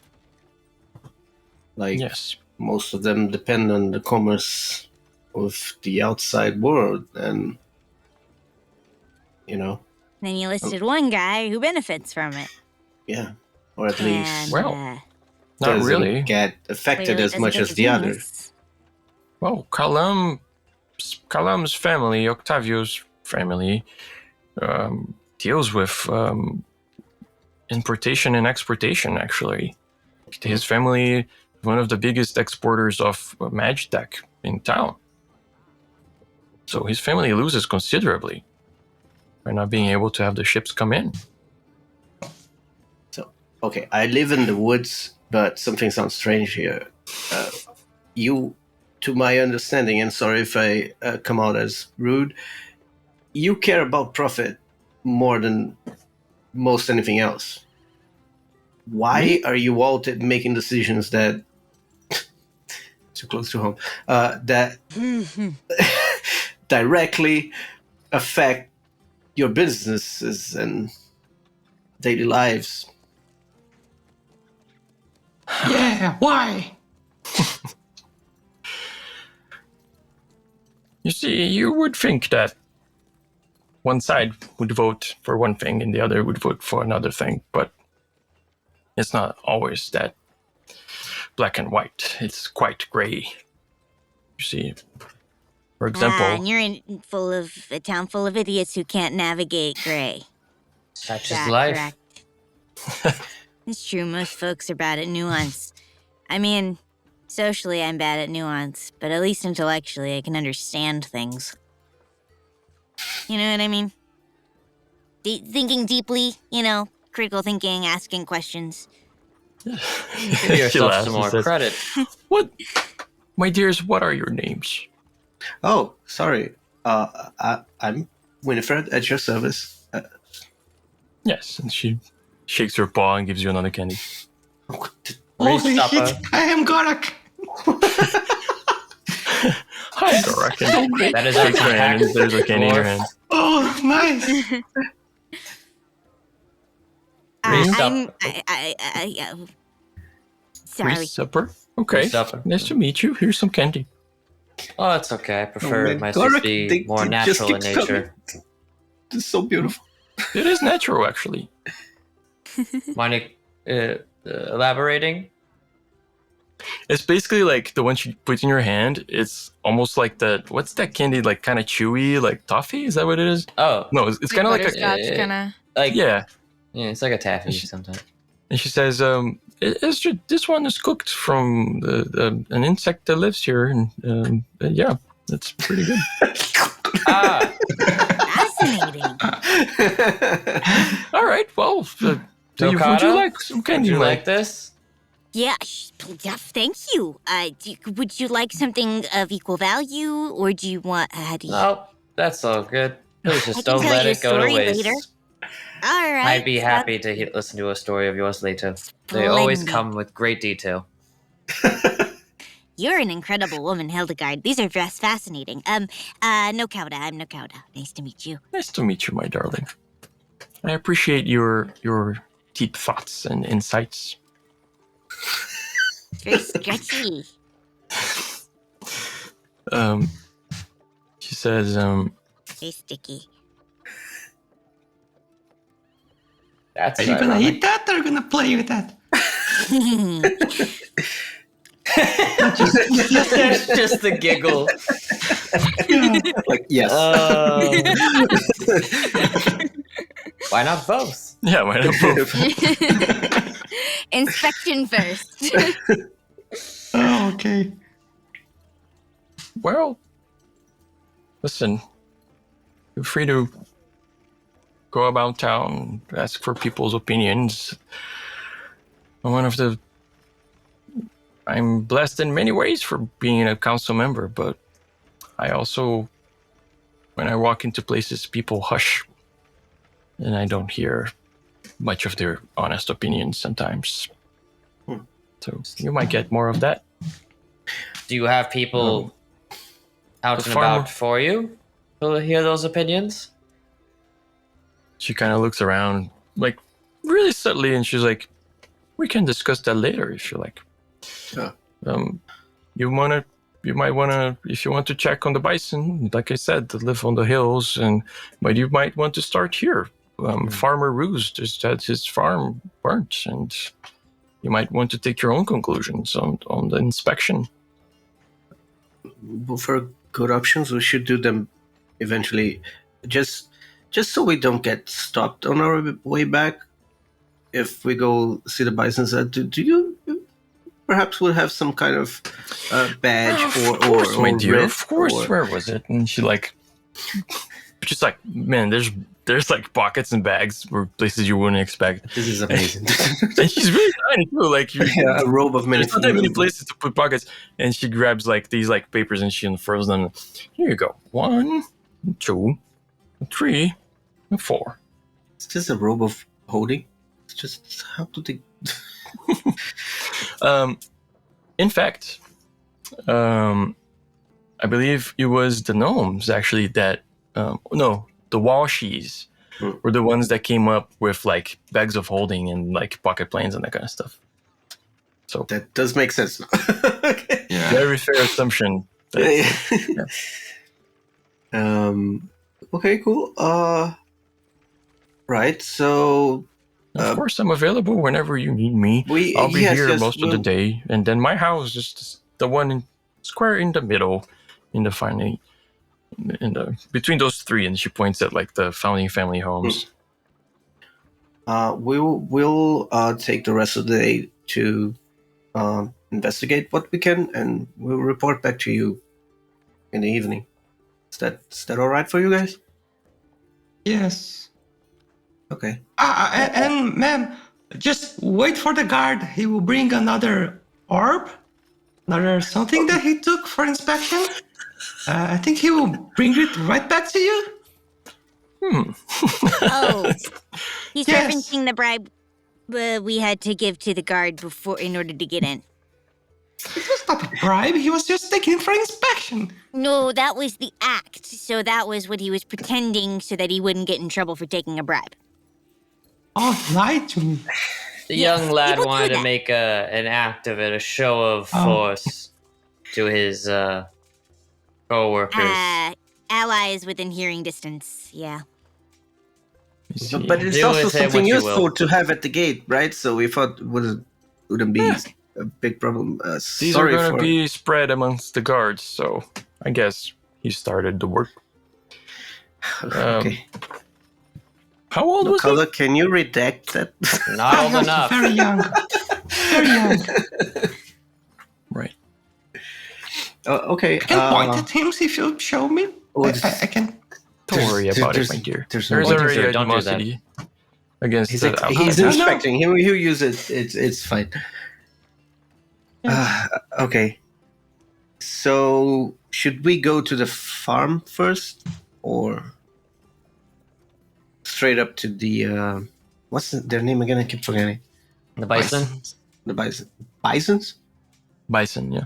Like, yes, most of them depend on the commerce of the outside world, and Then you listed one guy who benefits from it. yeah, or at And, least Well, not doesn't really. get affected clearly as much doesn't as the other. business. Well, Kalam's family, Octavio's family, deals with importation and exportation, actually. His family is one of the biggest exporters of Magitech in town. So his family loses considerably by not being able to have the ships come in. So, okay, I live in the woods, but something sounds strange here. You, to my understanding, and sorry if I come out as rude, you care about profit more than most anything else. Why are you all making decisions that too close to home that directly affect your businesses and daily lives? Yeah, why? You see, you would think that one side would vote for one thing and the other would vote for another thing, but it's not always that black and white. It's quite gray. You see, for example... and you're in a town full of idiots who can't navigate gray. Such is life. Correct. It's true, most folks are bad at nuance. I mean, socially I'm bad at nuance, but at least intellectually I can understand things. You know what I mean? Thinking deeply, critical thinking, asking questions. Give yourself laughs some and more says, credit. What? My dears, what are your names? Oh, sorry. I'm Winifred at your service. Yes, and she shakes her paw and gives you another candy. Reece Holy supper. shit, I am Gorak. Hi, Gorak. So great. That is our Shakes her hand and there's a candy in her dwarf. hand. Oh, nice. Reece I'm. supper. Sorry. Reece supper. Okay. Reece supper. Nice to meet you. Here's some candy. Oh, it's okay. I prefer man, my Gorak, to be they more just natural in keep nature. It's so beautiful. It is natural, actually. Mind elaborating? It's basically like the one she puts in your hand. It's almost like that. What's that candy? Like kind of chewy, like toffee? Is that what it is? Oh, No, it's kind of like a Butterscotch kind of. like yeah. Yeah, it's like a taffy Sh- sometimes. And she says, it's just, this one is cooked from an insect that lives here, and yeah, that's pretty good. Ah, Fascinating. All right, well, would Nokata? you like some would candy? you Mike? like this? Yeah, thank you. Would you like something of equal value, or do you want? How do you? No, that's all good. Please I just can don't tell let you a it go to story waste. later. All right. I'd be happy to listen to a story of yours later. They always Splendid. come with great detail. You're an incredible woman, Hildegard. These are just fascinating. Nokauda, I'm Nokauda. Nice to meet you. Nice to meet you, my darling. I appreciate your deep thoughts and insights. It's very stretchy. She says, Very sticky. That's Are you gonna ironic. eat that or gonna play with that? There's just the giggle. Like, yes. Why not both? yeah, why not both? Inspection first. Oh, okay. Well, listen, feel free to go about town, ask for people's opinions. I'm blessed in many ways for being a council member, but I also, when I walk into places, people hush, and I don't hear much of their honest opinions sometimes. So you might get more of that. Do you have people out the and farmer- about for you to hear those opinions? She kind of looks around, like, really subtly, and she's like, we can discuss that later if you like. Yeah. You might wanna, if you want to check on the bison, like I said, that live on the hills, but you might want to start here. Farmer Ruse just had his farm burnt, and you might want to take your own conclusions on the inspection. For good options, we should do them eventually. Just so we don't get stopped on our way back. If we go see the bisons, do you perhaps will have some kind of badge Of course, my dear. writ Of course. or- Where was it? And she's like, man, there's like pockets and bags or places you wouldn't expect. This is amazing. And she's really tiny too. Like Yeah, a robe of many. there's not that many places to put pockets. And she grabs like these like papers and she unfurls them. Here you go. 1, 2, 3, 4. It's just a robe of holding. It's just how do they? In fact, I believe it was the gnomes actually that no, the Walshies were the ones that came up with like bags of holding and like pocket planes and that kind of stuff. So That does make sense now. Okay. Yeah. very fair assumption. Yeah. Okay, cool. Right. So Of course, I'm available whenever you need me. I'll be yes, here yes, most of the day, and then my house is the one square in the middle, between those three. And she points at like the founding family homes. we'll take the rest of the day to investigate what we can, and we'll report back to you in the evening. Is that all right for you guys? Yes. Okay. And ma'am, just wait for the guard. He will bring another orb, another something that he took for inspection. I think he will bring it right back to you. Oh, he's Yes. referencing the bribe we had to give to the guard before in order to get in. It was not a bribe. He was just taking it for inspection. No, that was the act. So that was what he was pretending so that he wouldn't get in trouble for taking a bribe. Oh, lied to me. The Yes, young lad people do wanted to that. make an act of it, a show of Oh. force to his co-workers. Allies within hearing distance, yeah. You see. But it's Do also with him something what you useful will. to have at the gate, right? So we thought wouldn't be a big problem. These Sorry are going for to be spread amongst the guards, so I guess he started the work. okay. How old was he? Natalia, can you redact that? Not old was enough. very young. Very young. Right. Okay. I can point at him if you show me. Oh, I can. Don't worry about it, there's- my dear. there's There's no- already Don't do that. animosity against He's, the he's outside. inspecting. He'll use it. It's fine. Okay. So should we go to the farm first, or straight up to the what's their name again? I keep forgetting. The bison. The bison. Bisons? Bison, yeah.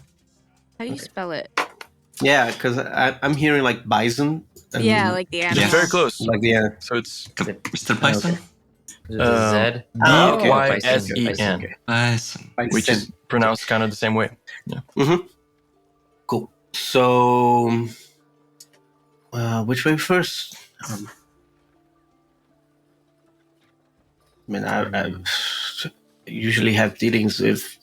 How do you spell it? Yeah, because I'm hearing like bison. and- Yeah, like the animal. It's very close. like the So it's Mr. Bison? Is it the Z? okay. B-Y-S-E-N, Bison. which is pronounced kind of the same way. Cool. So, which way first? I usually have dealings with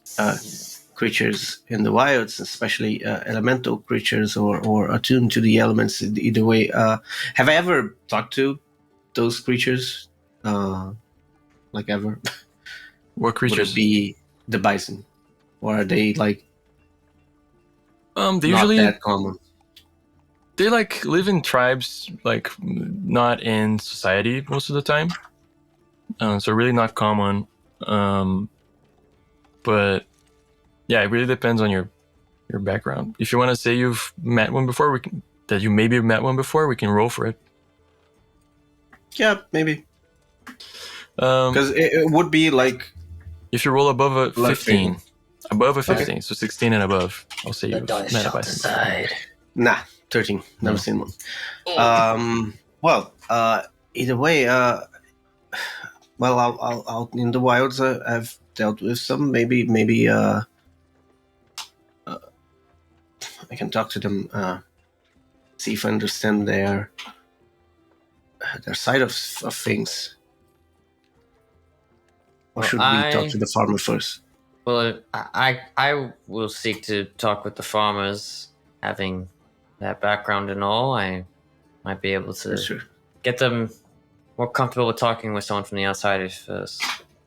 creatures in the wilds, especially elemental creatures or attuned to the elements. Either way, have I ever talked to those creatures? Like ever? What Would creatures? it be the bison, or are they like They not usually that common? they like live in tribes, like not in society most of the time. So really not common. But yeah, it really depends on your background. If you want to say you've met one before, we can roll for it. Yeah, maybe. Um, Because it would be like if you roll above a Left 15, above a Okay. 15, so 16 and above, I'll say you've met a bison. nah 13. Never seen one. Well, either way, well, I'll out in the wilds, I've dealt with some. Maybe I can talk to them, see if I understand their side of things. Or Well, should we talk to the farmer first? Well, I will seek to talk with the farmers. Having that background and all, I might be able to Sure. get them more comfortable with talking with someone from the outside, if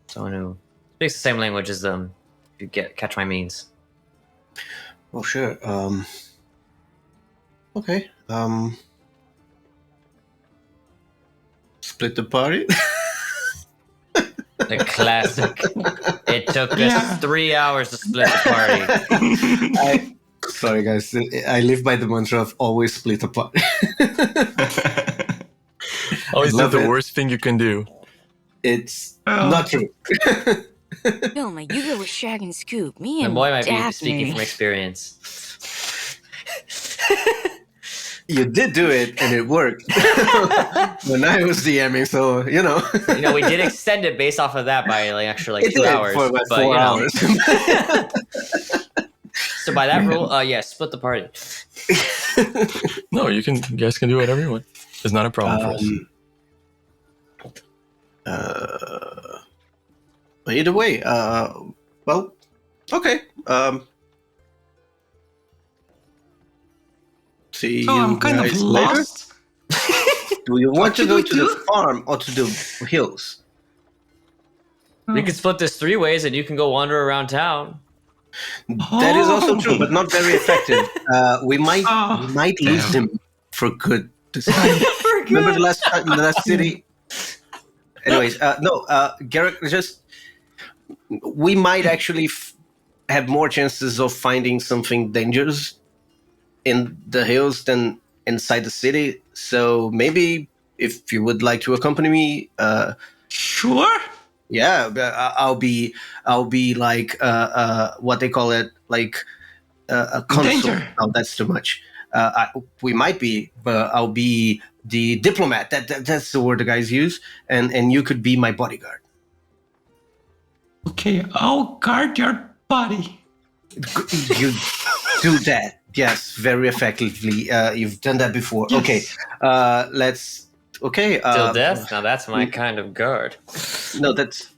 someone who speaks the same language as them. If you catch my means. Oh, sure. Okay. Split the party. The classic. It took us 3 hours to split the party. Sorry, guys. I live by the mantra of always split the party. Always do Love the it. worst thing you can do. It's Oh. not true. No, my Yuga was Shag and Scoop. Me The and boy might be Daphne. speaking from experience. You did do it, and it worked. When I was DMing, so you know. We did extend it based off of that by like extra It 2 did hours. for about but 4 hours. So by that rule, split the party. No, you guys can do whatever you want. It's not a problem for us. But either way, well, okay. See So you I'm kind of guys later. lost. Do you want to should go we to the do? farm or to the hills? We could split this 3 ways, and you can go wander around town. That is also true, but not very effective. We might lose him for good this time. Remember the last city? Anyways, Garrett, we might actually have more chances of finding something dangerous in the hills than inside the city. So maybe if you would like to accompany me, Sure. yeah, I'll be like what they call it, like a consul. Danger. No, that's too much. We might be, but I'll be the diplomat. That's the word the guys use, and you could be my bodyguard. Okay, I'll guard your body. You do that, yes, very effectively. You've done that before. Yes. Okay, let's. Okay, Till death? Now that's my kind of guard. No, that's.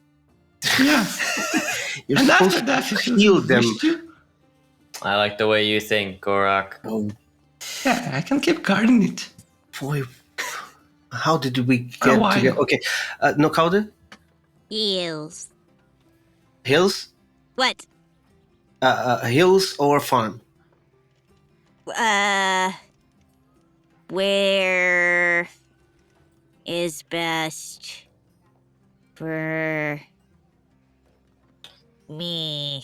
Yeah. You're And supposed after that, to if you heal them. wish to, I like the way you think, Gorak. Oh yeah, I can keep guarding it. boy, how did we For a get while. together? Okay, no, Calder? Heels. Hills? What? Hills or farm? Where is best for me?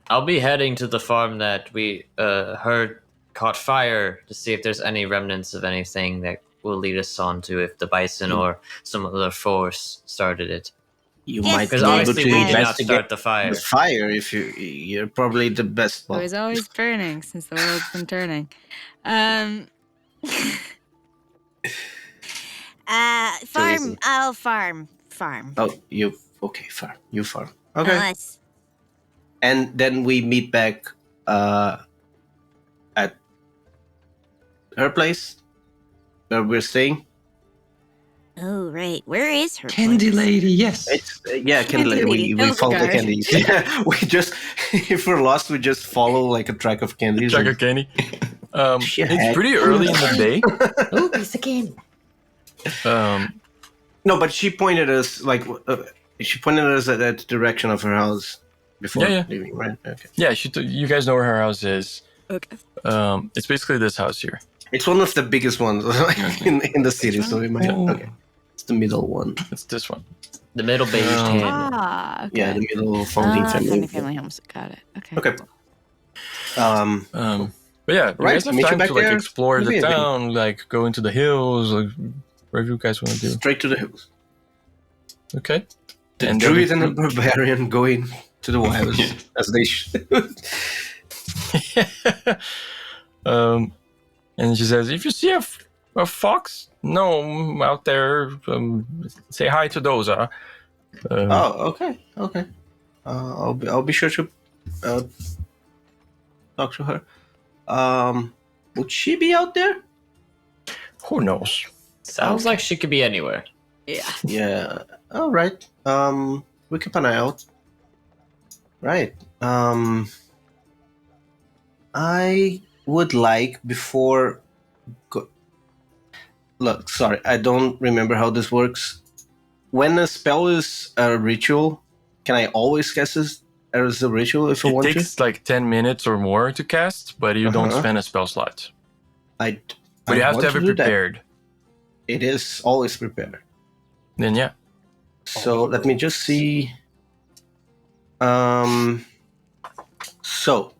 I'll be heading to the farm that we heard caught fire to see if there's any remnants of anything that will lead us on to if the bison or some other force started it. You Yes, might Because be able obviously to we did not investigate start the fire. the fire if you're probably the best. It was always burning since the world's been turning. Farm. easy. I'll farm. Oh, you okay? Farm. You farm. Okay. Unless And then we meet back at her place where we're staying. Oh, right. Where is her Candy place? lady, yes. It's Candy. Lady. We follow the Hildegard. candies. Yeah, we just if we're lost, we just follow like a track of candies. Track of candy. Shit. It's pretty early in the day. Oh, piece of candy. No, but she pointed us at the direction of her house before Yeah. leaving, right? Okay. Yeah, you guys know where her house is. Okay. It's basically this house here. It's one of the biggest ones in the city, so we might. Oh. Okay, it's the middle one. It's this one. The middle beige hand. Ah, okay. Yeah, the middle founding Founding family. family homes. Got it. Okay. Okay. But yeah, you Right, guys have meet you time back to like there. explore the Maybe. town, like go into the hills, like whatever you guys want to do. Straight to the hills. Okay. The And druid then- and the barbarian going to the wilds as they should. And she says, if you see a fox, no, out there, say hi to those. Okay. I'll be sure to talk to her. Would she be out there? Who knows? Sounds like she could be anywhere. Yeah. Yeah. All right. We keep an eye out. Right. I would like before. Look, sorry, I don't remember how this works. When a spell is a ritual, can I always cast it as a ritual if I It want takes like 10 minutes or more to cast, but you don't Uh-huh. spend a spell slot. to? But you have to want have it do that. prepared. It is always prepared. Then yeah. So let me just see. So,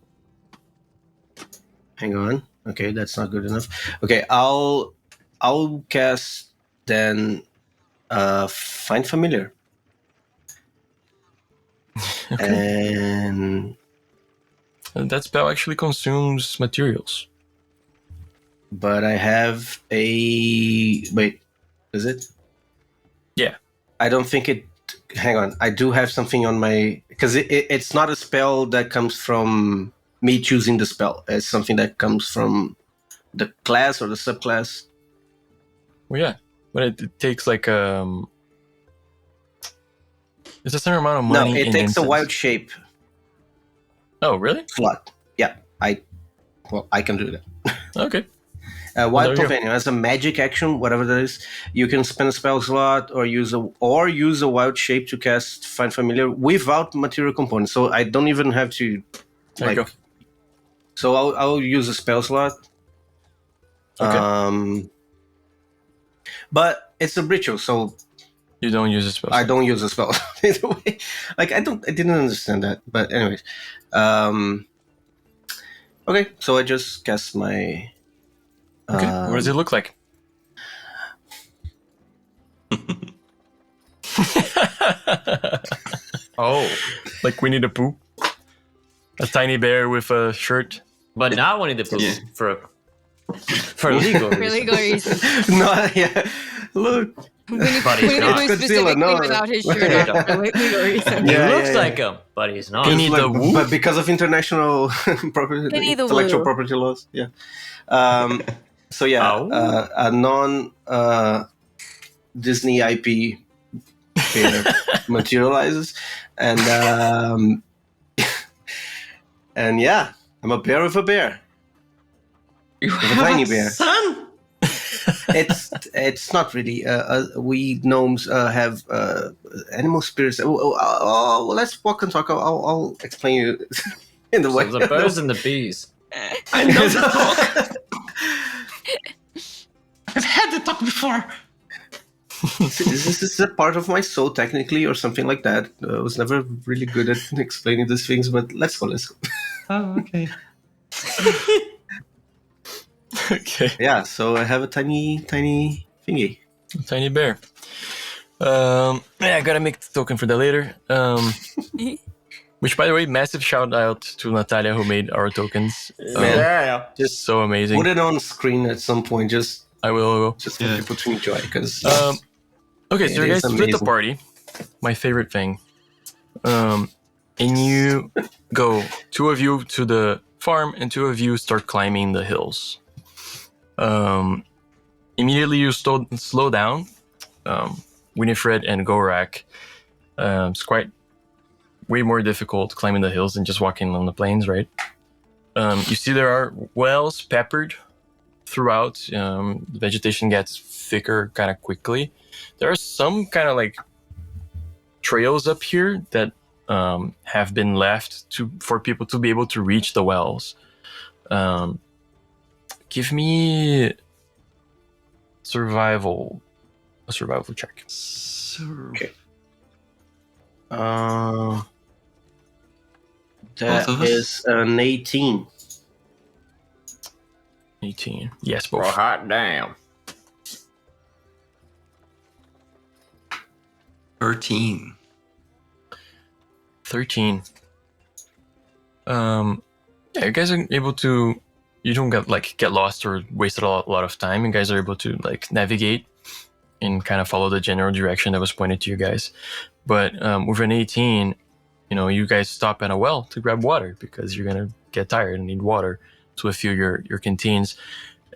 hang on. Okay, that's not good enough. Okay, I'll cast then. Find familiar. And That spell actually consumes materials. but I have a wait. Is it? Yeah. I don't think it. Hang on. I do have something on my because it's not a spell that comes from me choosing the spell. It's something that comes from the class or the subclass. Well, yeah. But it takes like it's a certain amount of money. No, it in takes incense. a wild shape Oh, really? slot. Yeah, I can do that. Okay. Wild there you go. Populating as a magic action, whatever that is, you can spend a spell slot or use a wild shape to cast Find Familiar without material components. So I don't even have to. There you go. So I'll use a spell slot. Okay. But it's a ritual, so You don't use a spell. I don't use a spell either way. Like I didn't understand that. But anyways, okay. So I just cast my. Okay. What does it look like? Oh, Like Winnie the Pooh? A tiny bear with a shirt? but not Winnie the Pooh Yeah. for legal For reasons. legal reasons. No, yeah. Look. But he's not. Winnie specifically no. without his shirt on for legal reasons. He Yeah, looks yeah. like him, but he's not. Winnie the Woo? But because of international Winnie the intellectual Woo. property laws, yeah. So yeah, Oh. a non Disney IP bear materializes, and and yeah, I'm a bear with a bear. You a have tiny a bear. son? It's not really. We gnomes have animal spirits. Oh, let's walk and talk. I'll explain you in the way. So the birds and the bees. I know the talk. I've had the talk before. This is a part of my soul, technically, or something like that. I was never really good at explaining these things, but let's go. Oh, okay. Okay. Yeah, so I have a tiny thingy. Tiny bear. I gotta make the token for that later. Which, by the way, massive shout out to Natalia who made our tokens. Yeah. Just So amazing. put it on screen at some point, just I will. for people to enjoy, because Okay, so It you guys is split the amazing. party. My favorite thing. And you go, 2 of you to the farm, and 2 of you start climbing the hills. Immediately you slow down. Winifred and Gorak. It's quite way more difficult climbing the hills than just walking on the plains, right? You see there are wells peppered throughout. The vegetation gets thicker kind of quickly. There are some kind of like trails up here that have been left for people to be able to reach the wells. Give me a survival check. Okay. Both That of us? is an 18. 18. Yes, Oh, both. hot damn. 13. 13. Yeah, you guys are able to. You don't get lost or waste a lot of time. You guys are able to like navigate and kind of follow the general direction that was pointed to you guys. But with an 18, you guys stop at a well to grab water because you're gonna get tired and need water to refill your canteens.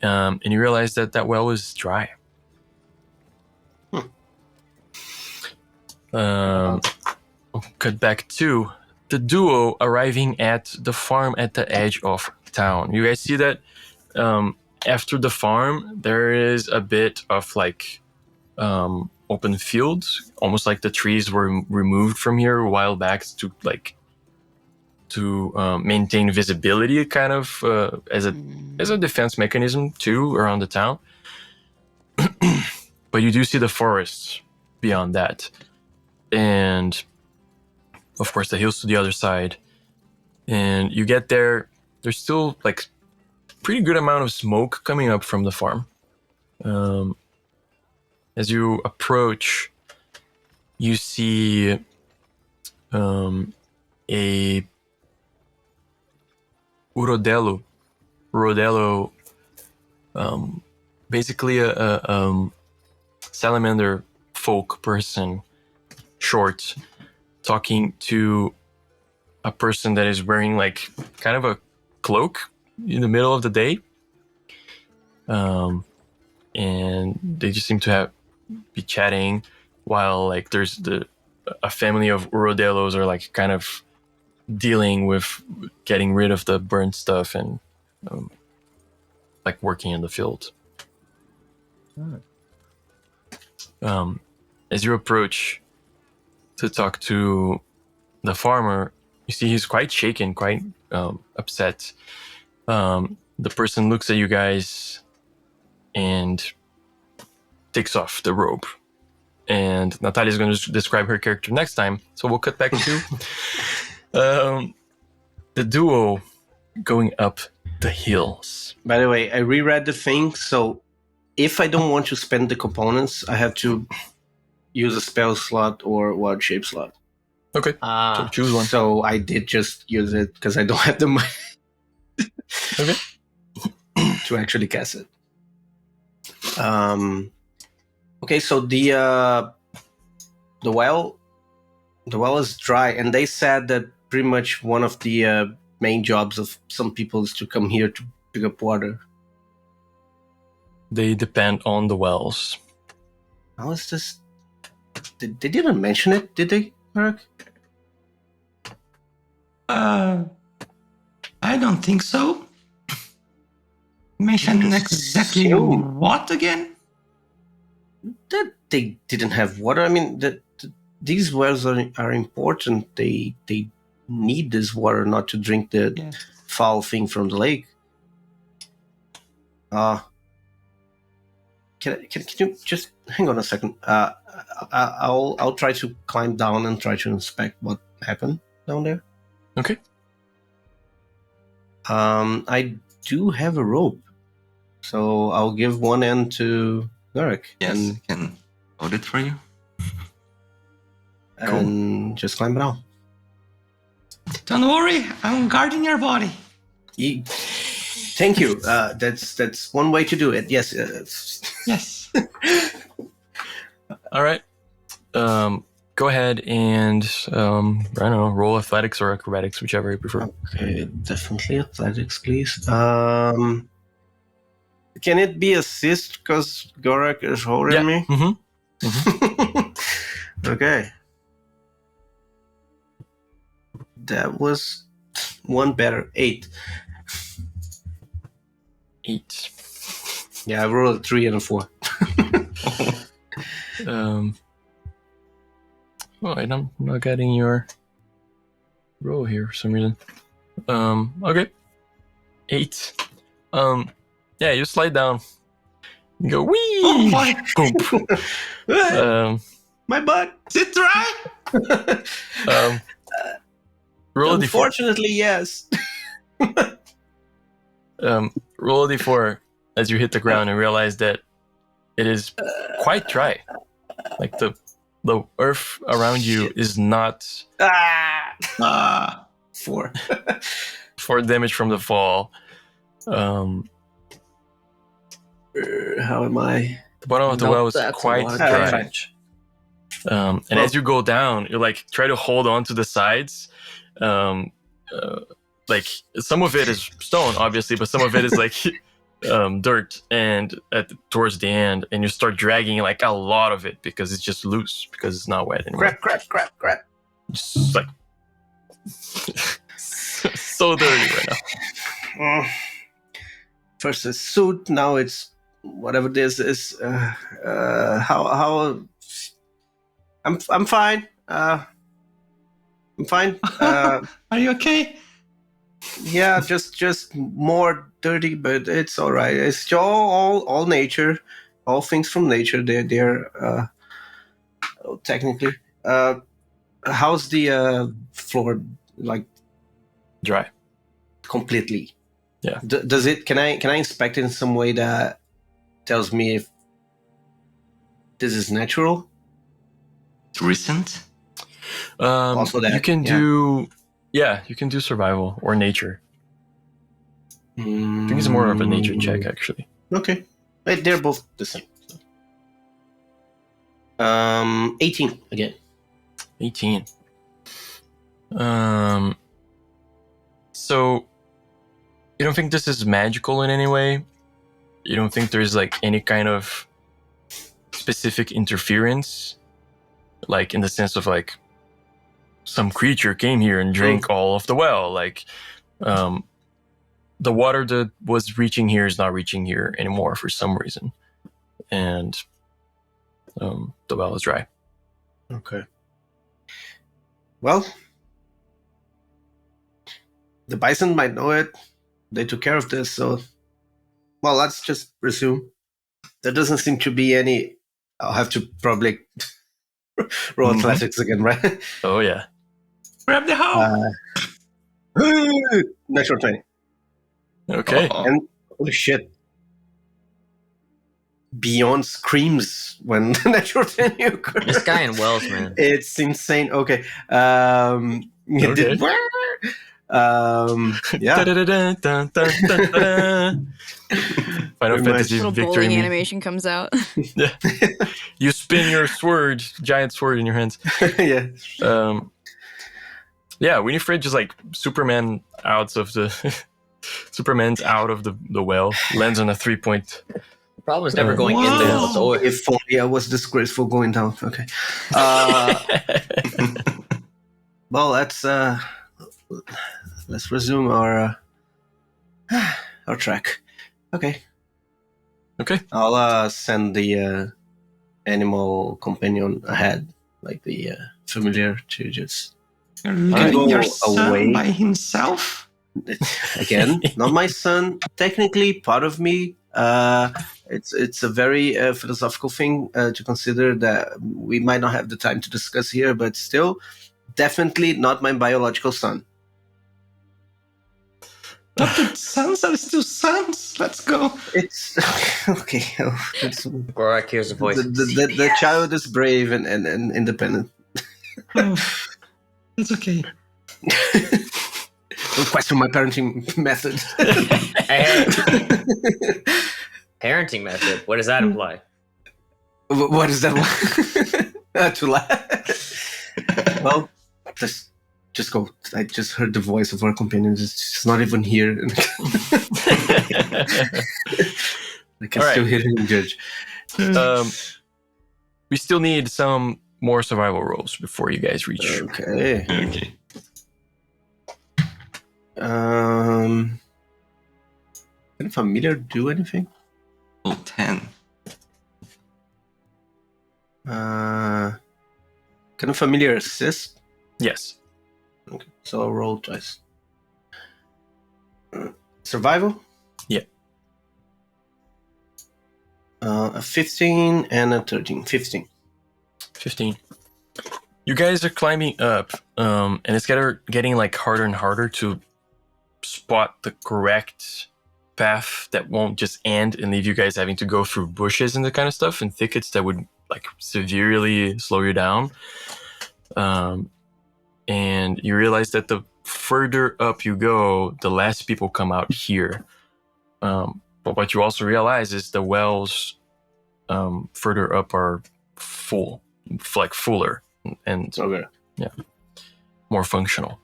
And you realize that well is dry. Cut back to the duo arriving at the farm at the edge of town. You guys see that after the farm, there is a bit of like open fields, almost like the trees were removed from here a while back to maintain visibility, kind of as a defense mechanism too around the town. But you do see the forests beyond that, and of course the hills to the other side. And you get there, there's still like pretty good amount of smoke coming up from the farm. As you approach, you see a Rodello, basically a salamander folk person, short, talking to a person that is wearing like kind of a cloak in the middle of the day. And they just seem to be chatting while like there's a family of Rodellos are like kind of dealing with getting rid of the burnt stuff and like working in the field. As you approach to talk to the farmer, you see he's quite shaken, quite upset. The person looks at you guys and takes off the robe. And Natalia is going to describe her character next time. So we'll cut back to the duo going up the hills. By the way, I reread the thing, so if I don't want to spend the components, I have to use a spell slot or wild shape slot. Okay, so choose one. So I did just use it because I don't have the money Okay. to actually cast it. Okay, so the well is dry, and they said that pretty much one of the main jobs of some people is to come here to pick up water. They depend on the wells. How is this? They didn't mention it, did they, Gorak? I don't think so. Mention exactly So- what again? That they didn't have water. I mean, these wells are important. They need this water, not to drink the Yes. foul thing from the lake. Can you just hang on a second? I'll try to climb down and try to inspect what happened down there. Okay. I do have a rope, so I'll give one end to Gorak. Yes, and, I can hold it for you. and just climb down. Don't worry, I'm guarding your body. Thank you. That's one way to do it. Yes. Yes. All right. Go ahead and I don't know, roll athletics or acrobatics, whichever you prefer. Okay, definitely athletics, please. Can it be assist because Gorak is holding Yeah. me? Mm-hmm. Okay. That was one better. 8. 8. Yeah, I rolled a 3 and a 4. Oh, and I'm not getting your roll here for some reason. Okay. 8. Yeah, you slide down. You go wee. Oh boy. Boom. My butt. Is it dry? Roll a d4. Unfortunately, yes. Roll a d4 as you hit the ground and realize that it is quite dry. Like the earth around you is not 4. 4 damage from the fall. How am I? The bottom of the Nope, well is that's a quite lot of dry. damage. And as you go down, you like try to hold on to the sides. Like some of it is stone, obviously, but some of it is like dirt. And towards the end, and you start dragging like a lot of it because it's just loose because it's not wet anymore. Crap. Just like so dirty right now. First it's suit, now it's whatever this is. How? I'm fine. I'm fine. Are you okay? Yeah, just more dirty, but it's all right. It's all nature, all things from nature. They're technically. How's the floor like? Dry. Completely. Yeah. Does it? Can I inspect it in some way that tells me if this is natural? Recent? Also that, you can do you can do survival or nature. I think it's more of a nature check actually. Okay, they're both the same. 18 again. 18. So you don't think this is magical in any way? You don't think there's like any kind of specific interference? Like in the sense of like some creature came here and drank all of the well, like the water that was reaching here is not reaching here anymore for some reason, and the well is dry. Okay. Well, the bison might know it. They took care of this, so... Well, let's just resume. There doesn't seem to be any... I'll have to probably roll athletics again, right? Oh yeah. Grab the hoe. Natural 20. Okay. And holy shit. Beyond screams when the natural 20 occurs. This guy in Wells, man. It's insane. Okay. It did. Yeah. Final Pretty Fantasy Little victory. bowling meme. animation comes out. Yeah. You spin your sword, giant sword in your hands. Yeah. Yeah, Winifred just like Superman's out of the well, lands on a 3-point. The problem is never going in there. It's always, If only I was disgraceful going down. Okay. Well, let's resume our track. Okay. Okay. I'll send the animal companion ahead, like the familiar, to just You're go leaving your son away. by himself? again, not my son. Technically, part of me. It's a very philosophical thing to consider that we might not have the time to discuss here, but still, definitely not my biological son. But the sons are still sons. Let's go. It's okay. Gorak hears a voice. The child is brave and independent. Oh, it's okay. Don't question my parenting method. Hey, parenting method. What does that imply? What is that? To laugh. Well, just go. I just heard the voice of our companion. It's not even here. I can still hear him judge. We still need some more survival rolls before you guys reach. Okay. Okay. Can a familiar do anything? Oh, 10. Can a familiar assist? Yes. Okay, so I'll roll twice. Survival? Yeah. A 15 and a 13. 15. 15. You guys are climbing up, and it's getting like harder and harder to spot the correct path that won't just end and leave you guys having to go through bushes and that kind of stuff and thickets that would like severely slow you down. And you realize that the further up you go, the less people come out here. But what you also realize is the wells further up are full, like fuller and Okay. more functional.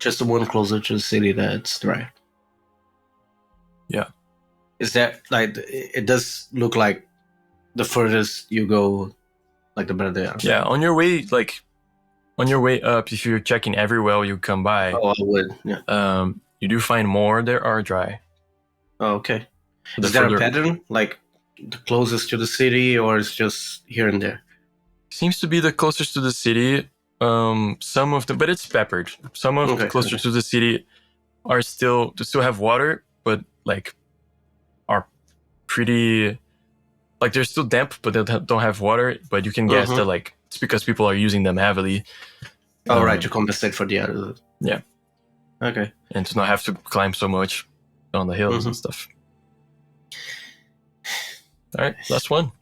Just the one closer to the city that's dry. Yeah. Is that like it does look like the furthest you go, like the better they are? Yeah, on your way up, if you're checking every well you come by, Oh, I would. Yeah. you do find more that are dry. Oh, okay. The Is there a further- pattern, like the closest to the city, or it's just here and there? Seems to be the closest to the city. Some of them, but it's peppered. Some of the closer to the city are still have water, but like are pretty like they're still damp, but they don't have water. But you can guess that like it's because people are using them heavily. Oh, right, to compensate for the other. Yeah. Okay. And to not have to climb so much on the hills and stuff. All right, last one.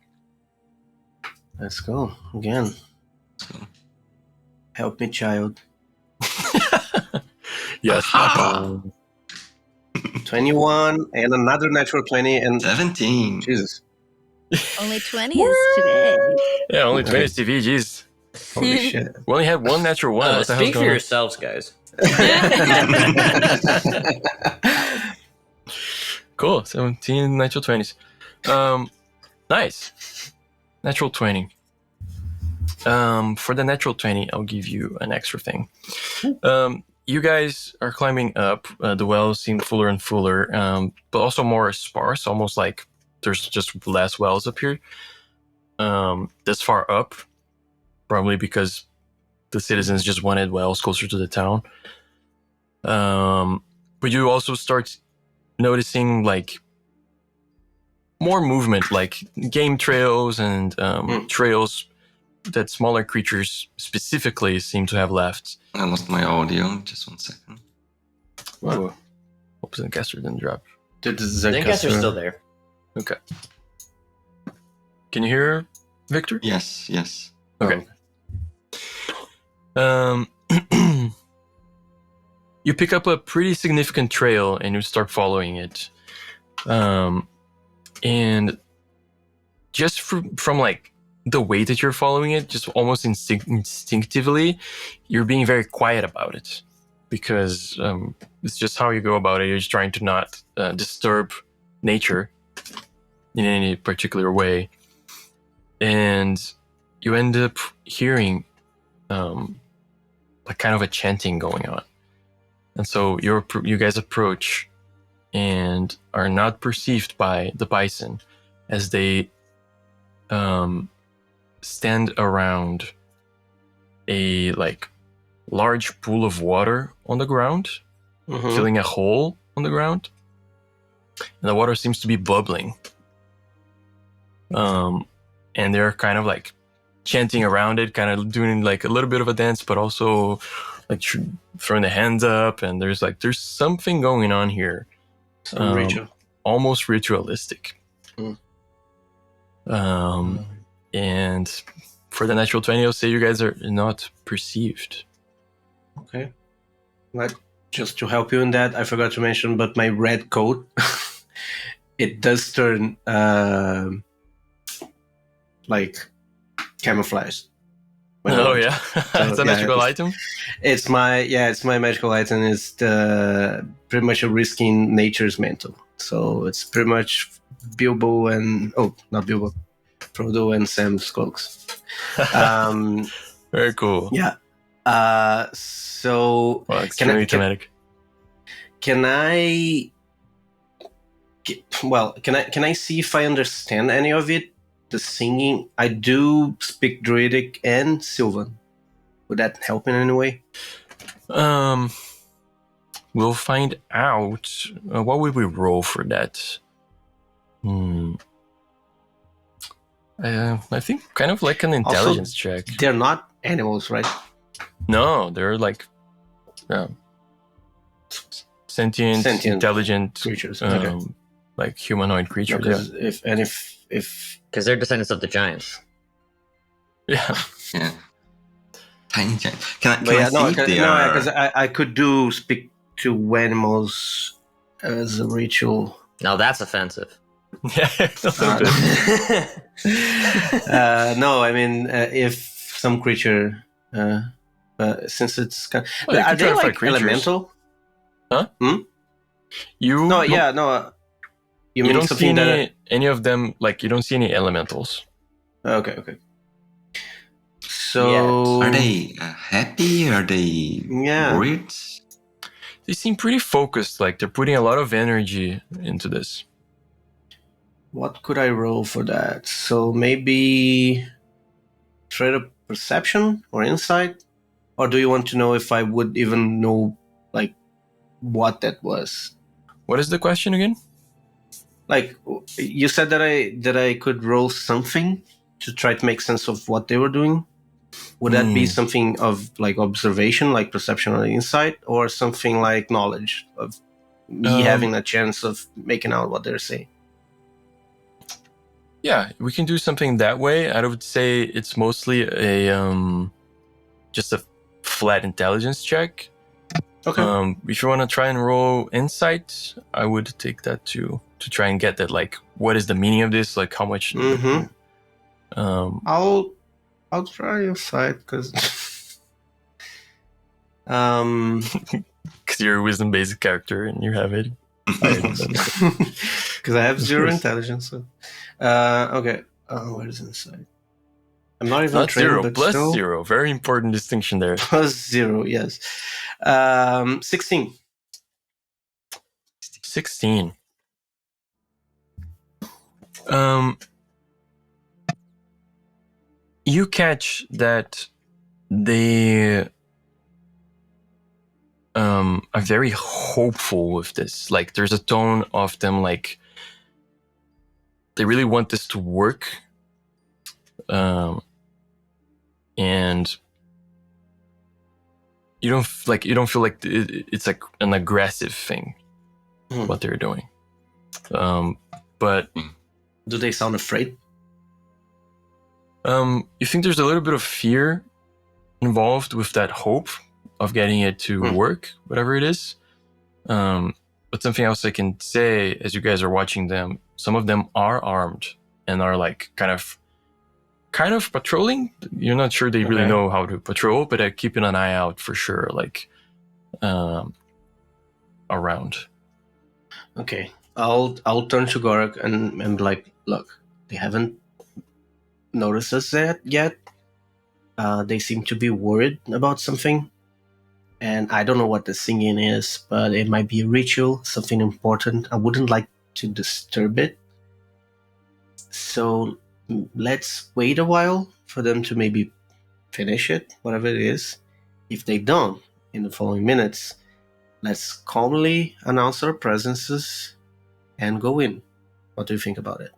Let's go again. Help me, child. Yes. 21 and another natural 20 and 17. Jesus. Only 20s today. Yeah, only 20 TV. Jeez. Holy shit. We only had one natural one. What the hell's Speak for going on? yourselves, guys. Cool. 17 natural 20s. Nice. Natural 20. For the natural 20, I'll give you an extra thing. you guys are climbing up. The wells seem fuller and fuller, but also more sparse, almost like there's just less wells up here. This far up, probably because the citizens just wanted wells closer to the town. But you also start noticing like more movement, like game trails and trails that smaller creatures specifically seem to have left. I lost my audio. Just 1 second. What? Hope Zencaster didn't drop. Zencaster's still there. Okay. Can you hear Victor? Yes. Okay. You pick up a pretty significant trail and you start following it. And just from like the way that you're following it, just almost instinctively, you're being very quiet about it because it's just how you go about it. You're just trying to not disturb nature in any particular way. And you end up hearing like kind of a chanting going on. And so you guys approach and are not perceived by the bison as they stand around a like large pool of water on the ground, filling a hole on the ground. And the water seems to be bubbling. And they're kind of like chanting around it, kind of doing like a little bit of a dance, but also like throwing the hands up. And there's something going on here. Some ritual. Almost ritualistic. And for the natural 20, I'll say you guys are not perceived. Okay. Like, just to help you in that, I forgot to mention, but my red coat, it does turn like camouflage. Oh yeah, it's a magical item. It's my magical item. It's pretty much a risking nature's mantle. So it's pretty much Bilbo and not Bilbo, Frodo and Sam's cloaks. Very cool. Yeah. So extremely thematic. Can I see if I understand any of it? The singing, I do speak Druidic and Sylvan. Would that help in any way? We'll find out. What would we roll for that? I think kind of like an intelligence check. They're not animals, right? No, they're like sentient, intelligent creatures, like humanoid creatures. No, if because they're descendants of the giants. Yeah. Tiny giant. Can I see if they are? Because I could do speak to animals as a ritual. Now that's offensive. Yeah. No, I mean if some creature, since it's kind of, are they like elemental? Huh? You don't see any of them, like you don't see any elementals. Okay. So are they happy? Are they worried? They seem pretty focused, like they're putting a lot of energy into this. What could I roll for that? So maybe try a perception or insight? Or do you want to know if I would even know like what that was? What is the question again? Like you said that I could roll something to try to make sense of what they were doing. Would that be something of like observation, like perception or insight, or something like knowledge of me having a chance of making out what they're saying? Yeah, we can do something that way. I would say it's mostly just a flat intelligence check. Okay. If you want to try and roll insight, I would take that to try and get that, like, what is the meaning of this? Like, how much? I'll try insight because because you're a wisdom-based character and you have it. Because I have 0 intelligence. So. Okay. Where is insight? I'm not even Not trained, 0, but plus still 0. Very important distinction there. plus 0. Yes, 16. 16. You catch that they are very hopeful with this. Like, there's a tone of them, like, they really want this to work. And you don't feel like it's like an aggressive thing, what they're doing. But Do they sound afraid? you think there's a little bit of fear involved with that hope of getting it to work, whatever it is. But something else I can say, as you guys are watching them, some of them are armed and are like kind of patrolling. You're not sure they really know how to patrol, but are keeping an eye out for sure, like around. Okay, I'll turn to Gorak and be like, look, they haven't noticed us yet. They seem to be worried about something. And I don't know what the singing is, but it might be a ritual, something important. I wouldn't like to disturb it. So let's wait a while for them to maybe finish it, whatever it is. If they don't, in the following minutes, let's calmly announce our presences and go in. What do you think about it?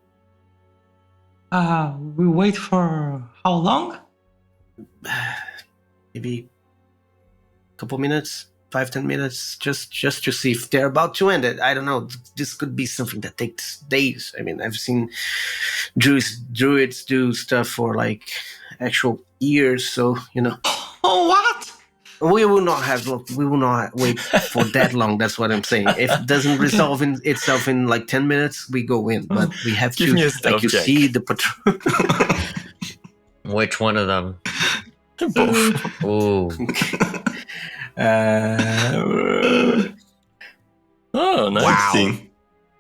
We wait for how long? Maybe a couple minutes, 5-10 minutes, just to see if they're about to end it. I don't know. This could be something that takes days. I mean, I've seen druids do stuff for like actual years. So Oh, what? we will not wait for that long. That's what I'm saying. If it doesn't resolve itself in like 10 minutes, we go in. But we have Give to, me a stealth like, you check. see the patrol. Which one of them? Both. Ooh. Oh, nice. Wow.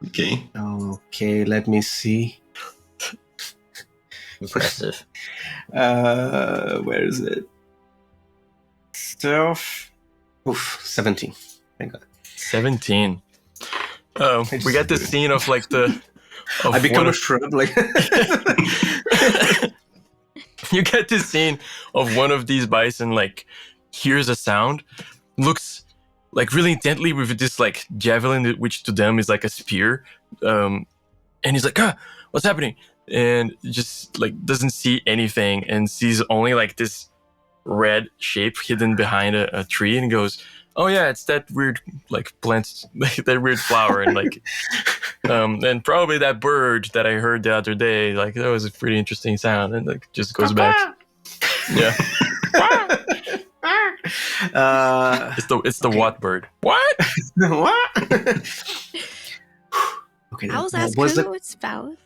Okay. Okay, let me see. Impressive. Where is it? Stealth. 17. Thank God. 17. We got this scene of like I become a shrub. Like you get this scene of one of these bison like hears a sound, looks like really intently with this like javelin, which to them is like a spear, and he's like, what's happening? And just like doesn't see anything and sees only like this red shape hidden behind a tree, and goes, oh yeah, it's that weird like plant, like that weird flower, and like and probably that bird that I heard the other day, like that was a pretty interesting sound, and like just goes back. Yeah. It's the what bird? What? What? Okay, I was that asking was what's foul.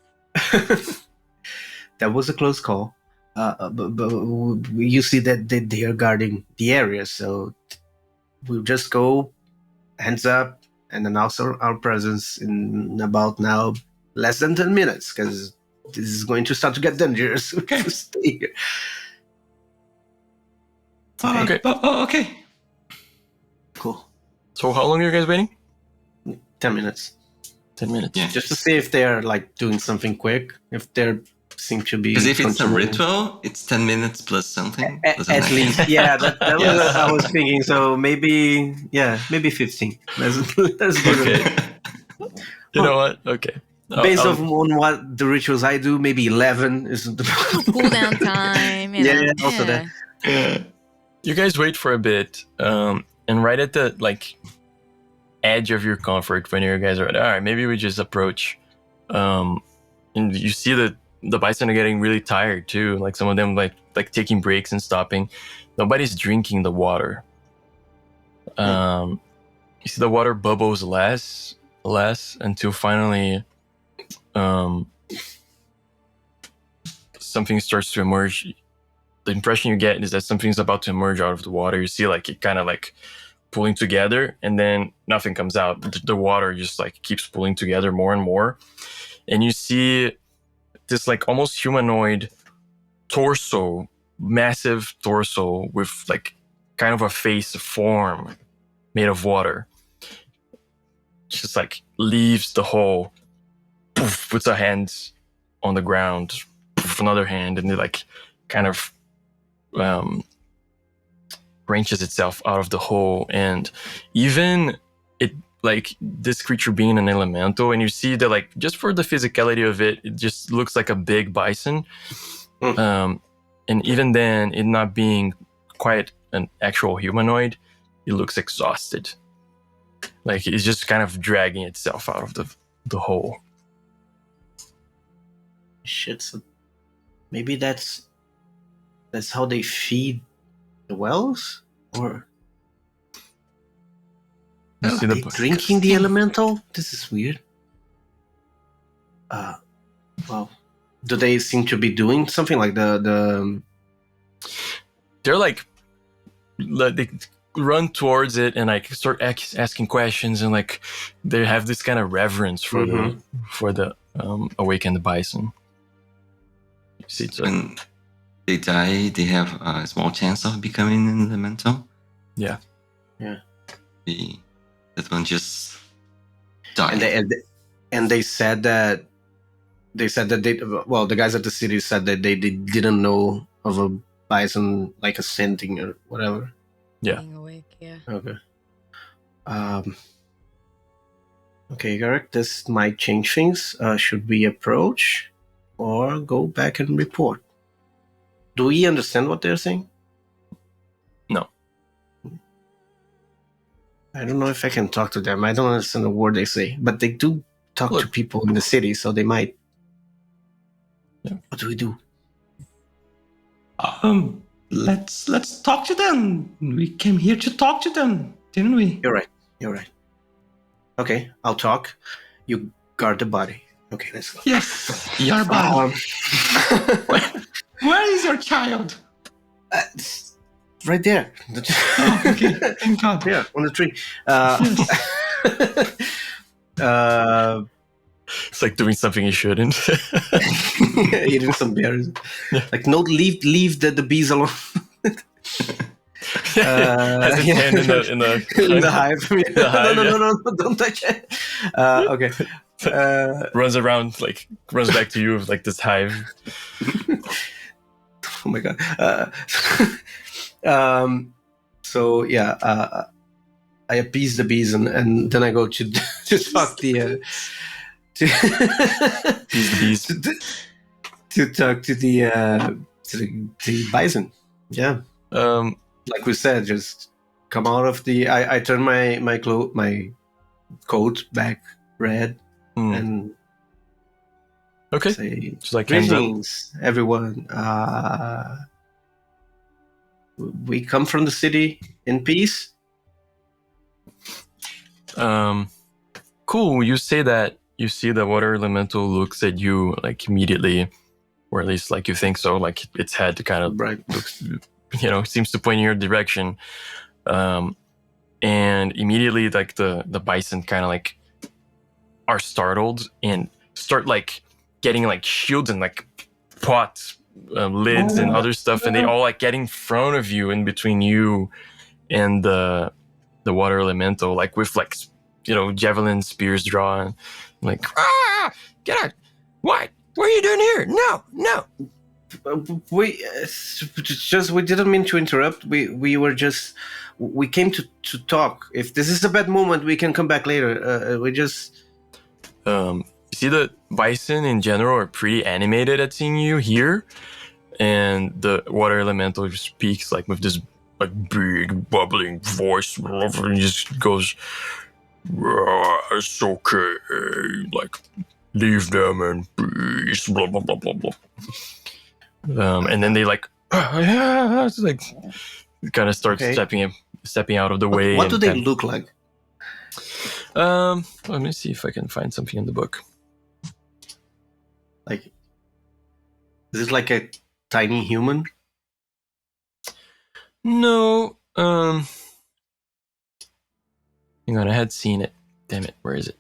that was a close call. But you see that they are guarding the area, so we'll just go hands up and announce our presence in about now less than 10 minutes, because this is going to start to get dangerous. Okay. To stay here. Okay. Okay. Cool. So how long are you guys waiting? 10 minutes. 10 minutes. Yeah. Just to see if they're like doing something quick, if they're seem to be. Because if it's a continuing. ritual, it's 10 minutes plus something. Doesn't At matter. least, yeah, that was Yes. what I was thinking. So maybe 15. Let's give Okay. it. You know what? Okay. Based I'll- on what the rituals I do, maybe 11 is the Cooldown time. You Yeah, know. also that. Yeah. You guys wait for a bit, and right at the like edge of your comfort, when you guys are all right, maybe we just approach, and you see that the bison are getting really tired too. Like some of them like taking breaks and stopping. Nobody's drinking the water. You see the water bubbles less until finally, something starts to emerge. The impression you get is that something's about to emerge out of the water. You see like it kind of like pulling together, and then nothing comes out. The water just like keeps pulling together more and more, and you see this like almost humanoid torso, massive torso with like kind of a face form made of water. Just like leaves the hole, poof, puts a hand on the ground, poof, another hand, and it like kind of branches itself out of the hole. And even it, like this creature being an elemental, and you see that like just for the physicality of it, it just looks like a big bison. And even then, it not being quite an actual humanoid, it looks exhausted. Like it's just kind of dragging itself out of the hole. Shit. So maybe that's how they feed the wells, or You see are the they book. drinking the elemental? This is weird. Well, do they seem to be doing something like the? They're like they run towards it and like start asking questions, and like they have this kind of reverence for the awakened bison. You see, it's like, When they die, they have a small chance of becoming an elemental. yeah. That one just died. And they said that the guys at the city said that they didn't know of a bison like ascending or whatever. Yeah. Being awake, yeah. Okay. Okay, Gorak, this might change things. Should we approach or go back and report? Do we understand what they're saying? No. I don't know if I can talk to them. I don't understand a word they say, but they do talk to people in the city, so they might. Yeah. What do we do? Let's talk to them. We came here to talk to them, didn't we? You're right. Okay, I'll talk. You guard the body. Okay, let's go. Yes, your body. Where is your child? Right there. Oh, okay, thank God. Yeah, on the tree. It's like doing something you shouldn't. Eating some berries. Like, no, leave the bees alone. Has its hand in the hive. The hive, No, don't touch it. Okay. runs around, like runs back to you with like this hive. Oh my god. So yeah, I appease the bees and then I go to talk to Bees. to talk to the bison. Yeah. Like we said, just come out of the. I turn my coat back red and Okay. say, Just like hands up. greetings, everyone. We come from the city in peace. Cool. You say that. You see the water elemental looks at you like immediately, or at least like you think so. Like its head kind of Right. looks, seems to point in your direction. And immediately, like the bison kind of like are startled and start like getting like shields and like pot lids and other stuff, and they all like get in front of you, in between you and the water elemental, like with like javelin spears drawn, like get out! What are you doing here? No. We didn't mean to interrupt. We came to talk. If this is a bad moment, we can come back later. You see the bison in general are pretty animated at seeing you here, and the water elemental just speaks like with this like big bubbling voice, and just goes, "It's okay, like leave them in peace." Blah blah blah blah blah. And then they like, it's like kind of start stepping out of the way. What do they look like? Let me see if I can find something in the book. Like, is it like a tiny human? No. Hang on, I had seen it. Damn it, where is it?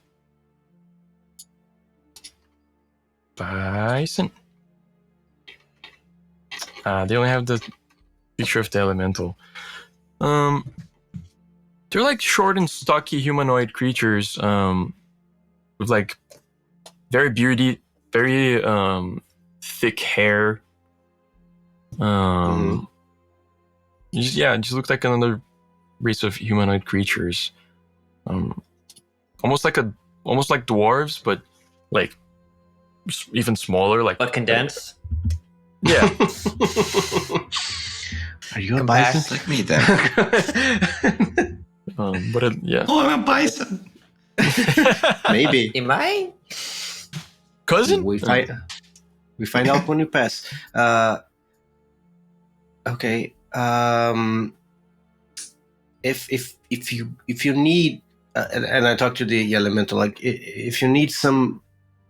Bison. They only have the picture of the elemental. They're like short and stocky humanoid creatures, with like very beardy, very thick hair. Just look like another race of humanoid creatures. Almost like dwarves, but like even smaller. Like But condensed. Yeah. Are you a Compact. bison? Like me then. Yeah. Oh, I'm a bison. Maybe. Am I? Cousin? We find out when you pass. Okay. If you need, and I talked to the elemental, like if you need some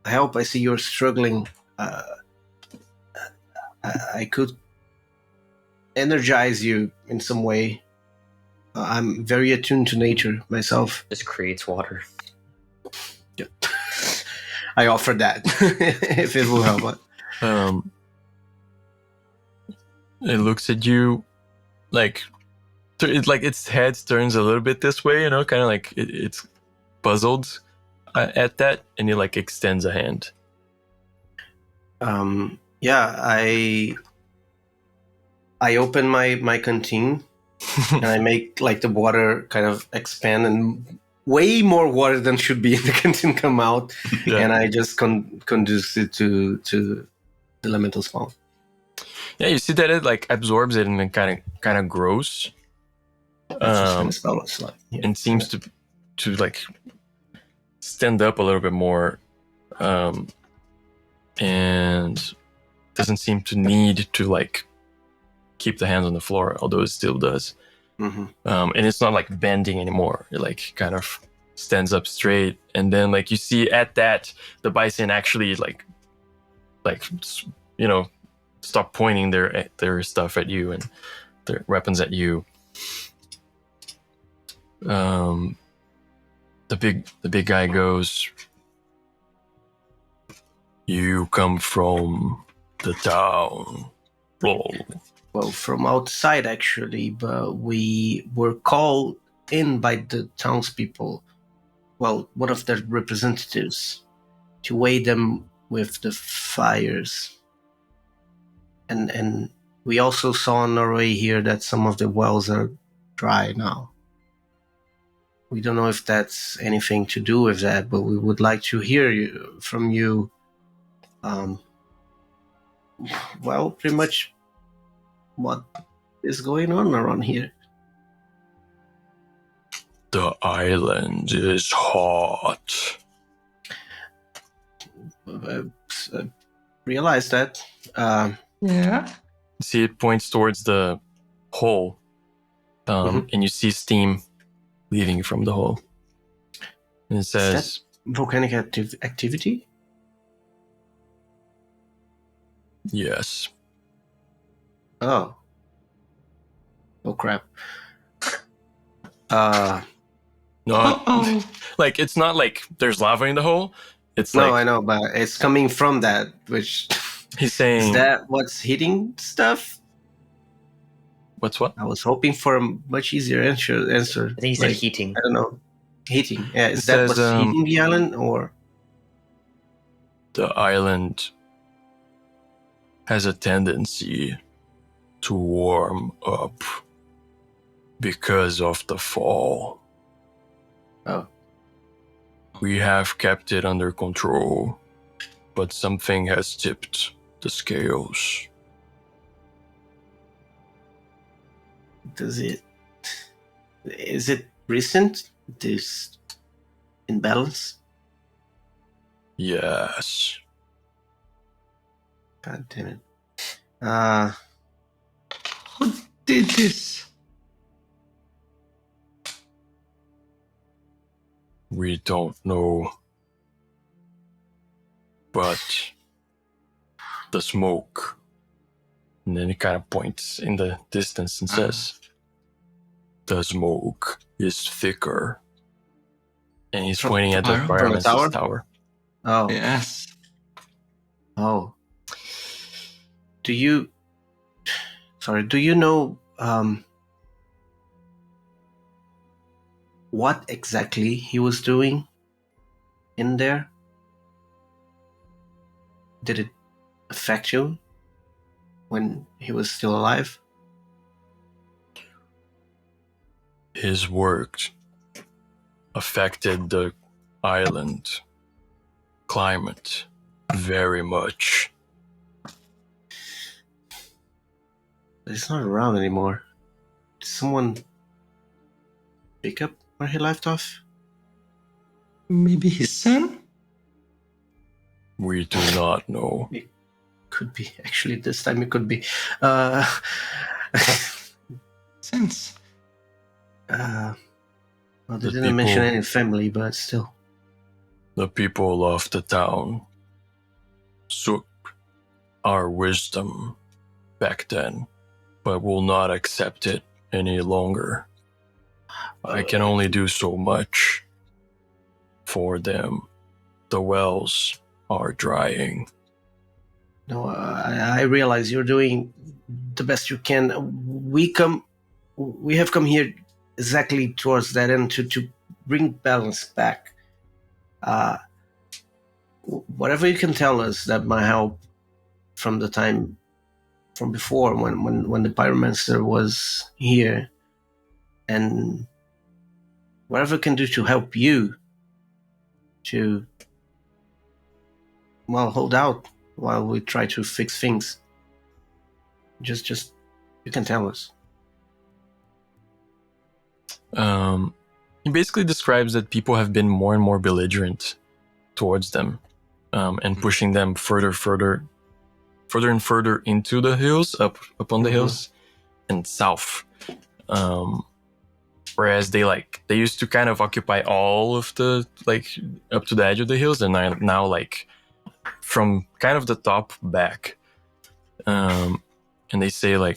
help, I see you're struggling. I could energize you in some way. I'm very attuned to nature myself. Just creates water. Yeah. I offer that if it will help. It looks at you like its head turns a little bit this way, kind of like it's puzzled at that, and it like extends a hand. I open my canteen and I make like the water kind of expand, and way more water than should be in the canteen come out, and I just conduce it to the elemental spawn. Yeah, you see that it like absorbs it and then kind of grows. And seems to like stand up a little bit more, and doesn't seem to need to like keep the hands on the floor, although it still does. And it's not like bending anymore. It like kind of stands up straight, and then like you see at that the bison actually like stop pointing their stuff at you and their weapons at you. The big guy goes, "You come from the town." Well, from outside actually, but we were called in by the townspeople. Well, one of their representatives to aid them with the fires. And we also saw on our way here that some of the wells are dry now. We don't know if that's anything to do with that, but we would like to hear from you. Well, pretty much what is going on around here. The island is hot. I realize that. Yeah. See, it points towards the hole, and you see steam leaving from the hole. And it says, Is that volcanic activity? yes. Oh crap. No, like it's not like there's lava in the hole. It's No, like, I know, but it's coming from that, which he's saying, is that what's hitting stuff? What's what? I was hoping for a much easier answer. I think he said heating. I don't know. Heating. Yeah, is It that says, what's heating the island, or? The island has a tendency to warm up because of the fall. Oh. We have kept it under control, but something has tipped the scales. Is it recent, this imbalance? Yes. God damn it. Who did this? We don't know. But the smoke. And then he kind of points in the distance and says, the smoke is thicker. And he's pointing at the environmental tower. Oh. Yes. Oh. Do you Sorry, do you know what exactly he was doing in there? Did it affect you when he was still alive? His work affected the island climate very much. But he's not around anymore. Did someone pick up where he left off? Maybe his son? We do not know. Could be. Actually, this time it could be. Sense. Well, they The didn't mention people- any family, but still. The people of the town took our wisdom back then, but will not accept it any longer. I can only do so much for them. The wells are drying. No, I realize you're doing the best you can. We have come here exactly towards that end to bring balance back. Whatever you can tell us that might help from the time from before when the pyromancer was here, and whatever can do to help you to hold out while we try to fix things. Just you can tell us. He basically describes that people have been more and more belligerent towards them, and pushing them further and further into the hills, up on the hills, and south. Whereas they used to kind of occupy all of the up to the edge of the hills, and now from kind of the top back. And they say they're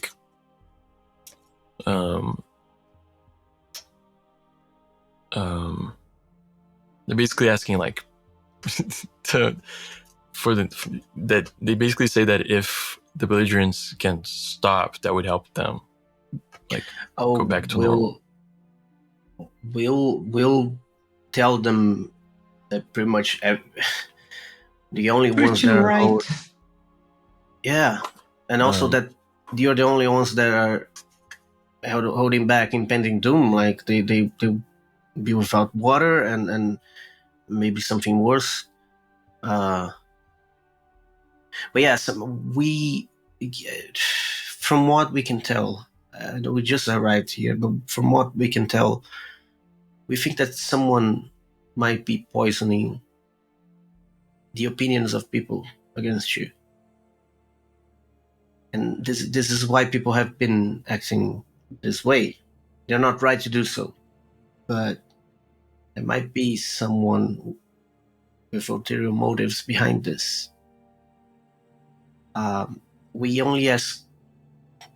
basically asking that they basically say that if the belligerents can stop, that would help them go back to normal. We'll tell them that pretty much the only ones Pretty that are right. yeah, and also that you're the only ones that are holding back impending doom. Like they be without water and maybe something worse. But yes, from what we can tell, we just arrived here, but from what we can tell, we think that someone might be poisoning the opinions of people against you. And this is why people have been acting this way. They're not right to do so. But there might be someone with ulterior motives behind this. We only ask,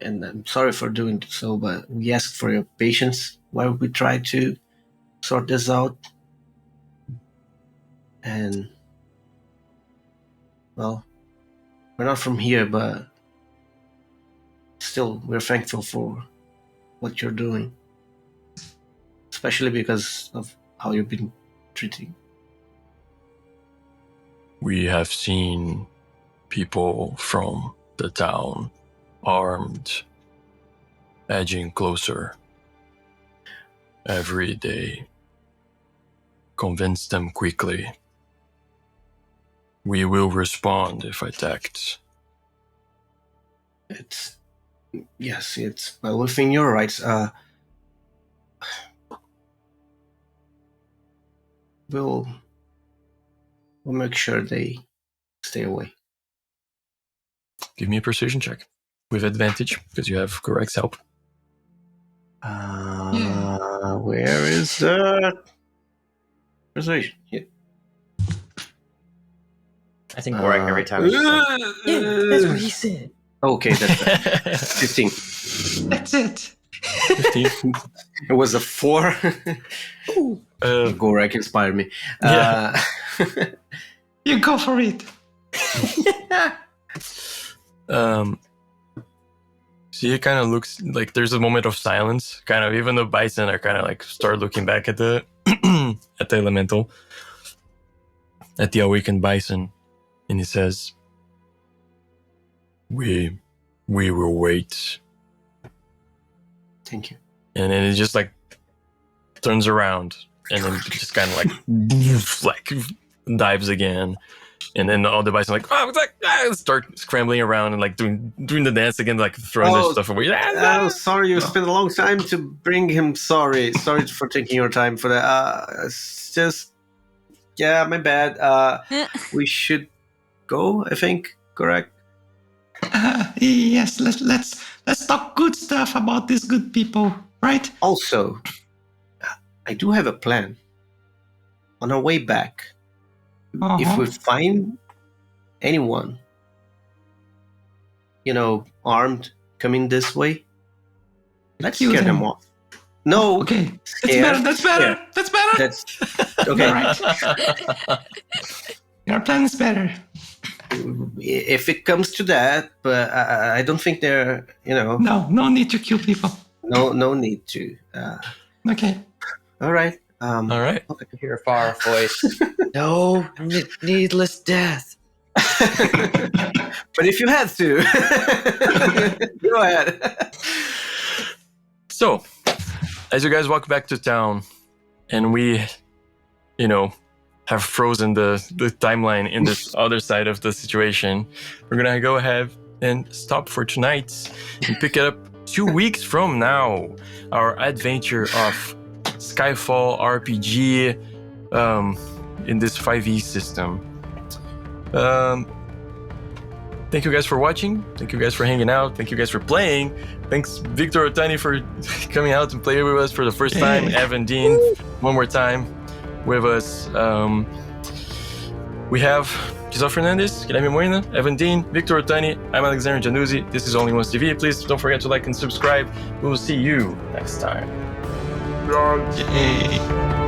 and I'm sorry for doing so, but we ask for your patience while we try to sort this out. And, well, we're not from here, but still, we're thankful for what you're doing. Especially because of how you've been treating. We have seen people from the town armed, edging closer every day. Convince them quickly. We will respond if attacked. It's well within your rights. We'll make sure they stay away. Give me a persuasion check with advantage because you have Gorak's help. Where is the persuasion? Yeah. I think Gorak every time. is just like, yeah, that's what he said. Okay, that's 15. That's it. 15. It was a 4. Gorak inspired me. Yeah. You go for it. See, it kind of looks like there's a moment of silence. Kind of, even the bison are kind of like start looking back at the at the elemental, at the awakened bison, and he says, "We will wait." Thank you. And then it just like turns around, and then just kind of like dives again. And then all the bison like, start scrambling around and like doing the dance again, like throwing their stuff away. Sorry, you spent a long time to bring him. Sorry for taking your time for that. It's just, my bad. We should go, I think. Correct. Yes, let's talk good stuff about these good people, right? Also, I do have a plan. On our way back, if we find anyone, armed coming this way, let's scare them off. No, okay, scare, that's better. That's okay. Right. Your plan is better. If it comes to that, but I don't think they're, No need to kill people. No need to. Okay. All right. All right. Okay. Hear a far voice. No needless death. But if you had to, go ahead. So, as you guys walk back to town, and we, have frozen the timeline in this other side of the situation, we're gonna go ahead and stop for tonight and pick it up 2 weeks from now. Our adventure of Skyfall RPG in this 5e system. Thank you guys for watching. Thank you guys for hanging out. Thank you guys for playing. Thanks, Victor Otani, for coming out and playing with us for the first time. Evan Dean, one more time with us. We have Giselle Fernandez, Guilherme Moina, Evan Dean, Victor Otani. I'm Alexander Januzzi. This is Only Once TV. Please don't forget to like and subscribe. We will see you next time. Yay.